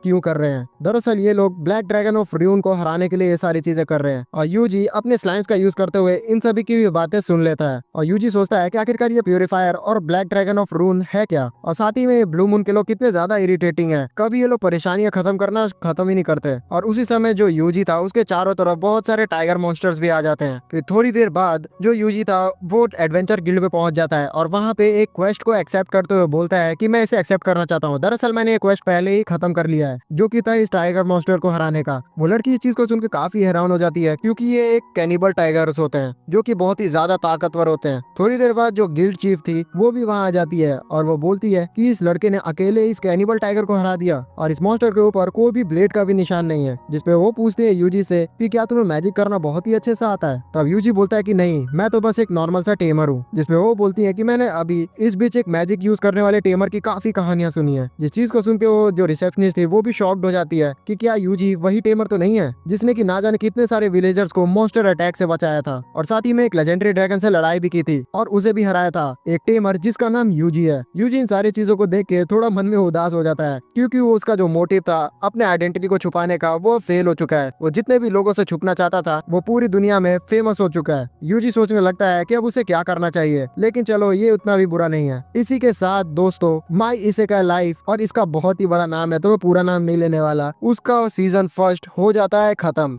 क्यों कर रहे हैं। दरअसल ये लोग ब्लैक ड्रैगन ऑफ र्यून को हराने के लिए ये सारी चीजें कर रहे हैं और यूजी अपने स्लाइम्स का यूज करते हुए इन सभी की भी बातें सुन लेता है और यूजी सोचता है कि आखिरकार ये प्यूरिफायर और ब्लैक ड्रैगन ऑफ रून है क्या, और साथ ही में ये ब्लू मून के लोग कितने ज्यादा इरिटेटिंग है, कभी ये लोग परेशानियां खत्म करना खत्म ही नहीं करते। और उसी समय जो यूजी था उसके चारों तरफ बहुत सारे टाइगर मॉन्स्टर्स भी आ जाते हैं। फिर थोड़ी देर बाद जो यूजी था वो एडवेंचर गिल्ड पे पहुंच जाता है और वहाँ पे एक क्वेस्ट को एक्सेप्ट करते हुए बोलता है कि मैं इसे एक्सेप्ट करना चाहता हूँ। दरअसल मैंने ये क्वेस्ट पहले ही खत्म कर लिया है जो कि था इस टाइगर मॉन्स्टर को हराने का। वो लड़की इस चीज को सुनकर काफी हैरान हो जाती है क्योंकि ये एक कैनिबल टाइगर्स होते हैं जो कि बहुत ही ज्यादा ताकतवर होते हैं। थोड़ी देर बाद जो गिल्ड चीफ थी वो भी वहाँ आ जाती है और वो बोलती है कि इस लड़के ने अकेले इस कैनिबल टाइगर को हरा दिया और इस मॉन्स्टर के ऊपर कोई भी ब्लेड का भी निशान नहीं है। जिसपे वो पूछते हैं यूजी से कि क्या तुम्हें मैजिक करना बहुत ही अच्छे से आता है। तब यूजी बोलता है कि नहीं, मैं तो बस एक नॉर्मल सा टेमर हूँ। जिसपे वो बोलती है कि मैंने अभी इस बीच एक मैजिक यूज करने वाले टेमर की काफी कहानियां सुनी है। जिस चीज को सुन के वो जो रिसेप्शनिस्ट थी वो भी शॉक्ड हो जाती है कि क्या यूजी वही टेमर तो नहीं है जिसने कि ना जाने कितने सारे विलेजर्स को मॉन्स्टर अटैक से बचाया था और साथ ही में एक लेजेंडरी ड्रैगन से लड़ाई भी की थी और उसे भी हराया था एक टेमर जिसका नाम यूजी है। यूजी इन सारी चीजों को देख के थोड़ा मन में उदास हो जाता है क्योंकि वो उसका जो मोटिव था अपने आइडेंटिटी को छुपाने का वो फेल हो चुका है। वो जितने भी लोगों से छुपना चाहता था वो पूरी दुनिया में फेमस हो चुका है। यूजी सोचने लगता है कि अब उसे क्या करना चाहिए, लेकिन चलो ये उतना भी बुरा नहीं है। इसी के साथ दोस्तों माई इसेकाई लाइफ, और इसका बहुत ही बड़ा नाम है तो वो पूरा नाम नहीं लेने वाला, उसका सीजन 1 हो जाता है खत्म।